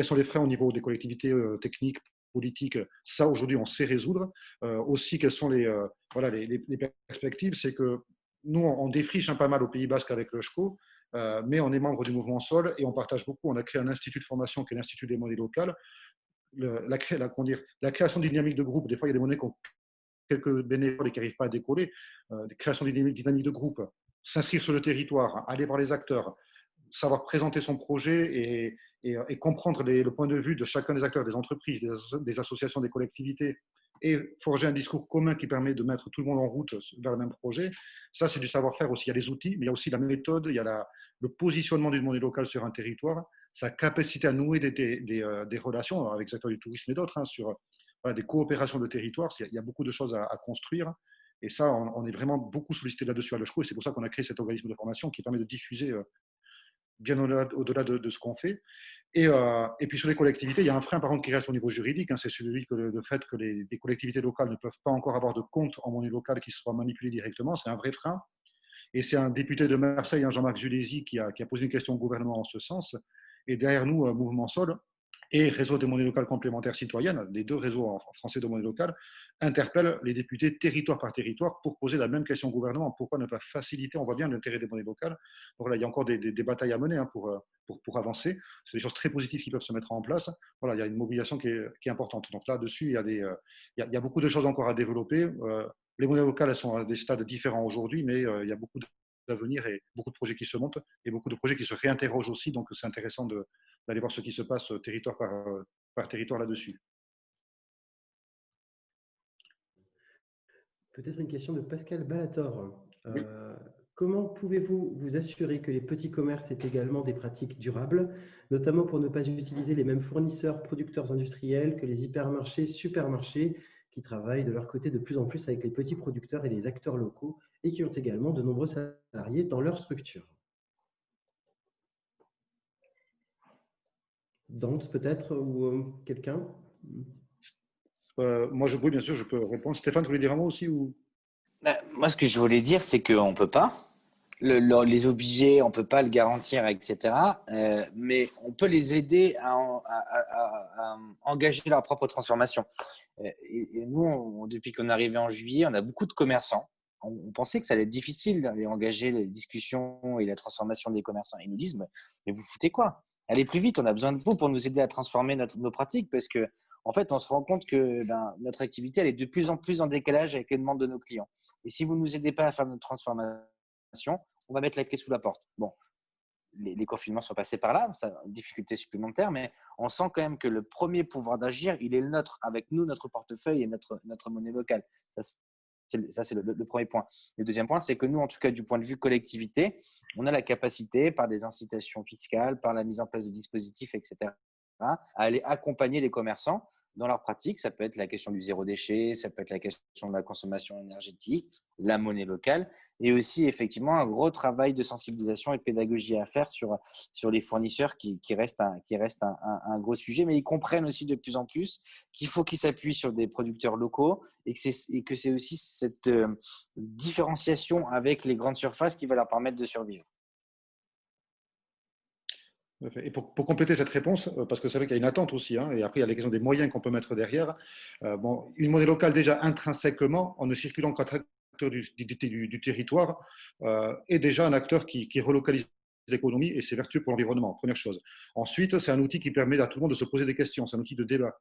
sont les freins au niveau des collectivités techniques, politiques. Ça, aujourd'hui, on sait résoudre. Aussi, quelles sont les perspectives. C'est que nous, on défriche pas mal au Pays Basque avec le SCO, mais on est membre du mouvement Sol et on partage beaucoup. On a créé un institut de formation qui est l'Institut des monnaies locales. La création d'une dynamique de groupe, des fois, il y a des monnaies qui ont quelques bénévoles et qui n'arrivent pas à décoller. Création d'une dynamique de groupe, s'inscrire sur le territoire, aller voir les acteurs, savoir présenter son projet et comprendre le point de vue de chacun des acteurs, des entreprises, des associations, des collectivités, et forger un discours commun qui permet de mettre tout le monde en route vers le même projet. Ça, c'est du savoir-faire aussi. Il y a les outils, mais il y a aussi la méthode, il y a le positionnement d'une monnaie locale sur un territoire, sa capacité à nouer des relations avec les acteurs du tourisme et d'autres, sur des coopérations de territoire. Il y a beaucoup de choses à construire. Et ça, on est vraiment beaucoup sollicité là-dessus à l'EUSCO, et c'est pour ça qu'on a créé cet organisme de formation qui permet de diffuser bien au-delà de ce qu'on fait. Et puis sur les collectivités, il y a un frein par contre qui reste au niveau juridique, c'est celui que le fait que les collectivités locales ne peuvent pas encore avoir de compte en monnaie locale qui soit manipulé directement, c'est un vrai frein. Et c'est un député de Marseille, Jean-Marc Julézy, qui a posé une question au gouvernement en ce sens. Et derrière nous, Mouvement Sol et Réseau des monnaies locales complémentaires citoyennes, les deux réseaux français de monnaie locale, interpellent les députés territoire par territoire pour poser la même question au gouvernement. Pourquoi ne pas faciliter? On voit bien l'intérêt des monnaies locales. Donc là, il y a encore des batailles à mener pour avancer. C'est des choses très positives qui peuvent se mettre en place. Voilà, il y a une mobilisation qui est importante. Donc là-dessus, il y a beaucoup de choses encore à développer. Les monnaies locales, elles sont à des stades différents aujourd'hui, mais il y a beaucoup d'avenir et beaucoup de projets qui se montent et beaucoup de projets qui se réinterrogent aussi. Donc, c'est intéressant d'aller voir ce qui se passe territoire par territoire là-dessus. Peut-être une question de Pascal Balator. Oui. Comment pouvez-vous vous assurer que les petits commerces aient également des pratiques durables, notamment pour ne pas utiliser les mêmes fournisseurs, producteurs industriels que les hypermarchés, supermarchés, qui travaillent de leur côté de plus en plus avec les petits producteurs et les acteurs locaux et qui ont également de nombreux salariés dans leur structure? Dante peut-être, ou quelqu'un? Oui, bien sûr, je peux répondre. Stéphane, tu voulais dire un mot aussi ou... Moi, ce que je voulais dire, c'est qu'on ne peut pas les obliger, on ne peut pas le garantir, etc. Mais on peut les aider à engager leur propre transformation. Et nous, depuis qu'on est arrivé en juillet, on a beaucoup de commerçants. On pensait que ça allait être difficile d'aller engager les discussions et la transformation des commerçants. Ils nous disent, mais vous foutez quoi? Allez plus vite, on a besoin de vous pour nous aider à transformer nos pratiques parce que en fait, on se rend compte que notre activité elle est de plus en plus en décalage avec les demandes de nos clients. Et si vous ne nous aidez pas à faire notre transformation, on va mettre la clé sous la porte. Bon, les confinements sont passés par là, ça a une difficulté supplémentaire, mais on sent quand même que le premier pouvoir d'agir, il est le nôtre, avec nous, notre portefeuille et notre monnaie locale. Ça, c'est le premier point. Le deuxième point, c'est que nous, en tout cas, du point de vue collectivité, on a la capacité, par des incitations fiscales, par la mise en place de dispositifs, etc., à aller accompagner les commerçants dans leur pratique. Ça peut être la question du zéro déchet, ça peut être la question de la consommation énergétique, la monnaie locale, et aussi effectivement un gros travail de sensibilisation et de pédagogie à faire sur les fournisseurs qui reste un gros sujet, mais ils comprennent aussi de plus en plus qu'il faut qu'ils s'appuient sur des producteurs locaux et que c'est aussi cette différenciation avec les grandes surfaces qui va leur permettre de survivre. Et pour compléter cette réponse, parce que c'est vrai qu'il y a une attente aussi, hein, et après il y a les questions des moyens qu'on peut mettre derrière. Bon, une monnaie locale déjà intrinsèquement, en ne circulant qu'entre acteurs du territoire, est déjà un acteur qui relocalise l'économie et c'est vertueux pour l'environnement, première chose. Ensuite, c'est un outil qui permet à tout le monde de se poser des questions, c'est un outil de débat.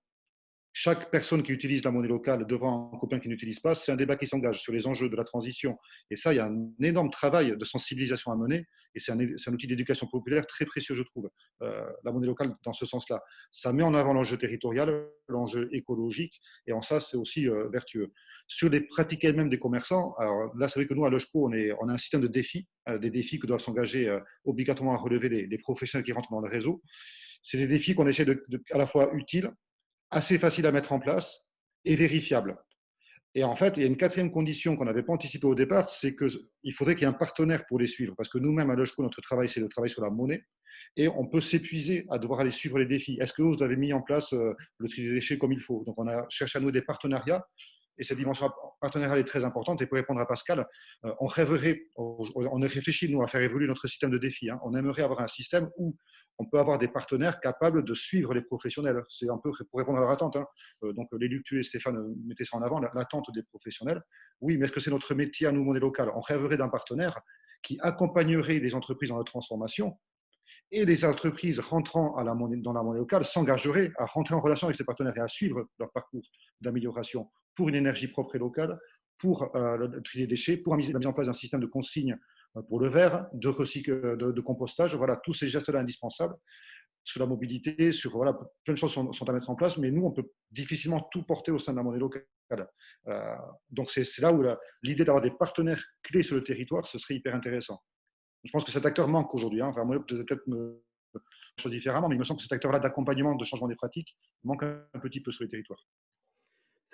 Chaque personne qui utilise la monnaie locale devant un copain qui n'utilise pas, c'est un débat qui s'engage sur les enjeux de la transition. Et ça, il y a un énorme travail de sensibilisation à mener. Et c'est un outil d'éducation populaire très précieux, je trouve, la monnaie locale dans ce sens-là. Ça met en avant l'enjeu territorial, l'enjeu écologique. Et en ça, c'est aussi vertueux. Sur les pratiques elles-mêmes des commerçants, alors là, c'est vrai que nous, à Logeco, on a un système de défis, des défis que doivent s'engager obligatoirement à relever les professionnels qui rentrent dans le réseau. C'est des défis qu'on essaie à la fois utiles, assez facile à mettre en place et vérifiable. Et en fait, il y a une quatrième condition qu'on n'avait pas anticipée au départ, c'est qu'il faudrait qu'il y ait un partenaire pour les suivre. Parce que nous-mêmes, à Logeco, notre travail, c'est le travail sur la monnaie. Et on peut s'épuiser à devoir aller suivre les défis. Est-ce que vous avez mis en place le tri des déchets comme il faut? Donc, on a cherché à nouer des partenariats. Et cette dimension partenariale est très importante. Et pour répondre à Pascal, on rêverait, on réfléchit, nous, à faire évoluer notre système de défis. Hein. On aimerait avoir un système où on peut avoir des partenaires capables de suivre les professionnels. C'est un peu pour répondre à leur attente. Hein. Donc, les Luc, tu et Stéphane mettaient ça en avant, l'attente des professionnels. Oui, mais est-ce que c'est notre métier à nous, monnaie locale? On rêverait d'un partenaire qui accompagnerait les entreprises dans la transformation et les entreprises rentrant dans la monnaie locale s'engageraient à rentrer en relation avec ces partenaires et à suivre leur parcours d'amélioration pour une énergie propre et locale, pour le tri des déchets, pour la mise en place d'un système de consigne pour le verre, de compostage. Voilà, tous ces gestes-là indispensables sur la mobilité, sur voilà, plein de choses sont à mettre en place, mais nous, on peut difficilement tout porter au sein de la monnaie locale. Donc, c'est là où l'idée d'avoir des partenaires clés sur le territoire, ce serait hyper intéressant. Je pense que cet acteur manque aujourd'hui. Hein. Enfin, moi, peut-être chose différemment, mais il me semble que cet acteur-là d'accompagnement, de changement des pratiques, manque un petit peu sur les territoires.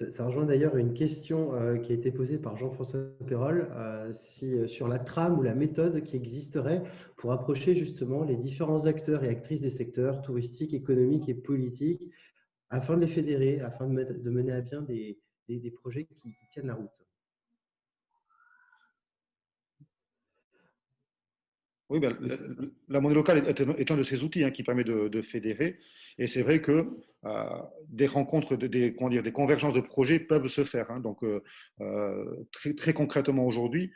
Ça rejoint d'ailleurs une question qui a été posée par Jean-François Perrol sur la trame ou la méthode qui existerait pour approcher justement les différents acteurs et actrices des secteurs touristiques, économiques et politiques afin de les fédérer, afin de mener à bien des projets qui tiennent la route. Oui, ben, la monnaie locale est un de ces outils qui permet de fédérer. Et c'est vrai que des rencontres, des convergences de projets peuvent se faire. Hein. Donc, très, très concrètement aujourd'hui,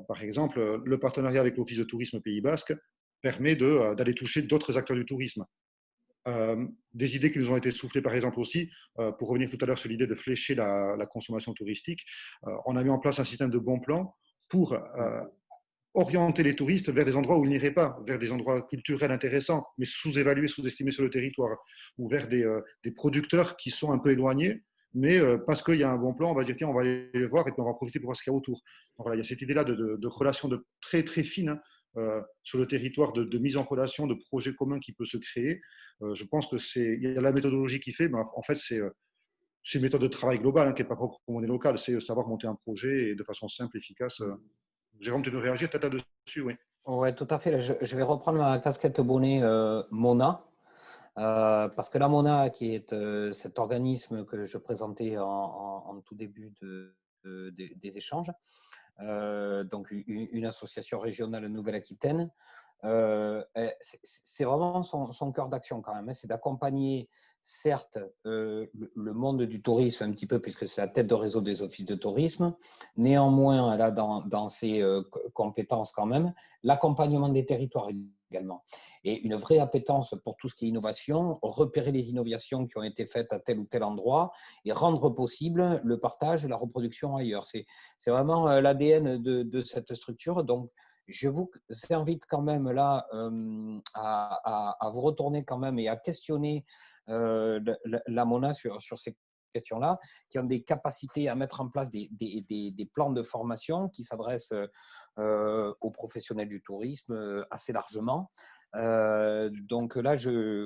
par exemple, le partenariat avec l'Office de tourisme Pays Basque permet d'aller toucher d'autres acteurs du tourisme. Des idées qui nous ont été soufflées, par exemple aussi, pour revenir tout à l'heure sur l'idée de flécher la consommation touristique, on a mis en place un système de bons plans pour orienter les touristes vers des endroits où ils n'iraient pas, vers des endroits culturels intéressants, mais sous-évalués, sous-estimés sur le territoire, ou vers des producteurs qui sont un peu éloignés, mais parce qu'il y a un bon plan, on va dire, tiens, on va aller les voir et puis on va profiter pour voir ce qu'il y a autour. Donc, voilà, il y a cette idée-là de relation très, très fine sur le territoire, de mise en relation, de projets communs qui peut se créer. Je pense que il y a la méthodologie qui fait, mais en fait, c'est une méthode de travail globale qui n'est pas propre au monnaie locale, c'est savoir monter un projet et de façon simple, efficace. Jérôme, tu veux réagir peut-être là-dessus? Oui. Oui, tout à fait. Je vais reprendre ma casquette bonnet MONA, parce que la MONA, qui est cet organisme que je présentais en tout début des échanges, donc une association régionale Nouvelle-Aquitaine, c'est vraiment son cœur d'action quand même, hein, c'est d'accompagner certes le monde du tourisme un petit peu, puisque c'est la tête de réseau des offices de tourisme. Néanmoins, elle a dans ses compétences quand même l'accompagnement des territoires également, et une vraie appétence pour tout ce qui est innovation, repérer les innovations qui ont été faites à tel ou tel endroit et rendre possible le partage, la reproduction ailleurs. C'est vraiment l'ADN de cette structure. Donc, je vous invite quand même là à vous retourner quand même et à questionner la MONA sur ces questions-là, qui ont des capacités à mettre en place des plans de formation qui s'adressent aux professionnels du tourisme assez largement. Donc là, je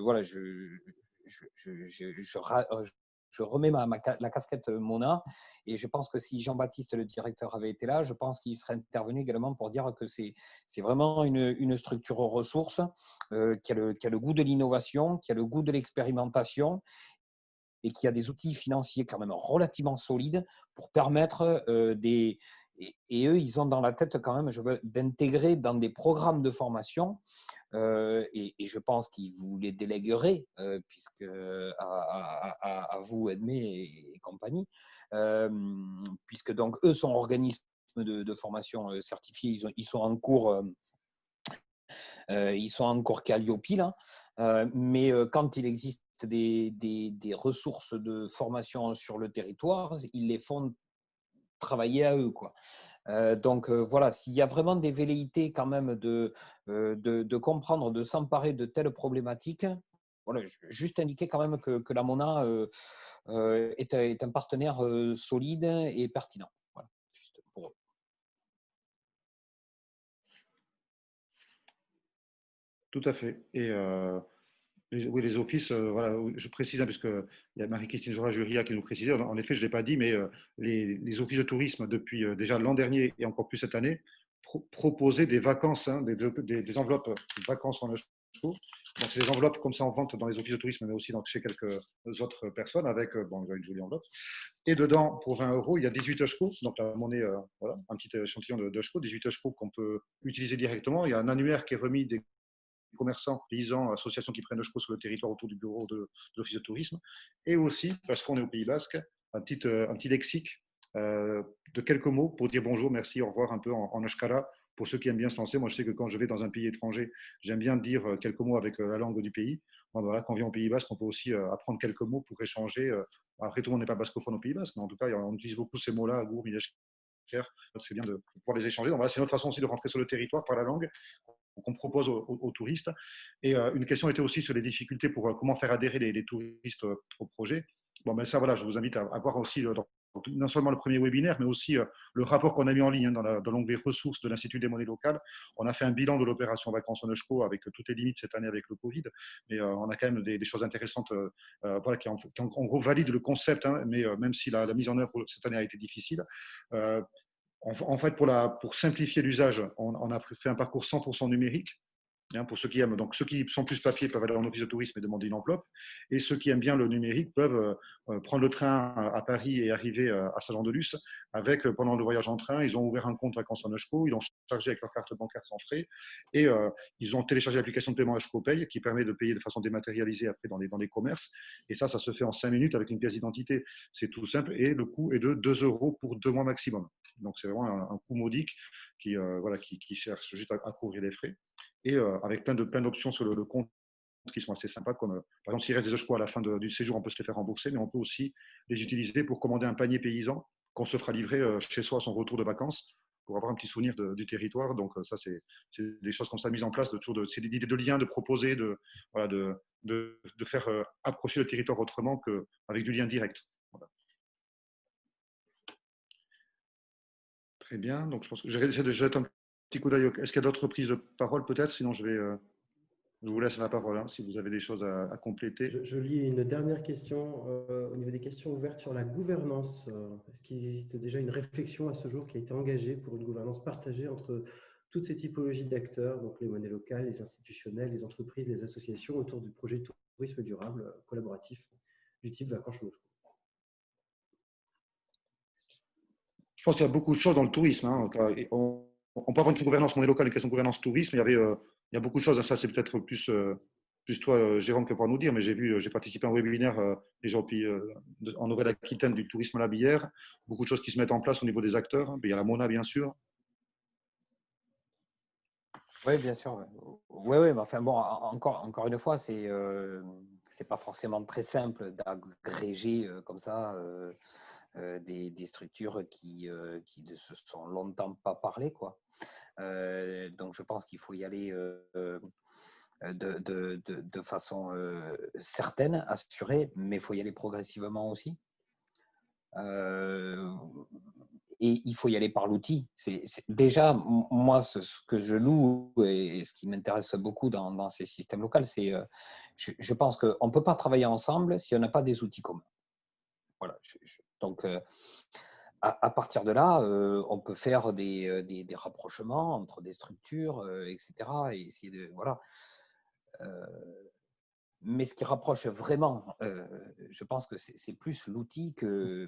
je remets la casquette Mona, et je pense que si Jean-Baptiste, le directeur, avait été là, je pense qu'il serait intervenu également pour dire que c'est vraiment une structure aux ressources qui a le goût de l'innovation, qui a le goût de l'expérimentation, et qui a des outils financiers quand même relativement solides pour permettre et eux, ils ont dans la tête quand même, d'intégrer dans des programmes de formation, et je pense qu'ils vous les délégueraient, puisque à vous, Edmé et compagnie, puisque donc eux sont organismes de formation certifiés, ils sont en cours. Ils sont encore Calliope, là. Mais quand il existe des ressources de formation sur le territoire, ils les font travailler à eux, quoi. Donc voilà, s'il y a vraiment des velléités quand même de comprendre, de s'emparer de telles problématiques, voilà, juste indiquer quand même que la Mona est un partenaire solide et pertinent. Voilà, juste pour eux. Tout à fait. Et oui, les offices, voilà, je précise, hein, puisque il y a Marie-Christine Jura-Juria qui nous précisait, en effet, je ne l'ai pas dit, mais les offices de tourisme, depuis déjà l'an dernier et encore plus cette année, proposaient des vacances, hein, des enveloppes vacances en euros. Donc, c'est des enveloppes comme ça en vente dans les offices de tourisme, mais aussi chez quelques autres personnes, avec bon, une jolie enveloppe. Et dedans, pour 20 euros, il y a 18 euros, donc la monnaie, voilà, un petit échantillon de euros, 18 euros qu'on peut utiliser directement. Il y a un annuaire qui est remis des commerçants, paysans, associations qui prennent le chemin sur le territoire autour du bureau de l'office de tourisme. Et aussi, parce qu'on est au Pays Basque, un petit lexique de quelques mots pour dire bonjour, merci, au revoir, un peu en euskara, pour ceux qui aiment bien se lancer. Moi, je sais que quand je vais dans un pays étranger, j'aime bien dire quelques mots avec la langue du pays. Bon, voilà, quand on vient au Pays Basque, on peut aussi apprendre quelques mots pour échanger. Après, tout le monde n'est pas bascophone au Pays Basque, mais en tout cas, on utilise beaucoup ces mots-là, Gour, Milèche, c'est bien de pouvoir les échanger. Donc voilà, c'est notre façon aussi de rentrer sur le territoire par la langue qu'on propose aux touristes. Et une question était aussi sur les difficultés pour comment faire adhérer les touristes au projet. Bon, ben ça, voilà, je vous invite à voir aussi non seulement le premier webinaire, mais aussi le rapport qu'on a mis en ligne dans l'onglet ressources de l'Institut des monnaies locales. On a fait un bilan de l'opération Vacances en Eusko avec toutes les limites cette année avec le Covid, mais on a quand même des choses intéressantes voilà, qui en gros valident le concept, hein, mais même si la mise en œuvre cette année a été difficile. En fait, pour simplifier l'usage, on a fait un parcours 100% numérique. Hein, pour ceux qui aiment, donc ceux qui sont plus papier peuvent aller en office de tourisme et demander une enveloppe, et ceux qui aiment bien le numérique peuvent prendre le train à Paris et arriver à Saint-Jean-de-Luz avec, pendant le voyage en train, ils ont ouvert un compte Vacances en Eusko, ils l'ont chargé avec leur carte bancaire sans frais, et ils ont téléchargé l'application de paiement Eusko Pay qui permet de payer de façon dématérialisée après dans les commerces, et ça se fait en 5 minutes avec une pièce d'identité. C'est tout simple, et le coût est de 2 € pour 2 mois maximum. Donc c'est vraiment un coût modique qui cherche juste à couvrir les frais, et avec plein d'options sur le compte qui sont assez sympas, comme par exemple s'il reste des euskos à la fin du séjour, on peut se les faire rembourser, mais on peut aussi les utiliser pour commander un panier paysan qu'on se fera livrer chez soi à son retour de vacances, pour avoir un petit souvenir du territoire. Donc ça, c'est des choses qu'on s'est mises en place, c'est l'idée de lien, de proposer, voilà, de faire approcher le territoire autrement qu'avec du lien direct. Voilà. Très bien, donc je pense que j'essaie de jeter un petit coup d'œil. Est-ce qu'il y a d'autres prises de parole peut-être? Sinon, je vous laisse la parole, hein, si vous avez des choses à compléter. Je lis une dernière question au niveau des questions ouvertes sur la gouvernance. Est-ce qu'il existe déjà une réflexion à ce jour qui a été engagée pour une gouvernance partagée entre toutes ces typologies d'acteurs, donc les monnaies locales, les institutionnels, les entreprises, les associations, autour du projet de tourisme durable collaboratif du type Vacances en Eusko? Je pense qu'il y a beaucoup de choses dans le tourisme. Hein. On peut avoir une gouvernance monnaie locale, une question de gouvernance tourisme. Il y a beaucoup de choses. Ça, c'est peut-être plus toi, Jérôme, que pour nous dire. Mais j'ai participé à un webinaire déjà en Nouvelle-Aquitaine du tourisme à la Bière. Beaucoup de choses qui se mettent en place au niveau des acteurs. Il y a la Mona, bien sûr. Oui, bien sûr. Oui, mais enfin bon, encore une fois, c'est pas forcément très simple d'agréger comme ça des structures qui ne se sont longtemps pas parlé, quoi. Donc je pense qu'il faut y aller de façon certaine, assurée, mais il faut y aller progressivement aussi. Et il faut y aller par l'outil. Déjà, moi, ce que je loue et ce qui m'intéresse beaucoup dans ces systèmes locaux, c'est je pense qu'on ne peut pas travailler ensemble si on n'a pas des outils communs. voilà. Donc, à partir de là, on peut faire des rapprochements entre des structures, etc. Et essayer de, voilà. Mais ce qui rapproche vraiment, je pense que c'est plus l'outil que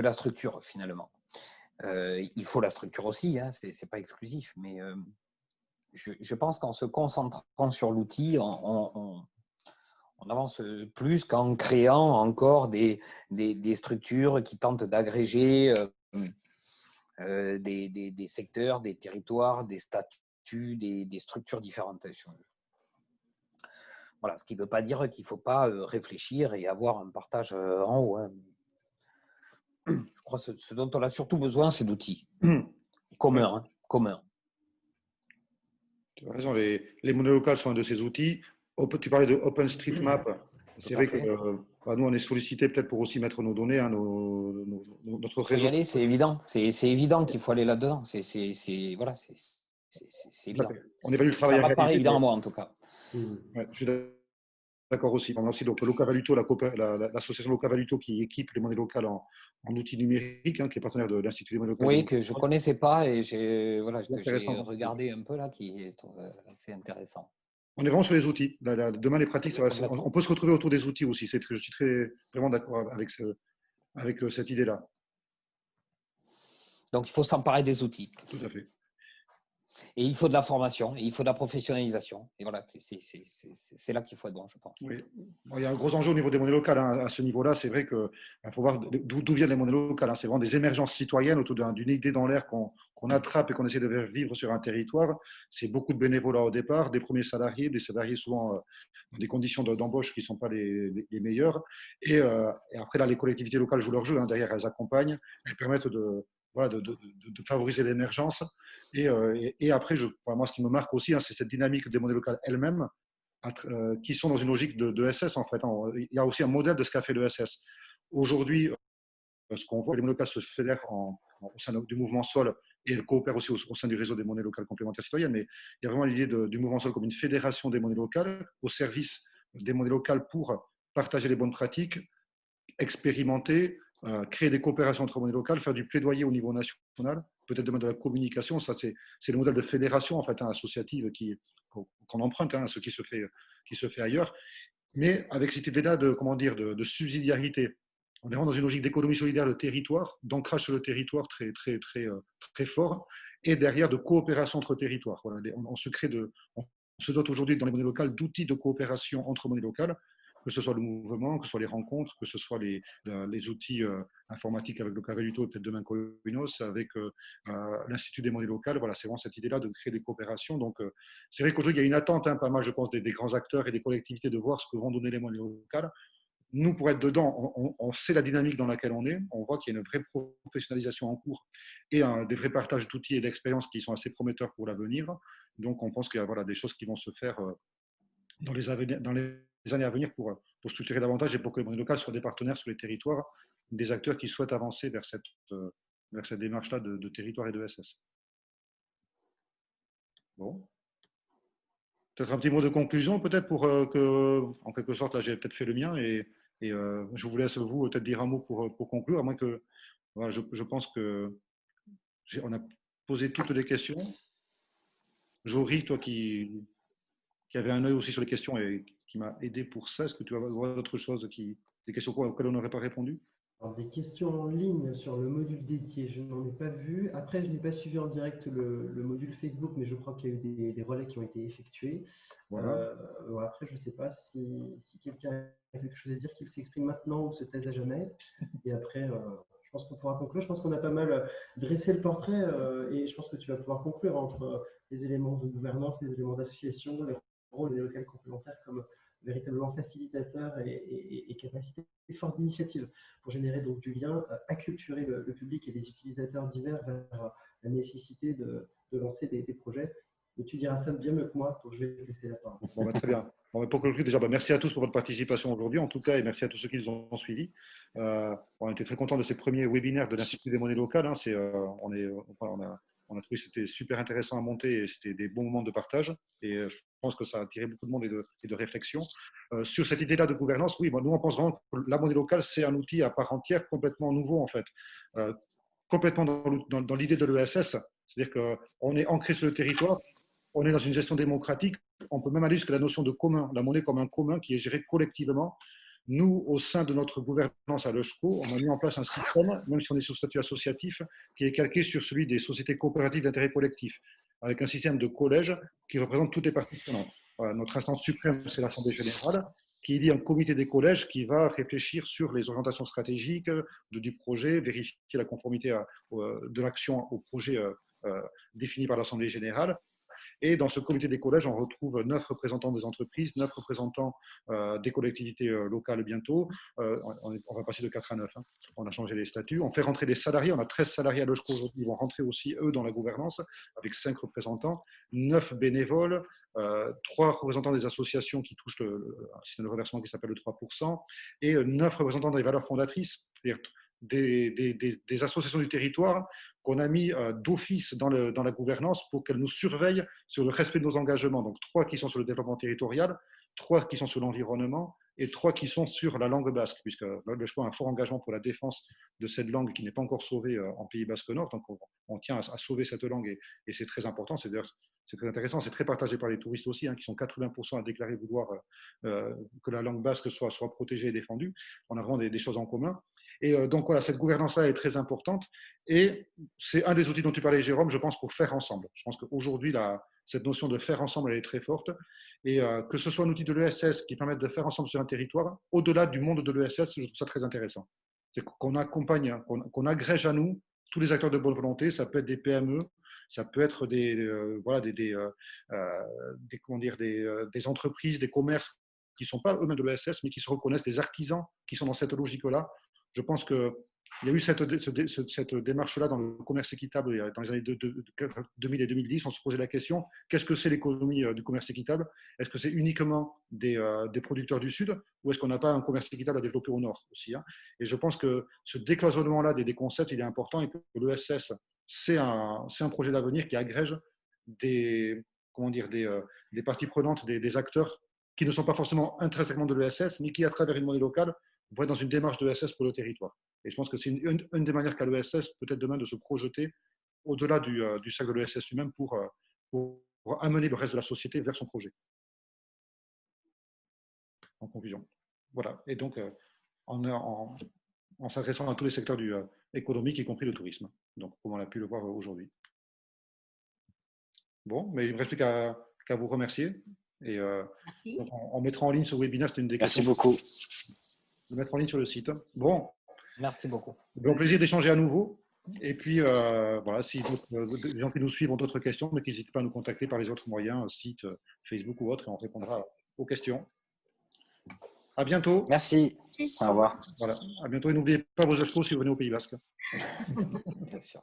la structure, finalement. Il faut la structure aussi, hein, ce n'est pas exclusif, mais je pense qu'en se concentrant sur l'outil, on avance plus qu'en créant encore des structures qui tentent d'agréger des secteurs, des territoires, des statuts, des structures différentes. Voilà, ce qui ne veut pas dire qu'il ne faut pas réfléchir et avoir un partage en haut. Hein. Je crois que ce dont on a surtout besoin, c'est d'outils communs. Hein, communs. Tu as raison, les monnaies locales sont un de ces outils. Tu parlais de OpenStreetMap. C'est vrai que nous, on est sollicité peut-être pour aussi mettre nos données, hein, notre réseau. Il faut y aller, c'est évident. C'est évident qu'il faut aller là-dedans. C'est évident. On évalue le travail. Ça m'apparaît évident à moi, en tout cas. Ouais, je suis d'accord aussi. On a aussi donc, Locavaluto, l'association Locavaluto qui équipe les monnaies locales en outils numériques, hein, qui est partenaire de l'Institut des monnaies locales. Oui, que je ne connaissais pas et j'ai regardé un peu là, qui est assez intéressant. On est vraiment sur les outils. Demain, les pratiques, on peut se retrouver autour des outils aussi. Je suis vraiment d'accord avec cette idée-là. Donc, il faut s'emparer des outils. Tout à fait. Et il faut de la formation, et il faut de la professionnalisation. Et voilà, c'est là qu'il faut être bon, je pense. Oui. Bon, il y a un gros enjeu au niveau des monnaies locales. Hein. À ce niveau-là, c'est vrai qu'il faut voir d'où viennent les monnaies locales. Hein. C'est vraiment des émergences citoyennes autour d'une idée dans l'air qu'on attrape et qu'on essaie de faire vivre sur un territoire. C'est beaucoup de bénévolat au départ, des premiers salariés, des salariés souvent dans des conditions d'embauche qui ne sont pas les meilleures. Et après, là, les collectivités locales jouent leur jeu. Hein. Derrière, elles accompagnent, elles permettent de favoriser l'émergence. Et après, moi, ce qui me marque aussi, hein, c'est cette dynamique des monnaies locales elles-mêmes qui sont dans une logique de SS, en fait. Il y a aussi un modèle de ce qu'a fait le SS. Aujourd'hui, ce qu'on voit, les monnaies locales se fédèrent au sein du mouvement SOL et elles coopèrent aussi au sein du réseau des monnaies locales complémentaires citoyennes. Mais il y a vraiment l'idée du mouvement SOL comme une fédération des monnaies locales au service des monnaies locales pour partager les bonnes pratiques, expérimenter, créer des coopérations entre monnaies locales, faire du plaidoyer au niveau national, peut-être de mettre de la communication. Ça, c'est le modèle de fédération en fait, hein, associative qu'on emprunte, hein, ce qui se fait ailleurs, mais avec cette idée-là de subsidiarité. On est vraiment dans une logique d'économie solidaire de territoire, d'ancrage sur le territoire très, très, très, très fort, et derrière de coopération entre territoires. Voilà, on se dote aujourd'hui dans les monnaies locales d'outils de coopération entre monnaies locales, que ce soit le mouvement, que ce soit les rencontres, que ce soit les outils informatiques avec le Locavaluto et peut-être demain Coinos, avec l'Institut des monnaies locales. Voilà, c'est vraiment cette idée-là de créer des coopérations. Donc, c'est vrai qu'aujourd'hui, il y a une attente, hein, pas mal, je pense, des grands acteurs et des collectivités de voir ce que vont donner les monnaies locales. Nous, pour être dedans, on sait la dynamique dans laquelle on est. On voit qu'il y a une vraie professionnalisation en cours et des vrais partages d'outils et d'expériences qui sont assez prometteurs pour l'avenir. Donc, on pense qu'il y a des choses qui vont se faire dans les années à venir pour structurer davantage et pour que les monnaies locales soient des partenaires sur les territoires, des acteurs qui souhaitent avancer vers cette démarche-là de territoire et de SS. Bon. Peut-être un petit mot de conclusion, peut-être pour que, en quelque sorte, là j'ai peut-être fait le mien et je vous laisse vous peut-être dire un mot pour conclure, à moins que voilà, je pense que on a posé toutes les questions. Jory, toi qui avait un œil aussi sur les questions et qui m'a aidé pour ça, est-ce que tu vas voir d'autres choses, des questions auxquelles on n'aurait pas répondu? Alors, des questions en ligne sur le module dédié, je n'en ai pas vu. Après, je n'ai pas suivi en direct le module Facebook, mais je crois qu'il y a eu des relais qui ont été effectués. Voilà. Après, je ne sais pas si quelqu'un a quelque chose à dire, qu'il s'exprime maintenant ou se taise à jamais. Et après, je pense qu'on pourra conclure. Je pense qu'on a pas mal dressé le portrait et je pense que tu vas pouvoir conclure entre les éléments de gouvernance, les éléments d'association, les rôles des locales complémentaires comme véritablement facilitateur et capacité et force d'initiative pour générer donc du lien, acculturer le public et les utilisateurs divers vers la nécessité de lancer des projets. Mais tu diras ça bien mieux que moi, donc je vais te laisser la parole. Bon, très bien. Bon, pour conclure, déjà, merci à tous pour votre participation aujourd'hui, en tout cas, et merci à tous ceux qui nous ont suivis. On était très contents de ces premiers webinaires de l'Institut des monnaies locales. Hein. On a trouvé que c'était super intéressant à monter et c'était des bons moments de partage. Et pense que ça a attiré beaucoup de monde et de réflexion. Sur cette idée-là de gouvernance, oui, bon, nous, on pense vraiment que la monnaie locale, c'est un outil à part entière, complètement nouveau, en fait. Complètement dans l'idée de l'ESS. C'est-à-dire qu'on est ancré sur le territoire, on est dans une gestion démocratique, on peut même aller jusqu'à la notion de commun, la monnaie comme un commun qui est géré collectivement. Nous, au sein de notre gouvernance à l'ECHCO, on a mis en place un système, même si on est sous statut associatif, qui est calqué sur celui des sociétés coopératives d'intérêt collectif, avec un système de collège qui représente toutes les parties prenantes. Voilà, notre instance suprême, c'est l'Assemblée générale, qui élit un comité des collèges qui va réfléchir sur les orientations stratégiques du projet, vérifier la conformité de l'action au projet défini par l'Assemblée générale. Et dans ce comité des collèges, on retrouve 9 représentants des entreprises, 9 représentants des collectivités locales bientôt. On va passer de 4 à 9. Hein. On a changé les statuts. On fait rentrer des salariés. On a 13 salariés à l'ECHCO aujourd'hui. Ils vont rentrer aussi, eux, dans la gouvernance, avec 5 représentants, 9 bénévoles, 3 représentants des associations qui touchent un système de reversement qui s'appelle le 3%, et 9 représentants des valeurs fondatrices, c'est-à-dire des associations du territoire qu'on a mis d'office dans la gouvernance pour qu'elles nous surveillent sur le respect de nos engagements. Donc 3 qui sont sur le développement territorial, 3 qui sont sur l'environnement et 3 qui sont sur la langue basque, puisque le choix a un fort engagement pour la défense de cette langue qui n'est pas encore sauvée en Pays Basque Nord. Donc on tient à sauver cette langue et c'est très important. C'est très intéressant, c'est très partagé par les touristes aussi, hein, qui sont 80% à déclarer vouloir que la langue basque soit protégée et défendue. On a vraiment des choses en commun. Et donc voilà, cette gouvernance-là est très importante et c'est un des outils dont tu parlais, Jérôme, je pense, pour faire ensemble. Je pense qu'aujourd'hui, cette notion de faire ensemble, elle est très forte et que ce soit un outil de l'ESS qui permette de faire ensemble sur un territoire, au-delà du monde de l'ESS, je trouve ça très intéressant. C'est qu'on accompagne, qu'on agrège à nous tous les acteurs de bonne volonté, ça peut être des PME, ça peut être des entreprises, des commerces qui ne sont pas eux-mêmes de l'ESS, mais qui se reconnaissent, des artisans qui sont dans cette logique-là. Je pense qu'il y a eu cette démarche-là dans le commerce équitable dans les années 2000 et 2010. On se posait la question, qu'est-ce que c'est l'économie du commerce équitable? Est-ce que c'est uniquement des producteurs du Sud ou est-ce qu'on n'a pas un commerce équitable à développer au Nord aussi, hein? Et je pense que ce décloisonnement-là des concepts, il est important et que l'ESS, c'est un projet d'avenir qui agrège des parties prenantes, des acteurs qui ne sont pas forcément intrinsèquement de l'ESS, mais qui, à travers une monnaie locale, vont être dans une démarche de l'ESS pour le territoire. Et je pense que c'est une des manières qu'a l'ESS, peut-être demain, de se projeter au-delà du cercle de l'ESS lui-même pour amener le reste de la société vers son projet. En conclusion. Voilà. Et donc, en s'adressant à tous les secteurs économiques, y compris le tourisme. Donc, comme on a pu le voir aujourd'hui. Bon, mais il ne me reste plus qu'à vous remercier. Et donc on mettra en ligne ce webinaire, c'était une des questions. Merci beaucoup. De mettre en ligne sur le site. Bon. Merci beaucoup. Donc, plaisir d'échanger à nouveau. Et puis, voilà, si les gens qui nous suivent ont d'autres questions, mais n'hésitez pas à nous contacter par les autres moyens, site, Facebook ou autre, et on répondra aux questions. À bientôt. Merci. Au revoir. Voilà. À bientôt. Et n'oubliez pas vos expos si vous venez au Pays Basque. Bien sûr.